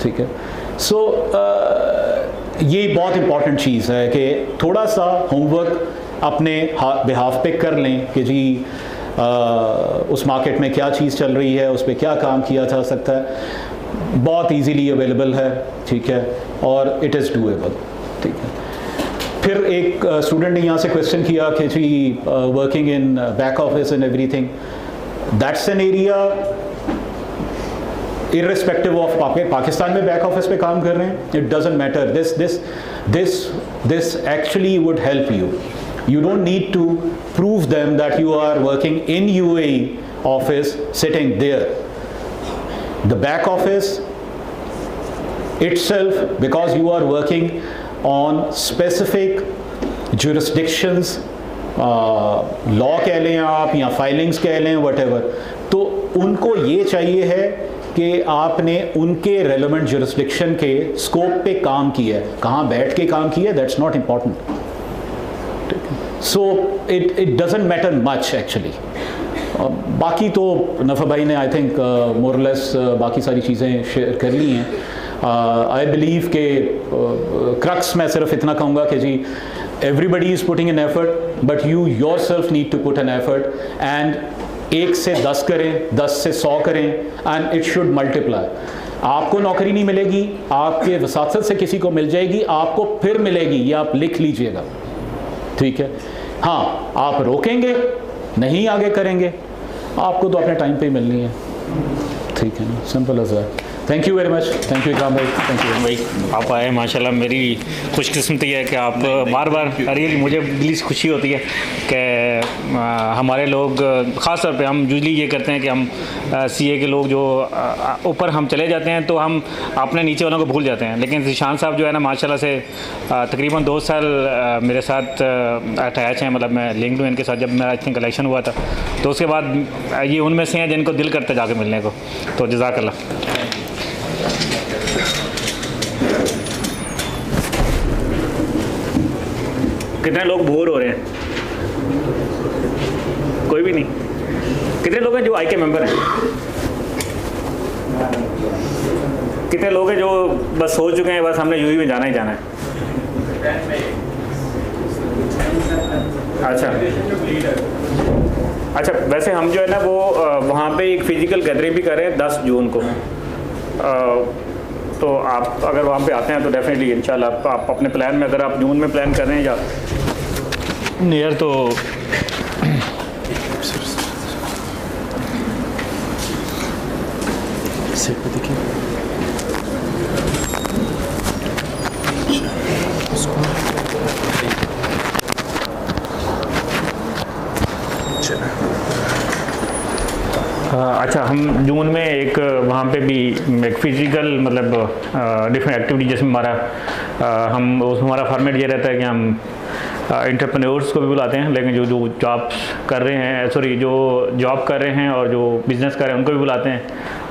ठीक है। सो ये बहुत इंपॉर्टेंट चीज़ है कि थोड़ा सा होमवर्क अपने बिहाफ पे कर लें कि जी उस मार्केट में क्या चीज़ चल रही है, उस पर क्या काम किया जा सकता है। बहुत इजीली अवेलेबल है, ठीक है, और इट इज़ डूएबल, ठीक है। फिर एक स्टूडेंट ने यहाँ से क्वेश्चन किया कि जी working in back office and everything, that's an area irrespective of Pakistan में बैक ऑफिस पे काम कर रहे हैं, it doesn't matter, this actually would help you. You don't need to prove them that you are working in UAE office sitting there. The back office itself, because you are working on specific jurisdictions, law कह लें आप या filings कह लें, whatever, तो उनको ये चाहिए है कि आपने उनके relevant jurisdiction के scope पे काम किया है, कहाँ बैठ के काम किया है, that's not important. So it doesn't matter much actually. बाकी तो नफ़ा भाई ने आई थिंक मोर लेस बाकी सारी चीज़ें शेयर कर ली हैं। आई बिलीव के क्रक्स मैं सिर्फ इतना कहूँगा कि जी everybody is putting an effort, but you yourself need to put an effort, and 1 से 10 करें, 10 से 100 करें, एंड इट शुड मल्टीप्लाई। आपको नौकरी नहीं मिलेगी, आपके वसासत से किसी को मिल जाएगी, आपको फिर मिलेगी, ये आप लिख लीजिएगा, ठीक है। हाँ, आप रोकेंगे नहीं आगे करेंगे, आपको तो अपने टाइम पे ही मिलनी है, ठीक है ना, simple as that. Thank you very much, thank you Ikram भाई, थैंक यू भाई, आप आए माशाल्लाह। मेरी खुशकिस्मती है कि आप बार बार, रियली मुझे दिली खुशी होती है कि हमारे लोग, ख़ास तौर पे हम यूजली ये करते हैं कि हम CA के लोग जो ऊपर हम चले जाते हैं तो हम अपने नीचे वालों को भूल जाते हैं, लेकिन ज़ीशान साहब जो है ना माशाल्लाह से तकरीबन 2 साल मेरे साथ अटैच हैं, मतलब मैं लिंक्डइन के साथ जब मेरा आई थिंक इलेक्शन हुआ था, तो उसके बाद ये उनमें से हैं जिनको दिल करता जाके मिलने को, तो जज़ाकल्लाह। कितने लोग बोर हो रहे हैं? कोई भी नहीं। कितने लोग हैं जो आई के मेंबर हैं? कितने लोग हैं जो बस सोच चुके हैं बस हमने यूई में जाना ही जाना है? अच्छा, वैसे हम जो है ना वो वहाँ पे एक फ़िज़िकल गैदरिंग भी कर रहे हैं 10 जून को, तो आप अगर वहाँ पे आते हैं तो डेफिनेटली इंशाल्लाह आप अपने प्लान में, अगर आप जून में प्लान कर रहे हैं या नियर, तो सेट पे देखिए अच्छा, हम जून में एक वहाँ पे भी एक फिज़िकल मतलब डिफरेंट एक्टिविटी जिसमें हमारा फॉर्मेट ये रहता है कि हम एंटरप्रेन्योर्स को भी बुलाते हैं, लेकिन जो जॉब्स कर रहे हैं जो जॉब कर रहे हैं और जो बिज़नेस कर रहे हैं उनको भी बुलाते हैं,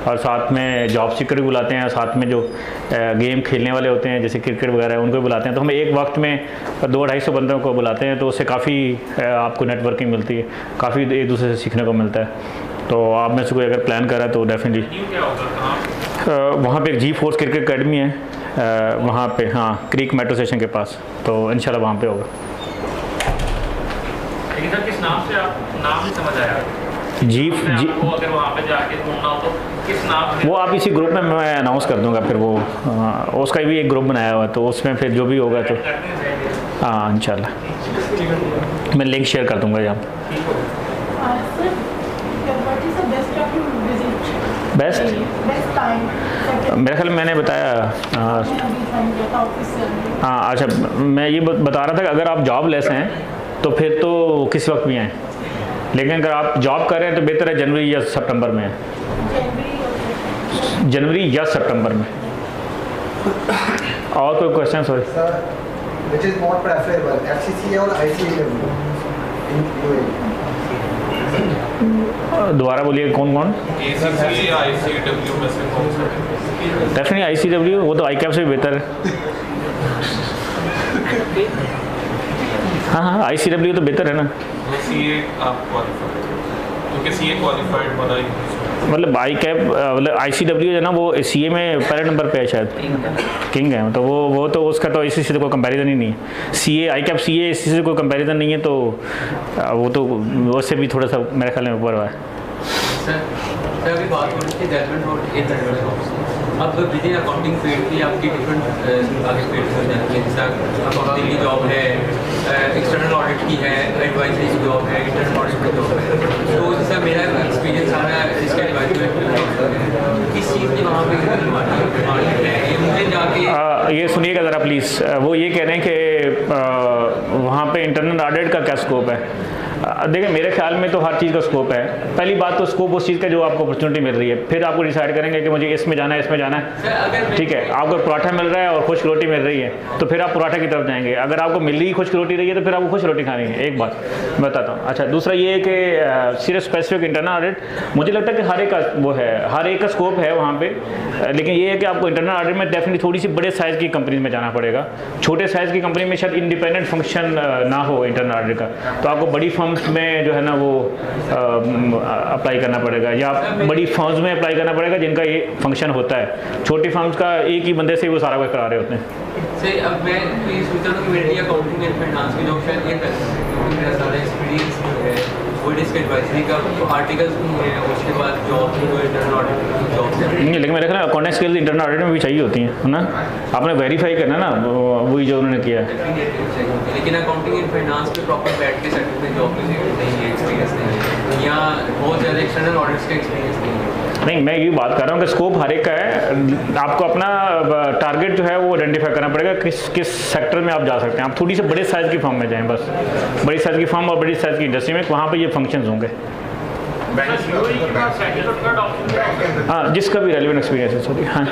और साथ में जॉब सीकर भी बुलाते हैं, और साथ में जो गेम खेलने वाले होते हैं जैसे क्रिकेट वगैरह उनको भी बुलाते हैं। तो हम एक वक्त में 200-250 बंदों को बुलाते हैं, तो उससे काफ़ी आपको नेटवर्किंग मिलती है, काफ़ी एक दूसरे से सीखने को मिलता है। तो आप में से कोई अगर प्लान कर रहा है तो डेफिनेटली वहाँ पे एक G-Force क्रिकेट अकेडमी है वहाँ पे, हाँ, क्रीक मेट्रो स्टेशन के पास, तो इंशाल्लाह वहाँ पे होगा। लेकिन सर किस नाम से, आप नाम नहीं समझ आया वो अगर वहाँ पे जाके ढूंढना हो तो किस नाम से? वो आप इसी ग्रुप में मैं अनाउंस कर दूंगा, फिर वो उसका भी एक ग्रुप बनाया हुआ है, तो उसमें फिर जो भी होगा तो हाँ इंशाल्लाह मैं लिंक शेयर कर दूंगा यहाँ। बेस्ट मेरे ख्याल में मैंने बताया, हाँ अच्छा, मैं ये बता रहा था कि अगर आप जॉब लेस हैं तो फिर तो किस वक्त भी आएँ, लेकिन अगर आप जॉब कर रहे हैं तो बेहतर है जनवरी या सितंबर में, जनवरी या सितंबर में। और कोई question? Sorry, which is more preferable, FCCA और ICAW इन UAE? दोबारा बोलिए, कौन कौन? डेफिनेटली ICAW, वो तो ICAP से भी बेहतर है। हाँ हाँ, ICAW तो बेहतर है ना। मतलब ICAP मतलब ICAW है ना, वो CA में पहले नंबर पे है शायद, किंग है, तो वो तो उसका तो इसी से कोई कंपैरिजन ही नहीं है। ICAP CA इसी से कोई कंपैरिजन नहीं है, तो वो तो उससे भी थोड़ा सा मेरे ख्याल में ऊपर हुआ है। सर अभी बात हो रही थी डेवलपमेंट और अब विद इन अकाउंटिंग फील्ड की आपकी डिफरेंट आगे फील्ड हो जाती है, जैसे अकाउंटिंग की जॉब है, एक्सटर्नल ऑडिट की है, एडवाइजरी की जॉब है, इंटरनल ऑडिट की जॉब है। तो जैसा मेरा एक्सपीरियंस आ रहा है इसका एडवाइजरी किस चीज़ की वहाँ पे मार्केट है, मुझे जाके ये सुनिएगा ज़रा प्लीज़, वो ये कह रहे हैं कि वहाँ पे इंटरनल ऑडिट का क्या स्कोप है। देखिए मेरे ख्याल में तो हर चीज़ का स्कोप है। पहली बात तो स्कोप उस चीज़ का जो आपको अपॉर्चुनिटी मिल रही है, फिर आपको डिसाइड करेंगे कि मुझे इसमें जाना है, इसमें जाना है। ठीक है, आपको पराठा मिल रहा है और खुश्क रोटी मिल रही है तो फिर आप पराठा की तरफ जाएंगे। अगर आपको मिल रही खुश्क रोटी रही है तो फिर आपको खुश्क रोटी खानी है। एक बात मैं बताता हूँ। अच्छा, दूसरा ये है कि सिर्फ स्पेसिफिक इंटरनल ऑडिट, मुझे लगता है कि हर एक का वो है, हर एक का स्कोप है वहाँ पे, लेकिन ये है कि आपको इंटरनल ऑडिट में डेफिनेटली थोड़ी सी बड़े साइज़ की कंपनी में जाना पड़ेगा। छोटे साइज़ की कंपनी में शायद इंडिपेंडेंट फंक्शन ना हो इंटरनल ऑडिट का, तो आपको बड़ी फर्म्स में जो है ना वो अप्लाई करना पड़ेगा, या बड़ी फर्म्स में अप्लाई करना पड़ेगा जिनका ये फंक्शन होता है। छोटी फर्म्स का एक ही बंदे से वो सारा कुछ करा रहे होते हैं। सही, अब मैं ये सोच रहा हूँ कि मेरे लिए अकाउंटिंग एंड फाइनेंस की जॉब शायद ये कर सकते हैं, क्योंकि मेरा सारा एक्सपीरियंस है वो डिस्क एडवाइजरी का, तो आर्टिकल्स भी है, उसके बाद जॉब की जो इंटरनल ऑडिट की जॉब है। नहीं, लेकिन मेरे ख्याल में अकाउंटिंग स्किल्स इंटरनल ऑडिट में भी चाहिए होती हैं, है ना। आपने वेरीफाई करना ना, वही जो उन्होंने किया है। लेकिन अकाउंटिंग एंड फाइनेंस पे प्रॉपर बैठ के सेटल में जॉब नहीं है, एक्सपीरियंस नहीं है, या बहुत ज़्यादा एक्सटर्नल ऑडिट्स का एक्सपीरियंस नहीं है। नहीं, मैं ये बात कर रहा हूँ कि स्कोप हर एक का है। आपको अपना टारगेट जो है वो आइडेंटिफाई करना पड़ेगा, किस सेक्टर में आप जा सकते हैं। आप थोड़ी सी बड़े साइज़ की फर्म में जाएं, बस बड़ी साइज़ की फर्म और बड़ी साइज़ की इंडस्ट्री में, वहाँ पे ये फंक्शंस होंगे। हाँ, जिसका भी रेलिवेंट एक्सपीरियंस है। सॉरी, हाँ,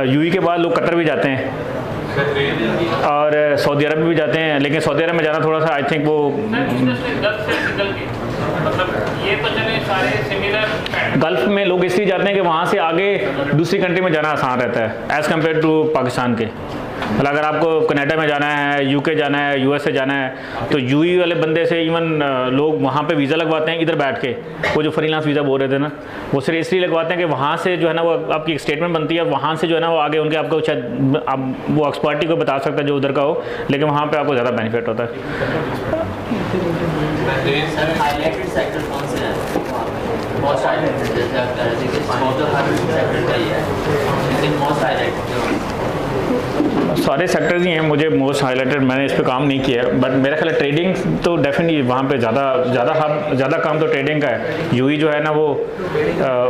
यूएई के बाद लोग कतर भी जाते हैं और सऊदी अरब में भी जाते हैं, लेकिन सऊदी अरब में जाना थोड़ा सा आई थिंक वो गल्फ में लोग इसलिए जाते हैं कि वहाँ से आगे दूसरी कंट्री में जाना आसान रहता है एज़ कम्पेयर टू पाकिस्तान के। मतलब अगर आपको कनाडा में जाना है, यूके जाना है, USA जाना है, तो यूएई वाले बंदे से इवन लोग वहाँ पे वीज़ा लगवाते हैं इधर बैठ के। वो जो फ्रीलांस वीज़ा बोल रहे थे ना, वो सिर्फ इसलिए लगवाते हैं कि वहाँ से जो है ना वो आपकी एक स्टेटमेंट बनती है, वहाँ से जो है ना वो आगे उनके आपको शायद आप वो एक्सपर्टी को बता सकता है जो उधर का हो, लेकिन वहाँ पर आपको ज़्यादा बेनिफिट होता है। सारे सेक्टर्स ही हैं, मुझे मोस्ट हाईलाइटेड, मैंने इस पे काम नहीं किया, बट मेरा ख्याल है ट्रेडिंग तो डेफिनेटली वहाँ पे ज़्यादा काम तो ट्रेडिंग का है। यूई जो है ना वो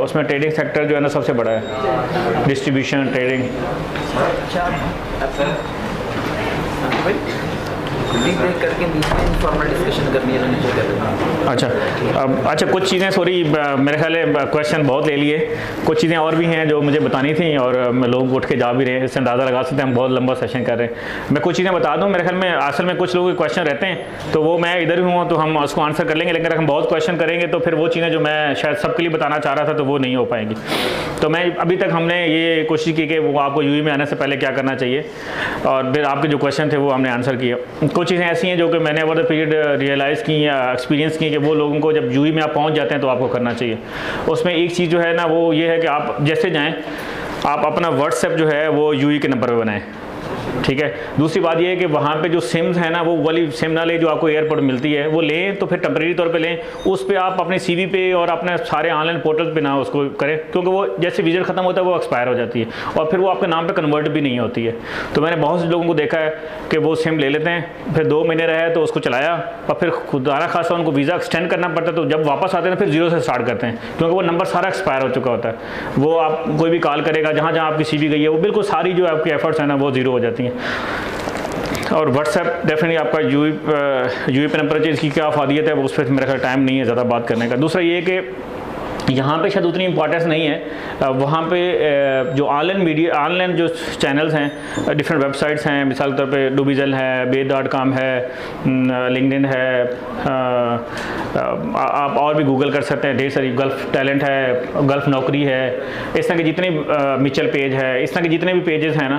उसमें ट्रेडिंग सेक्टर जो है ना सबसे बड़ा है, डिस्ट्रीब्यूशन ट्रेडिंग। ब्रेक करके नीचे इनफॉर्मल डिस्कशन करनी है, नीचे कर रहे हैं। अच्छा कुछ चीज़ें सॉरी मेरे ख्याल है क्वेश्चन बहुत ले लिए, कुछ चीज़ें और भी हैं जो मुझे बतानी थी और लोग उठ के जा भी रहे हैं, इससे अंदाज़ा लगा सकते हैं हम बहुत लंबा सेशन कर रहे हैं। मैं कुछ चीज़ें बता दूं, मेरे ख्याल में असल में कुछ लोगों के क्वेश्चन रहते हैं तो वो मैं इधर ही हूँ तो हम उसको आंसर कर लेंगे, लेकिन अगर हम बहुत क्वेश्चन करेंगे तो फिर वो चीज़ें जो मैं शायद सबके लिए बताना चाह रहा था तो वो नहीं हो पाएंगी। तो मैं अभी तक हमने ये कोशिश की कि वो आपको यूई में आने से पहले क्या करना चाहिए और फिर आपके जो क्वेश्चन थे वो हमने आंसर किए। कुछ चीज़ें ऐसी हैं जो कि मैंने ओवर द पीरियड रियलाइज़ की या एक्सपीरियंस की कि वो लोगों को जब यूई में आप पहुंच जाते हैं तो आपको करना चाहिए। उसमें एक चीज़ जो है ना वो ये है कि आप जैसे जाएं आप अपना व्हाट्सएप जो है वो यूई के नंबर पे बनाएं, ठीक है। दूसरी बात ये है कि वहाँ पे जो सिम्स है ना वो वाली सिम ना ले जो आपको एयरपोर्ट मिलती है, वो लें तो फिर टेम्परेरी तौर पे लें, उस पर आप अपने सीवी पे और अपने सारे ऑनलाइन पोर्टल पे ना उसको करें, क्योंकि वो जैसे विजिट खत्म होता है वो एक्सपायर हो जाती है और फिर वो आपके नाम पे कन्वर्ट भी नहीं होती है। तो मैंने बहुत से लोगों को देखा है कि वो सिम ले लेते हैं, फिर 2 महीने रहे तो उसको चलाया और फिर खुदारा खासा उनको वीज़ा एक्सटेंड करना पड़ता है, तो जब वापस आते हैं फिर 0 से स्टार्ट करते हैं क्योंकि वो नंबर सारा एक्सपायर हो चुका होता है। वो आप कोई भी कॉल करेगा जहाँ जहाँ आपकी CV गई है वो बिल्कुल सारी जो आपकी एफर्ट्स हैं ना वो 0 हो जाती हैं। और व्हाट्सएप डेफिनेटली आपका यूई पे नंबर चाहिए, इसकी क्या फ़ायदियत है वो उस पर मेरा ख्याल टाइम नहीं है ज़्यादा बात करने का। दूसरा ये कि यहाँ पे शायद उतनी इंपॉर्टेंस नहीं है, वहाँ पे जो ऑनलाइन जो चैनल्स हैं, डिफरेंट वेबसाइट्स हैं, मिसाल के तौर पे डूबिजल है, bed.com है, लिंक्डइन है, आप और भी गूगल कर सकते हैं, ढेर सारी गल्फ़ टैलेंट है, गल्फ़ नौकरी है, इस तरह के जितने मिचल पेज है, इस तरह के जितने भी पेजेस हैं ना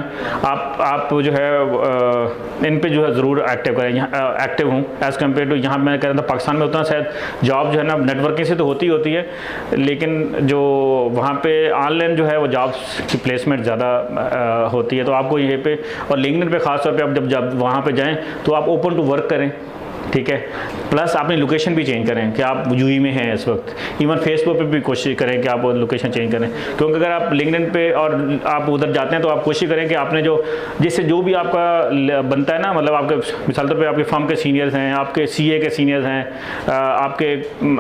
आप जो है इन पे जो है ज़रूर एक्टिव करें। यहाँ एक्टिव हूँ एज़ कम्पेयर टू यहाँ मैं कह रहा था पाकिस्तान में उतना शायद जॉब जो है ना नेटवर्किंग से तो होती है, लेकिन जो वहाँ पे ऑनलाइन जो है वो जॉब्स की प्लेसमेंट ज़्यादा होती है। तो आपको यहीं पे और लिंक्डइन पे ख़ास तौर पे आप जब वहाँ पे जाएं तो आप ओपन टू वर्क करें, ठीक है। प्लस अपनी लोकेशन भी चेंज करें कि आप यूई में हैं इस वक्त। इवन फेसबुक पे भी कोशिश करें कि आप लोकेशन चेंज करें, क्योंकि अगर आप लिंक्डइन पे और आप उधर जाते हैं तो आप कोशिश करें कि आपने जिससे जो भी आपका बनता है ना, मतलब आपके मिसाल तौर पे आपके फर्म के सीनियर्स हैं, आपके CA के सीनियर्स हैं, आपके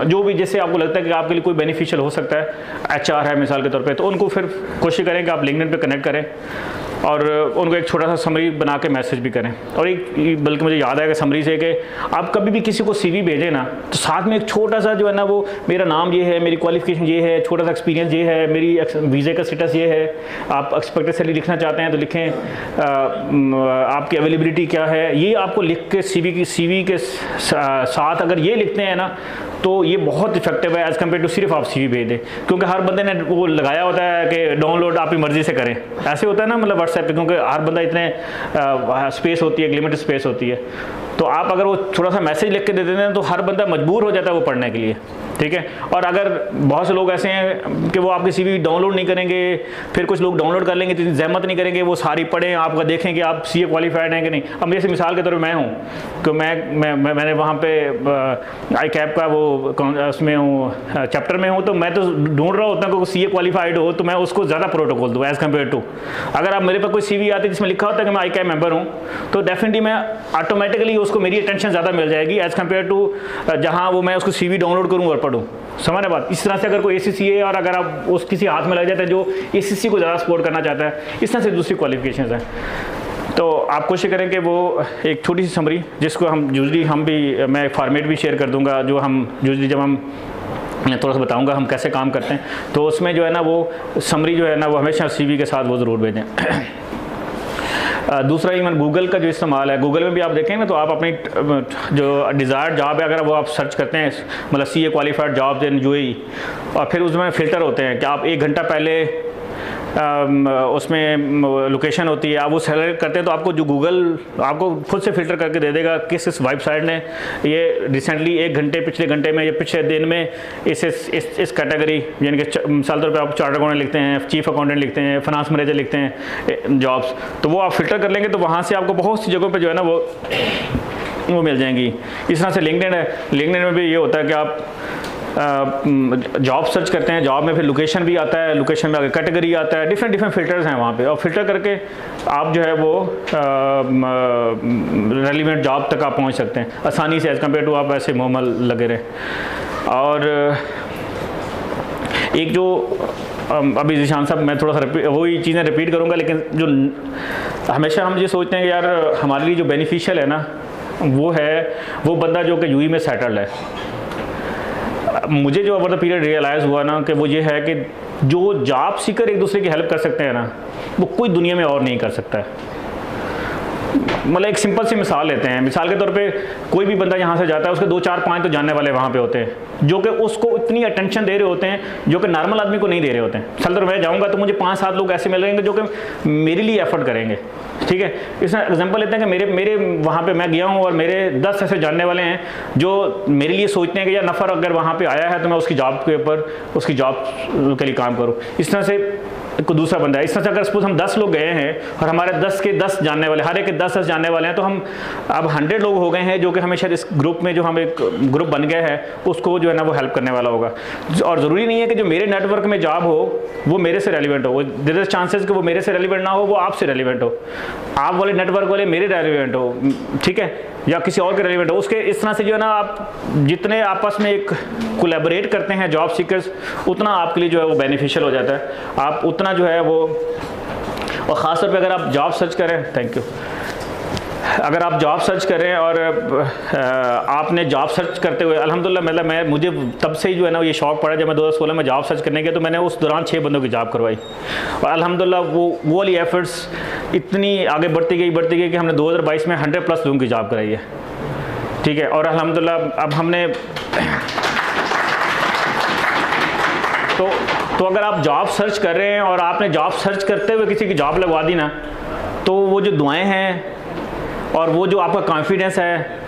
जो भी जिससे आपको लगता है कि आपके लिए कोई बेनिफिशियल हो सकता है, HR है मिसाल के तौर पर, तो उनको फिर कोशिश करें कि आप लिंक्डइन पर कनेक्ट करें और उनको एक छोटा सा समरी बना के मैसेज भी करें। और एक बल्कि मुझे याद आएगा समरी से कि आप कभी भी किसी को CV भेजें ना तो साथ में एक छोटा सा जो है ना वो मेरा नाम ये है, मेरी क्वालिफिकेशन ये है, छोटा सा एक्सपीरियंस ये है, मेरी वीज़े का स्टेटस ये है, आप एक्सपेक्टेड सैलरी लिखना चाहते हैं तो लिखें, आपकी अवेलेबिलिटी क्या है, ये आपको लिख के CV के साथ अगर ये लिखते हैं ना तो ये बहुत इफेक्टिव है एज़ कम्पेयर टू सिर्फ आप CV भेज दें, क्योंकि हर बंदे ने वो लगाया होता है कि डाउनलोड आपकी मर्ज़ी से करें, ऐसे होता है ना, मतलब व्हाट्सएप पे, क्योंकि हर बंदा इतने स्पेस होती है, लिमिटेड स्पेस होती है। तो आप अगर वो थोड़ा सा मैसेज लिख के दे देते हैं तो हर बंदा मजबूर हो जाता है वो पढ़ने के लिए, ठीक है। और अगर बहुत से लोग ऐसे हैं कि वो आपकी CV डाउनलोड नहीं करेंगे, फिर कुछ लोग डाउनलोड कर लेंगे तो इतनी जहमत नहीं करेंगे, वो सारी पढ़ें, आपका देखें कि आप CA क्वालिफाइड हैं कि नहीं। अब जैसे मिसाल के तौर पर मैं हूँ कि मैंने वहाँ पे ICAP का वो उसमें हूँ, चैप्टर में हूँ, तो मैं तो ढूंढ रहा होता हूँ कि CA क्वालिफाइड हो तो मैं उसको ज़्यादा प्रोटोकॉल दूँ एज़ कम्पेयर टू अगर आप मेरे पर कोई CV आती है जिसमें लिखा होता है कि मैं ICAP मेंबर हूँ, तो डेफिनेटली मैं ऑटोमेटिकली उसको मेरी अटेंशन ज़्यादा मिल जाएगी एज़ कम्पेयर टू जहाँ वो मैं उसको CV डाउनलोड करूँ और पढ़ूँ। समझ बात। इस तरह से अगर कोई ACCA है और अगर आप उस किसी हाथ में लग जाता है जो ACC को ज़्यादा सपोर्ट करना चाहता है, इस तरह से दूसरी क्वालिफिकेशन है, तो आप कोशिश करें कि वो एक छोटी सी समरी जिसको हम यूजली मैं एक फॉर्मेट भी शेयर कर दूंगा जो हम यूजली जब हम मैं थोड़ा सा बताऊंगा हम कैसे काम करते हैं, तो उसमें जो है ना वो समरी जो है ना वो हमेशा CV के साथ वो ज़रूर भेजें। दूसरा इवन गूगल का जो इस्तेमाल है, गूगल में भी आप देखें ना तो आप अपनी जो डिज़ायर्ड जॉब है अगर वो आप सर्च करते हैं, मतलब CA qualified jobs in UAE, और फिर उसमें फ़िल्टर होते हैं कि आप 1 घंटा पहले उसमें लोकेशन होती है, आप वो सेलेक्ट करते हैं तो आपको जो गूगल आपको खुद से फ़िल्टर करके दे देगा किस वेबसाइट ने ये रिसेंटली 1 घंटे पिछले घंटे में या पिछले दिन में इस कैटेगरी, यानी कि मिसाल तौर पे आप चार्टर्ड अकाउंटेंट लिखते हैं, चीफ अकाउंटेंट लिखते हैं, फाइनेंस मैनेजर लिखते हैं जॉब्स, तो वो आप फ़िल्टर कर लेंगे तो वहाँ से आपको बहुत सी जगहों पर जो है ना वो मिल जाएंगी। इस तरह से लिंक्डइन है, लिंक्डइन में भी ये होता है कि आप जॉब सर्च करते हैं, जॉब में फिर लोकेशन भी आता है, लोकेशन में आगे कैटेगरी आता है, डिफरेंट डिफरेंट फ़िल्टर्स हैं वहाँ पे, और फिल्टर करके आप जो है वो रेलिवेंट जॉब तक आप पहुँच सकते हैं आसानी से, एज़ कम्पेयर टू आप ऐसे मोमल लगे रहें। और एक जो अभी जिशान साहब, मैं थोड़ा सा वही चीज़ें रिपीट करूँगा, लेकिन जो हमेशा हम ये सोचते हैं कि यार हमारे लिए जो बेनिफिशियल है ना वो बंदा जो कि यूएई में सेटल्ड है। मुझे जो ओवर द पीरियड रियलाइज़ हुआ ना कि वो ये है कि जो जॉब सीकर एक दूसरे की हेल्प कर सकते हैं ना, वो कोई दुनिया में और नहीं कर सकता है। मतलब एक सिंपल सी मिसाल लेते हैं, मिसाल के तौर पे कोई भी बंदा यहाँ से जाता है, उसके 2 4 5 तो जानने वाले वहाँ पे होते हैं जो कि उसको इतनी अटेंशन दे रहे होते हैं जो कि नॉर्मल आदमी को नहीं दे रहे होते हैं। मिसाल तौर मैं जाऊँगा तो मुझे 5 7 लोग ऐसे मिल रहेंगे जो कि मेरे लिए एफर्ट करेंगे, ठीक है। इसमें एग्जांपल लेते हैं कि मेरे वहाँ पे मैं गया हूँ और मेरे 10 ऐसे जानने वाले हैं जो मेरे लिए सोचते हैं कि यार नफ़र अगर वहाँ पे आया है तो मैं उसकी जॉब के ऊपर उसकी जॉब के लिए काम करूँ। इस तरह से कोई दूसरा बंदा है, इस तरह से अगर सपोज हम 10 लोग गए हैं और हमारे 10 के 10 जानने वाले, हर एक के 10 जानने वाले हैं, तो हम अब 100 लोग हो गए हैं जो कि हमें शायद इस ग्रुप में जो हम एक ग्रुप बन गए हैं उसको जो है ना वो हेल्प करने वाला होगा। और ज़रूरी नहीं है कि जो मेरे नेटवर्क में जॉब हो वो मेरे से रेलिवेंट हो, देयर इज चांसेस कि वो मेरे से रेलिवेंट ना हो, वो आपसे रेलिवेंट हो, आप वाले नेटवर्क वाले मेरे रेलिवेंट हो, ठीक है, या किसी और के रेलिवेंट हो। उसके इस तरह से जो है ना आप जितने आपस में एक कोलैबोरेट करते हैं जॉब सीकर्स, उतना आपके लिए जो है वो बेनिफिशियल हो जाता है, आप उतना जो है वो। और ख़ास तौर पे अगर आप जॉब सर्च करें, थैंक यू, अगर आप जॉब सर्च करें और आपने जॉब सर्च करते हुए अल्हम्दुलिल्लाह, मतलब मुझे तब से ही जो है ना ये शौक़ पड़ा, जब मैं 2016 में जॉब सर्च करने गया तो मैंने उस दौरान 6 बंदों की जॉब करवाई, और अल्हम्दुलिल्लाह वो वाली एफर्ट्स इतनी आगे बढ़ती गई कि हमने 2022 में 100+ लोगों की जॉब कराई है, ठीक है। और अल्हम्दुलिल्लाह अब हमने तो अगर आप जॉब सर्च कर रहे हैं और आपने जॉब सर्च करते हुए किसी की जॉब लगवा दी ना, तो वो जो दुआएं हैं और वो जो आपका कॉन्फिडेंस है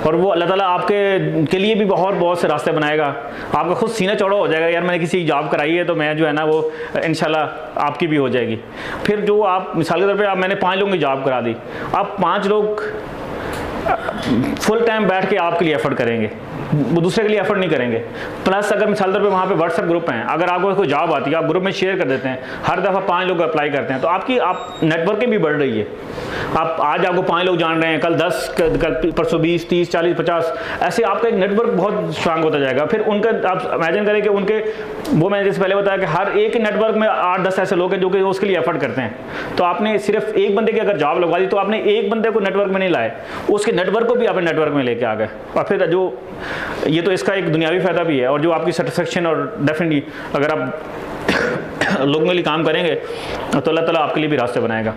और वो अल्लाह ताला आपके लिए भी बहुत से रास्ते बनाएगा। आपका खुद सीना चौड़ा हो जाएगा, यार मैंने किसी जॉब कराई है तो मैं जो है ना वो इंशाल्लाह आपकी भी हो जाएगी। फिर जो आप मिसाल के तौर पे आप मैंने 5 लोगों की जॉब करा दी, आप 5 लोग फुल टाइम बैठ के आपके लिए एफर्ट करेंगे, वो दूसरे के लिए एफर्ट नहीं करेंगे। प्लस अगर मिसाल तौर पे वहाँ पे व्हाट्सएप ग्रुप हैं, अगर आपको कोई जॉब आती है आप ग्रुप में शेयर कर देते हैं, हर दफ़ा 5 लोग अप्लाई करते हैं, तो आप नेटवर्किंग भी बढ़ रही है। आप आज आपको 5 लोग जान रहे हैं, कल 10, कल परसों 20, 30, 40, 50, ऐसे आपका एक नेटवर्क बहुत स्ट्रांग होता जाएगा। फिर उनका आप इमेजिन करें कि उनके वो मैंने जैसे पहले बताया कि हर एक नेटवर्क में 8-10 ऐसे लोग हैं जो कि उसके लिए एफर्ट करते हैं। तो आपने सिर्फ एक बंदे की अगर जॉब लगवा दी तो आपने एक बंदे को नेटवर्क में नहीं लाए, उसके नेटवर्क को भी आपने नेटवर्क में लेके आ गए। और फिर जो ये तो इसका एक दुनियावी फ़ायदा भी है, और जो आपकी सेटिस्फेक्शन, और डेफिनेटली अगर आप लोगों के लिए काम करेंगे तो अल्लाह ताला आपके लिए भी रास्ते बनाएगा।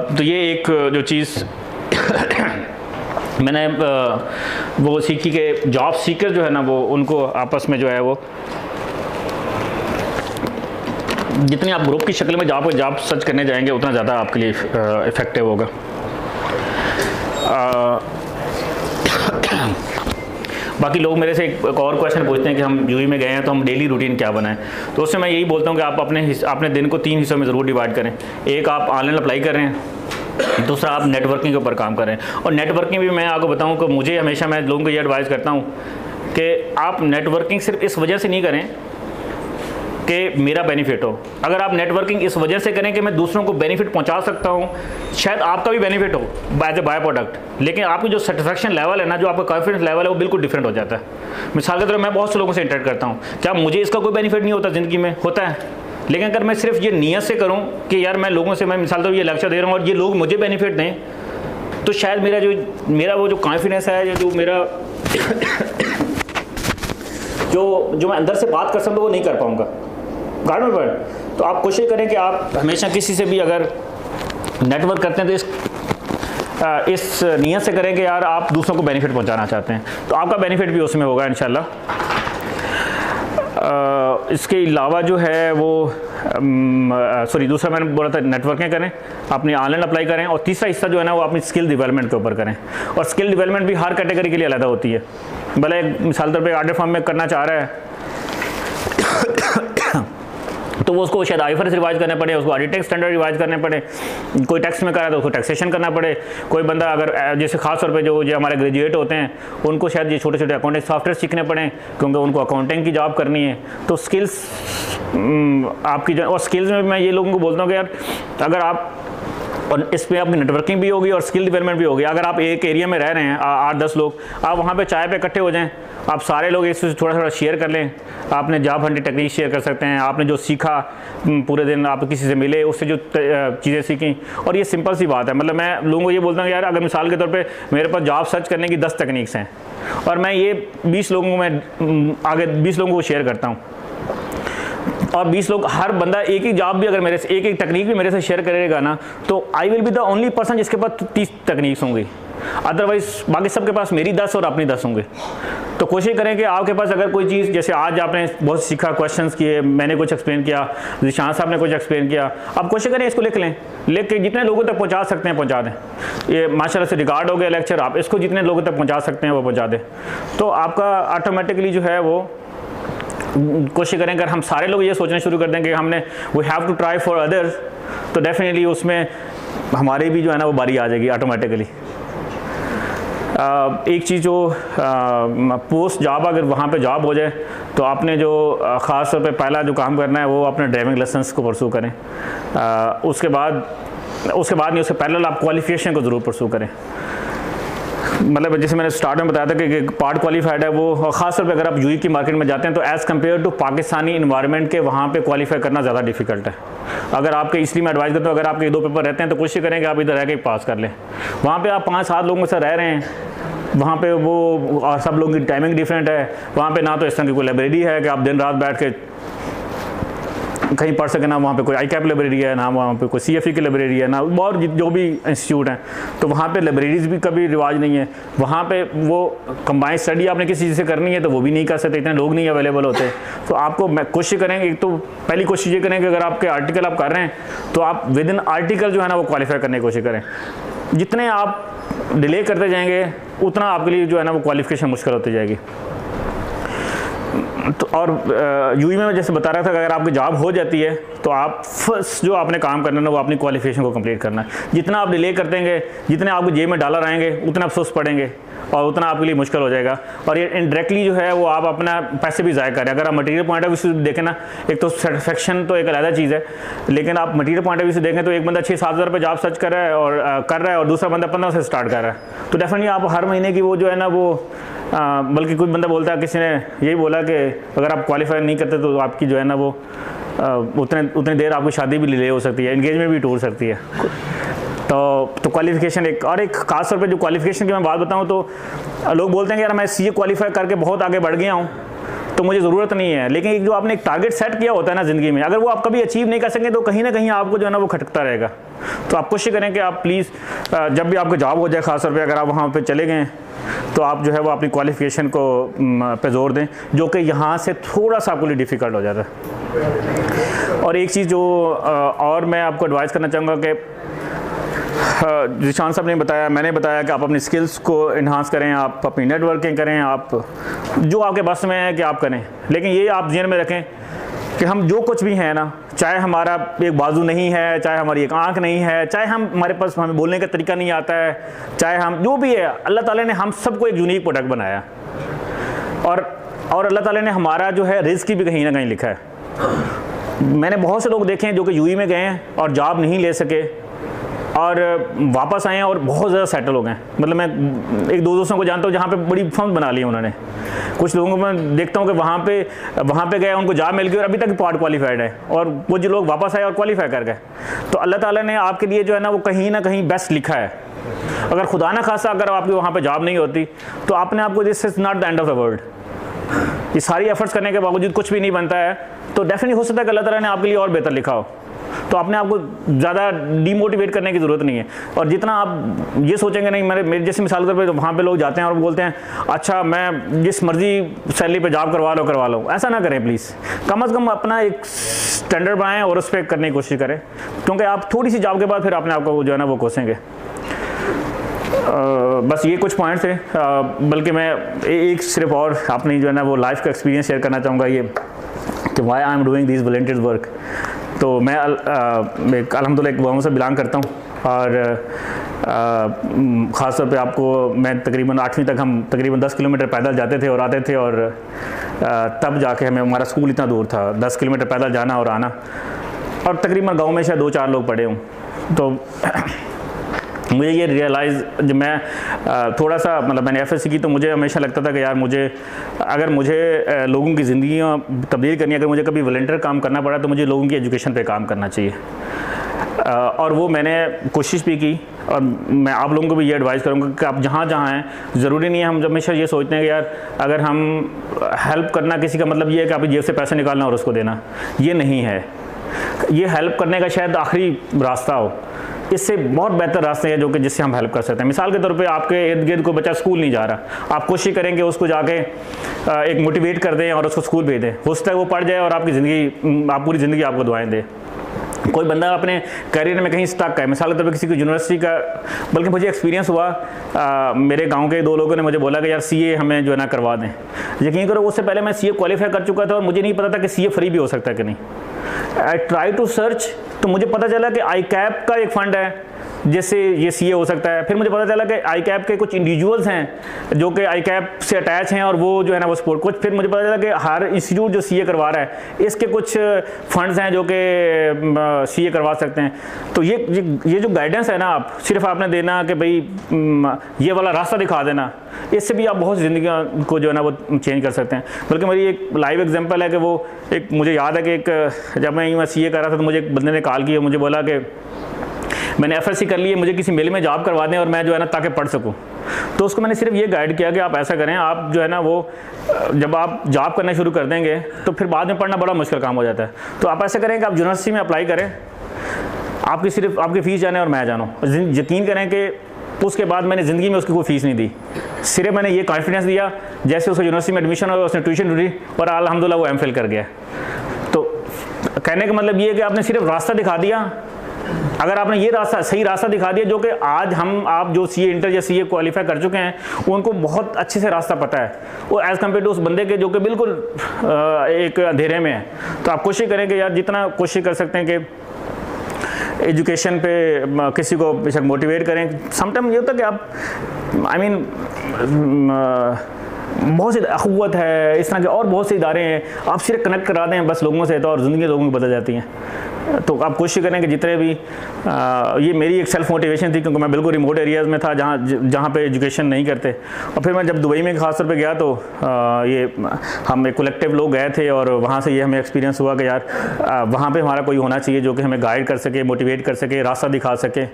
तो ये एक जो चीज़ मैंने वो सीखी कि जॉब सीकर जो है ना वो उनको आपस में जो है वो जितनी आप ग्रुप की शक्ल में जॉब सर्च करने जाएंगे उतना ज़्यादा आपके लिए इफ़ेक्टिव होगा। बाकी लोग मेरे से एक और क्वेश्चन पूछते हैं कि हम यूएई में गए हैं तो हम डेली रूटीन क्या बनाएं, तो उससे मैं यही बोलता हूँ कि आप अपने दिन को 3 हिस्सों में ज़रूर डिवाइड करें। एक आप ऑनलाइन अप्लाई कर रहे हैं, दूसरा आप नेटवर्किंग के ऊपर काम कर रहे हैं। और नेटवर्किंग भी मैं आपको बताऊँ कि मुझे हमेशा मैं लोगों को ये एडवाइस करता हूँ कि आप नेटवर्किंग सिर्फ इस वजह से नहीं करें कि मेरा बेनिफिट हो। अगर आप नेटवर्किंग इस वजह से करें कि मैं दूसरों को बेनिफिट पहुंचा सकता हूं, शायद आपका भी बेनिफिट हो एज ए बाय प्रोडक्ट, लेकिन आपकी जो सेटिस्फेक्शन लेवल है ना, जो आपका कॉन्फिडेंस लेवल है, वो बिल्कुल डिफरेंट हो जाता है। मिसाल के तौर पर मैं बहुत से लोगों से इंटरेक्ट करता हूँ, क्या मुझे इसका कोई बेनिफिट नहीं होता ज़िंदगी में? होता है। लेकिन अगर मैं सिर्फ ये नीयत से करूँ कि यार मैं लोगों से, मैं मिसाल तौर पर ये लेक्चर दे रहा हूँ और ये लोग मुझे बेनिफिट दें, तो शायद मेरा वो जो कॉन्फिडेंस है, जो मेरा जो मैं अंदर से बात कर सकता हूँ वो नहीं कर पाऊँगा। गार्डन पर तो आप कोशिश करें कि आप हमेशा किसी से भी अगर नेटवर्क करते हैं तो इस नीयत से करें कि यार आप दूसरों को बेनिफिट पहुंचाना चाहते हैं, तो आपका बेनिफिट भी उसमें होगा इंशाल्लाह। इसके अलावा जो है वो दूसरा मैंने बोला था नेटवर्किंग करें, अपनी ऑनलाइन अप्लाई करें, और तीसरा हिस्सा जो है ना वो अपनी स्किल डेवलपमेंट के ऊपर करें। और स्किल डेवलपमेंट भी हर कैटेगरी के लिए अलग होती है। भले मिसाल तौर पर ऑर्डर फॉर्म में करना चाह रहा है तो वो उसको शायद IFRS रिवाइज करने पड़े, उसको ऑडिटिंग स्टैंडर्ड रिवाइज करने पड़े, कोई टैक्स में करा तो उसको टैक्सेशन करना पड़े, कोई बंदा अगर जैसे खास तौर पे जो हमारे ग्रेजुएट होते हैं उनको शायद ये छोटे छोटे अकाउंटिंग सॉफ्टवेयर सीखने पड़े क्योंकि उनको अकाउंटिंग की जॉब करनी है। तो स्किल्स आपकी जो, और स्किल्स में मैं ये लोगों को बोलता हूँ कि यार अगर आप, और इस पर आपकी नेटवर्किंग भी होगी और स्किल डेवलपमेंट भी होगी। अगर आप एक एरिया में रह रहे हैं 8-10 लोग, आप वहाँ पे चाय पे इकट्ठे हो जाएं, आप सारे लोग इससे थोड़ा थोड़ा शेयर कर लें, आपने जॉब हंटिंग टेक्निक शेयर कर सकते हैं, आपने जो सीखा पूरे दिन, आप किसी से मिले उससे जो चीज़ें सीखी। और ये सिंपल सी बात है, मतलब मैं लोगों को ये बोलता हूँ यार अगर मिसाल के तौर पे मेरे पास जॉब सर्च करने की 10 टेक्निक्स हैं और मैं ये 20 लोगों को मैं आगे 20 लोगों को शेयर करता हूँ और 20 लोग, हर बंदा एक ही जॉब भी अगर मेरे से एक टेक्निक भी मेरे से शेयर करेगा ना, तो I will be the only person जिसके पास 30 टेक्निक्स होंगी। अदरवाइज बाकी सबके पास मेरी 10 और अपनी 10 होंगे। तो कोशिश करें कि आपके पास अगर कोई चीज़, जैसे आज आपने बहुत सीखा, क्वेश्चंस किए, मैंने कुछ एक्सप्लेन किया, जिशान साहब ने कुछ एक्सप्लेन किया, आप कोशिश करें इसको लिख लें, लिख के जितने लोगों तक पहुंचा सकते हैं पहुंचा दें। ये माशाल्लाह से रिकॉर्ड हो गया लेक्चर, आप इसको जितने लोगों तक पहुंचा सकते हैं वो पहुंचा दें। तो आपका ऑटोमेटिकली जो है वो कोशिश करें, अगर हम सारे लोग ये सोचना शुरू कर दें कि हमने we have to try for others, तो डेफिनेटली उसमें हमारी भी जो है ना वो बारी आ जाएगी ऑटोमेटिकली। एक चीज़ जो पोस्ट जॉब, अगर वहाँ पे जॉब हो जाए तो आपने जो ख़ास तौर पे पहला जो काम करना है वो अपने ड्राइविंग लाइसेंस को परसू करें। उसके बाद नहीं, उससे पहले आप क्वालिफिकेशन को ज़रूर परसू करें। मतलब जैसे मैंने स्टार्ट में बताया था कि पार्ट क्वालिफाइड है वो, ख़ास तौर पे अगर आप यूई की मार्केट में जाते हैं तो as compare to Pakistani environment के वहाँ पे क्वालिफाई करना ज़्यादा डिफिकल्ट है। अगर आपके, इसलिए मैं एडवाइस करता हूँ, अगर आपके 2 पेपर रहते हैं तो कोशिश करें कि आप इधर रह के पास कर लें। वहाँ पे आप 5-7 लोगों से रह रहे हैं, वहाँ पे वो सब लोगों की टाइमिंग डिफरेंट है, वहाँ पे ना तो इस तरह की कोई लाइब्रेरी है कि आप दिन रात बैठ के कहीं पढ़ सके, ना वहाँ पे कोई ICAP लाइब्रेरी है, ना वहाँ पे कोई CFE की लाइब्रेरी है, ना और जो भी इंस्टीट्यूट हैं, तो वहाँ पे लाइब्रेरीज़ भी कभी रिवाज नहीं है। वहाँ पे वो कंबाइंड स्टडी आपने किसी चीज़ से करनी है तो वो भी नहीं कर सकते, इतने लोग नहीं अवेलेबल होते। तो आपको मैं कोशिश करेंगे, एक तो पहली कोशिश ये करें कि अगर आपके आर्टिकल आप कर रहे हैं तो आप विद इन आर्टिकल जो है ना वो क्वालिफाई करने की कोशिश करें। जितने आप डिले करते जाएंगे उतना आपके लिए जो है ना वो क्वालिफिकेशन मुश्किल होती जाएगी। तो और यूई में जैसे बता रहा था कि अगर आपकी जॉब हो जाती है तो आप फर्स्ट जो आपने काम करना है ना वो अपनी क्वालिफिकेशन को कंप्लीट करना है। जितना आप डिले कर देंगे, जितने आपको जेब में डॉलर आएंगे उतना आप सुस्त पड़ेंगे और उतना आपके लिए मुश्किल हो जाएगा। और ये इनडायरेक्टली जो है वो आप अपना पैसे भी ज़ाया करें। अगर आप मटेरियल पॉइंट ऑफ व्यू से देखें ना, एक तो सेटिस्फेक्शन तो एक अलग चीज़ है, लेकिन आप मटेरियल पॉइंट ऑफ व्यू से देखें तो एक बंदा 6-7 हज़ार रुपये जॉब सर्च कर रहा है और दूसरा बंदा 15 से स्टार्ट कर रहा है। तो डेफिनेटली आप हर महीने की वो जो है ना वो बल्कि कोई बंदा बोलता है, किसी ने यही बोला कि अगर आप क्वालिफाई नहीं करते तो आपकी जो है ना वो उतनी देर आपकी शादी भी डिले हो सकती है, एंगेजमेंट भी टूट सकती है। तो क्वालिफिकेशन एक खास तौर पे जो क्वालिफिकेशन की मैं बात बताऊं तो लोग बोलते हैं कि यार मैं CA क्वालिफाई करके बहुत आगे बढ़ गया हूं तो मुझे ज़रूरत नहीं है। लेकिन एक जो आपने एक टारगेट सेट किया होता है ना ज़िंदगी में, अगर वो आप कभी अचीव नहीं कर सकें तो कहीं ना कहीं आपको जो है ना वो खटकता रहेगा। तो आप कोशिश करें कि आप प्लीज़ जब भी आपको जॉब हो जाए, ख़ास तौर पे अगर आप वहाँ पे चले गए तो आप जो है वो अपनी क्वालिफिकेशन को पे जोर दें, जो कि यहाँ से थोड़ा सा आपके लिए डिफ़िकल्ट हो जाता है। और एक चीज़ जो और मैं आपको एडवाइस करना चाहूँगा कि जिशान साहब ने बताया, मैंने बताया कि आप अपनी स्किल्स को इन्हांस करें, आप अपनी नेटवर्किंग करें, आप जो आपके बस में है कि आप करें। लेकिन ये आप ज़हन में रखें कि हम जो कुछ भी हैं ना, चाहे हमारा एक बाजू नहीं है, चाहे हमारी एक आंख नहीं है, चाहे हमारे पास हमें बोलने का तरीका नहीं आता है, चाहे हम जो भी है, अल्लाह ताला ने हम सबको एक यूनिक प्रोडक्ट बनाया और अल्लाह ताला ने हमारा जो है रिस्क भी कहीं ना कहीं लिखा है। मैंने बहुत से लोग देखे हैं जो कि यूई में गए हैं और जॉब नहीं ले सके और वापस आए हैं और बहुत ज़्यादा सेटल हो गए। मतलब मैं 1-2 दोस्तों को जानता हूँ जहाँ पे बड़ी फर्म बना ली उन्होंने। कुछ लोगों को मैं देखता हूँ कि वहाँ पे गए, उनको जॉब मिल गई और अभी तक पार्ट क्वालिफाइड है, और वो जो लोग वापस आए और क्वालिफाई कर गए। तो अल्लाह ताला ने आपके लिए जो है ना वो कहीं ना कहीं बेस्ट लिखा है। अगर खुदा ना खासा अगर आपकी वहाँ पर जॉब नहीं होती तो आपने आपको this is not the end of the world. ये सारी एफर्ट्स करने के बावजूद कुछ भी नहीं बनता है तो डेफिनेटली हो सकता है कि अल्लाह ताला ने आपके लिए और बेहतर लिखा हो। तो अपने आप को ज़्यादा डीमोटिवेट करने की ज़रूरत नहीं है। और जितना आप ये सोचेंगे नहीं, मेरे जैसे मिसाल के तौर पर वहाँ पे लोग जाते हैं और बोलते हैं अच्छा मैं जिस मर्जी सैलरी पे जॉब करवा लो, ऐसा ना करें प्लीज़। कम से कम अपना एक स्टैंडर्ड बनाएं और उस पर करने की कोशिश करें, क्योंकि आप थोड़ी सी जॉब के बाद फिर अपने आप को जो है ना वो कोसेंगे। बस ये कुछ पॉइंट्स थे, बल्कि मैं एक सिर्फ और अपनी जो है ना वो लाइफ का एक्सपीरियंस शेयर करना चाहूँगा ये कि why I am doing this volunteer work. तो मैं अल्हम्दुलिल्लाह एक गाँव से बिलोंग करता हूँ, और ख़ास तौर पे आपको मैं तकरीबन 8वीं तक हम तकरीबन 10 किलोमीटर पैदल जाते थे और आते थे, और तब जाके हमारा स्कूल इतना दूर था, 10 किलोमीटर पैदल जाना और आना, और तकरीबन गांव में शायद 2-4 लोग पढ़े हों। तो मुझे ये रियलाइज़ जब मैं थोड़ा सा मतलब मैंने एफएससी की, तो मुझे हमेशा लगता था कि यार अगर मुझे लोगों की ज़िंदगी तब्दील करनी है, अगर मुझे कभी वॉलंटियर काम करना पड़ा तो मुझे लोगों की एजुकेशन पे काम करना चाहिए। और वो मैंने कोशिश भी की, और मैं आप लोगों को भी ये एडवाइस करूँगा कि आप जहाँ हैं, ज़रूरी नहीं है हम हमेशा ये सोचते हैं कि यार अगर हम हेल्प करना किसी का मतलब ये है कि आप जेब से पैसे निकालना और उसको देना, ये नहीं है। ये हेल्प करने का शायद आखिरी रास्ता हो, इससे बहुत बेहतर रास्ते हैं जो कि जिससे हम हेल्प कर सकते हैं। मिसाल के तौर पे आपके इर्द गिर्द कोई बच्चा स्कूल नहीं जा रहा, आप कोशिश करेंगे उसको जाके एक मोटिवेट कर दें और उसको स्कूल भेज दें, हो सकता है वो पढ़ जाए और आपकी ज़िंदगी, आप पूरी ज़िंदगी आपको दुआएं दें। कोई बंदा अपने करियर में कहीं स्टक है, मिसाल के तौर पर किसी को यूनिवर्सिटी का, बल्कि मुझे एक्सपीरियंस हुआ, मेरे गांव के 2 लोगों ने मुझे बोला कि यार सीए हमें जो है ना करवा दें। यकीन करो उससे पहले मैं सीए क्वालिफाई कर चुका था और मुझे नहीं पता था कि सीए फ्री भी हो सकता है कि नहीं। आई ट्राई टू सर्च, तो मुझे पता चला कि आई कैप का एक फ़ंड है जिससे ये सीए हो सकता है। फिर मुझे पता चला कि आई कैप के कुछ इंडिविजुअल्स हैं जो कि आई कैप से अटैच हैं और वो जो है ना वो सपोर्ट कुछ। फिर मुझे पता चला कि हर इंस्टीट्यूट जो सीए करवा रहा है इसके कुछ फंड्स हैं जो कि सीए करवा सकते हैं। तो ये जो गाइडेंस है ना, आप सिर्फ आपने देना कि भाई ये वाला रास्ता दिखा देना, इससे भी आप बहुत ज़िंदगी को जो है ना वो चेंज कर सकते हैं। बल्कि मेरी एक लाइव एग्जांपल है कि वो एक मुझे याद है कि जब मैं सीए कर रहा था तो मुझे एक बंदे ने कॉल किया, मुझे बोला कि मैंने एफएससी कर ली है, मुझे किसी मेल में जॉब करवा दें और मैं जो है ना ताकि पढ़ सकूं। तो उसको मैंने सिर्फ ये गाइड किया कि आप ऐसा करें, आप जो है ना वो जब आप जॉब करना शुरू कर देंगे तो फिर बाद में पढ़ना बड़ा मुश्किल काम हो जाता है। तो आप ऐसा करें कि आप यूनिवर्सिटी में अप्लाई करें, आपकी सिर्फ आपकी फ़ीस जाने और मैं जानूँ। यकीन करें कि उसके बाद मैंने ज़िंदगी में उसकी कोई फ़ीस नहीं दी, सिर्फ मैंने ये कॉन्फिडेंस दिया, जैसे उसको यूनिवर्सिटी में एडमिशन हुआ उसने ट्यूशन ढूंढी और अल्हम्दुलिल्लाह वो एमफिल कर गया। तो कहने का मतलब ये है कि आपने सिर्फ रास्ता दिखा दिया। अगर आपने ये रास्ता सही रास्ता दिखा दिया, जो कि आज आप जो सीए इंटर या सीए क्वालिफाई कर चुके हैं उनको बहुत अच्छे से रास्ता पता है, वो एज़ कम्पेयर टू उस बंदे के जो कि बिल्कुल एक अंधेरे में है। तो आप कोशिश करें कि यार जितना कोशिश कर सकते हैं कि एजुकेशन पे किसी को बेशक मोटिवेट करें। समटाइम ये होता है कि आप बहुत सी अखुवत है, इस तरह के और बहुत से इदारे हैं, आप सिर्फ कनेक्ट करा दें बस लोगों से, तो और ज़िंदगी लोगों की बदल जाती हैं। तो आप कोशिश करें कि जितने भी ये मेरी एक सेल्फ मोटिवेशन थी, क्योंकि मैं बिल्कुल रिमोट एरियाज़ में था जहाँ पे एजुकेशन नहीं करते। और फिर मैं जब दुबई में खास तौर पे गया तो ये हम एक कलेक्टिव लोग गए थे और वहाँ से ये हमें एक्सपीरियंस हुआ कि यार वहाँ पे हमारा कोई होना चाहिए जो कि हमें गाइड कर सके, मोटिवेट कर सके, रास्ता दिखा सके।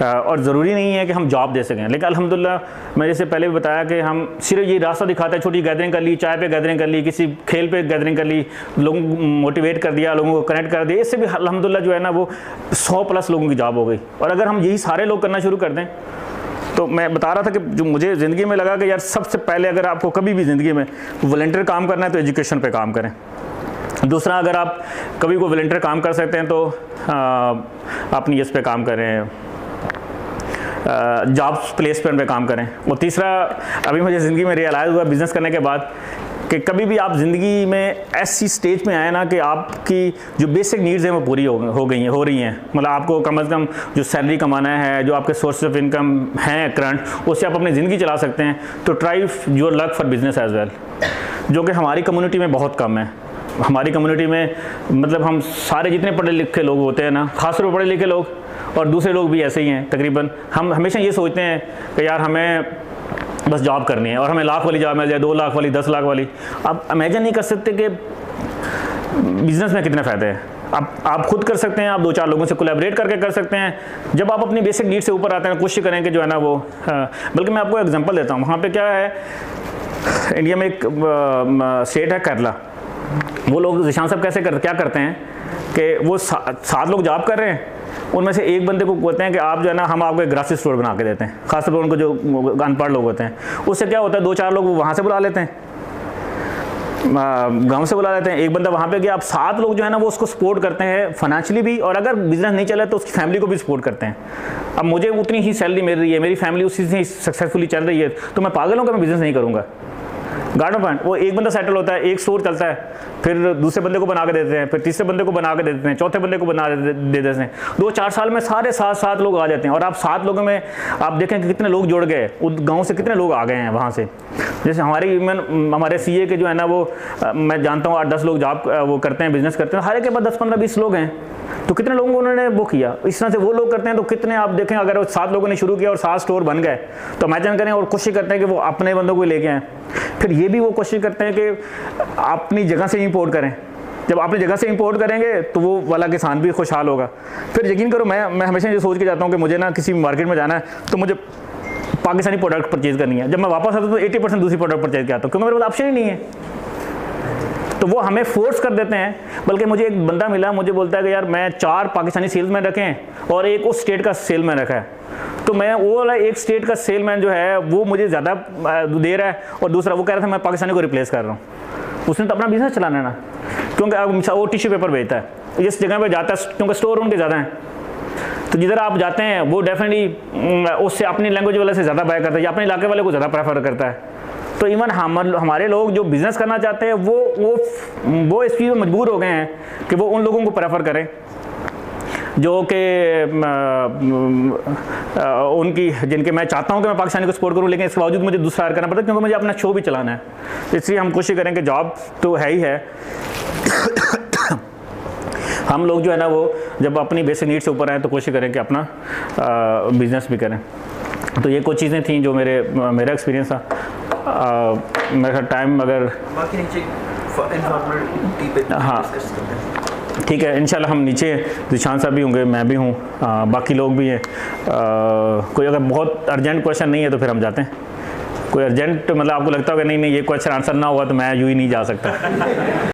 और ज़रूरी नहीं है कि हम जॉब दे सकें, लेकिन अल्हम्दुलिल्लाह मैं जैसे पहले भी बताया कि हम सिर्फ ये रास्ता दिखाते हैं। छोटी गैदरिंग कर ली, चाय पे गैदरिंग कर ली, किसी खेल पे गैदरिंग कर ली, लोगों को मोटिवेट कर दिया, लोगों को कनेक्ट कर दिया, इससे भी अल्हम्दुलिल्लाह जो है ना वो 100+ लोगों की जॉब हो गई। और अगर हम यही सारे लोग करना शुरू कर दें, तो मैं बता रहा था कि जो मुझे ज़िंदगी में लगा कि यार सबसे पहले अगर आपको कभी भी ज़िंदगी में वॉलंटियर काम करना है तो एजुकेशन पे काम करें। दूसरा, अगर आप कभी कोई वॉलंटियर काम कर सकते हैं तो अपनी इस पे काम करें, जॉब्स प्लेसमेंट पे काम करें। और तीसरा, अभी मुझे ज़िंदगी में रियलाइज़ हुआ बिज़नेस करने के बाद कि कभी भी आप ज़िंदगी में ऐसी स्टेज में आए ना कि आपकी जो बेसिक नीड्स हैं वो पूरी हो रही हैं। मतलब आपको कम से कम जो सैलरी कमाना है, जो आपके सोर्स ऑफ इनकम हैं करंट, उससे आप अपनी ज़िंदगी चला सकते हैं। तो try your luck for business as well, जो कि हमारी कम्युनिटी में बहुत कम है। हमारी कम्युनिटी में मतलब हम सारे जितने पढ़े लिखे लोग होते हैं ना, खासतौर पर पढ़े लिखे लोग और दूसरे लोग भी ऐसे ही हैं तकरीबन, हम हमेशा ये सोचते हैं कि यार हमें बस जॉब करनी है और हमें लाख वाली जॉब मिल जाए, 2 लाख वाली, 10 लाख वाली। आप इमेजिन नहीं कर सकते कि बिज़नेस में कितने फ़ायदे हैं। आप खुद कर सकते हैं, आप 2-4 लोगों से कोलैबोरेट करके कर सकते हैं। जब आप अपनी बेसिक नीड से ऊपर आते हैं, कोशिश करें कि जो है ना वो बल्कि मैं आपको एग्जांपल देता हूँ। वहाँ पे क्या है, इंडिया में एक स्टेट है केरला। वो लोग जिशान साहब क्या करते हैं कि वो 7 लोग जॉब कर रहे हैं, उनमें से एक बंदे को कहते हैं कि आप जो है ना हम आपको एक ग्रॉसरी स्टोर बना के देते हैं, खासतौर पर उनको जो अनपढ़ लोग होते हैं। उससे क्या होता है, 2-4 लोग वहाँ से बुला लेते हैं, गांव से बुला लेते हैं, एक बंदा वहाँ पे गया। अब 7 लोग जो है ना वो उसको सपोर्ट करते हैं फाइनेंशियली भी, और अगर बिजनेस नहीं चला तो उसकी फैमिली को भी सपोर्ट करते हैं। अब मुझे उतनी ही सैलरी मिल रही है, मेरी फैमिली उसी से सक्सेसफुली चल रही है, तो मैं पागल हूँ कि मैं बिज़नेस नहीं करूँगा। गार्डन पॉइंट वो एक बंदा सेटल होता है, एक स्टोर चलता है, फिर दूसरे बंदे को बना के देते हैं, फिर तीसरे बंदे को बना के देते हैं, चौथे बंदे को बना दे देते हैं। 2-4 साल में सारे 7 लोग आ जाते हैं। और आप 7 लोगों में आप देखें कि कितने लोग जुड़ गए, उस गाँव से कितने लोग आ गए हैं वहाँ से। जैसे हमारे CA के जो है ना वो मैं जानता हूँ 8-10 लोग जॉब वो करते हैं, बिजनेस करते हैं, हर एक के पास 10-15-20 लोग हैं। तो कितने लोगों को उन्होंने वो किया, इस तरह से वो लोग करते हैं। तो कितने आप देखें, अगर वो 7 लोगों ने शुरू किया और 7 स्टोर बन गए, तो इमेजिन करें, और कोशिश करते हैं कि वो अपने बंदों को लेके आएँ। फिर ये भी वो कोशिश करते हैं कि अपनी जगह से इंपोर्ट करें। जब अपनी जगह से इंपोर्ट करेंगे तो वो वाला किसान भी खुशहाल होगा। फिर यकीन करो, मैं हमेशा ये सोच के जाता हूँ कि मुझे ना किसी मार्केट में जाना है तो मुझे पाकिस्तानी प्रोडक्ट परचेज़ करनी है। जब मैं वापस आता हूँ तो 80% दूसरी प्रोडक्ट परचेज़ किया, तो क्योंकि मेरे पास ऑप्शन ही नहीं है। तो वो हमें फोर्स कर देते हैं। बल्कि मुझे एक बंदा मिला, मुझे बोलता है कि यार मैं 4 पाकिस्तानी सेल्समैन रखे हैं और एक उस स्टेट का सेलमैन रखा है। तो मैं वो वाला एक स्टेट का सेलमैन जो है वो मुझे ज़्यादा दे रहा है, और दूसरा वो कह रहा था मैं पाकिस्तानी को रिप्लेस कर रहा हूँ। उसने तो अपना बिजनेस चलाना है ना, क्योंकि वो टिश्यू पेपर बेचता है जिस जगह पे जाता है, क्योंकि स्टोर उनके ज़्यादा हैं। तो जिधर आप जाते हैं वो डेफिनेटली उससे अपनी लैंग्वेज वाले से ज़्यादा बाय करता है या अपने इलाके वाले को ज़्यादा प्रेफर करता है। तो इवन हमारे लोग जो बिज़नेस करना चाहते हैं वो इस चीज़ में मजबूर हो गए हैं कि वो उन लोगों को प्रेफर करें जो कि उनकी जिनके मैं चाहता हूं कि मैं पाकिस्तानी को सपोर्ट करूं, लेकिन इसके बावजूद मुझे दूसरा हायर करना पड़ता है क्योंकि मुझे अपना शो भी चलाना है। इसलिए हम कोशिश करें कि जॉब तो है ही है हम लोग जो है ना वो जब अपनी बेसिक नीड से ऊपर आए तो कोशिश करें कि अपना बिज़नेस भी करें। तो ये कुछ चीज़ें थी जो मेरा एक्सपीरियंस था। मेरा टाइम अगर हाँ ठीक है, इंशाल्लाह हम नीचे जिशान साहब भी होंगे, मैं भी हूँ, बाकी लोग भी हैं। कोई अगर बहुत अर्जेंट क्वेश्चन नहीं है तो फिर हम जाते हैं। कोई अर्जेंट मतलब आपको लगता होगा नहीं ये क्वेश्चन आंसर ना हुआ तो मैं यूँ ही नहीं जा सकता।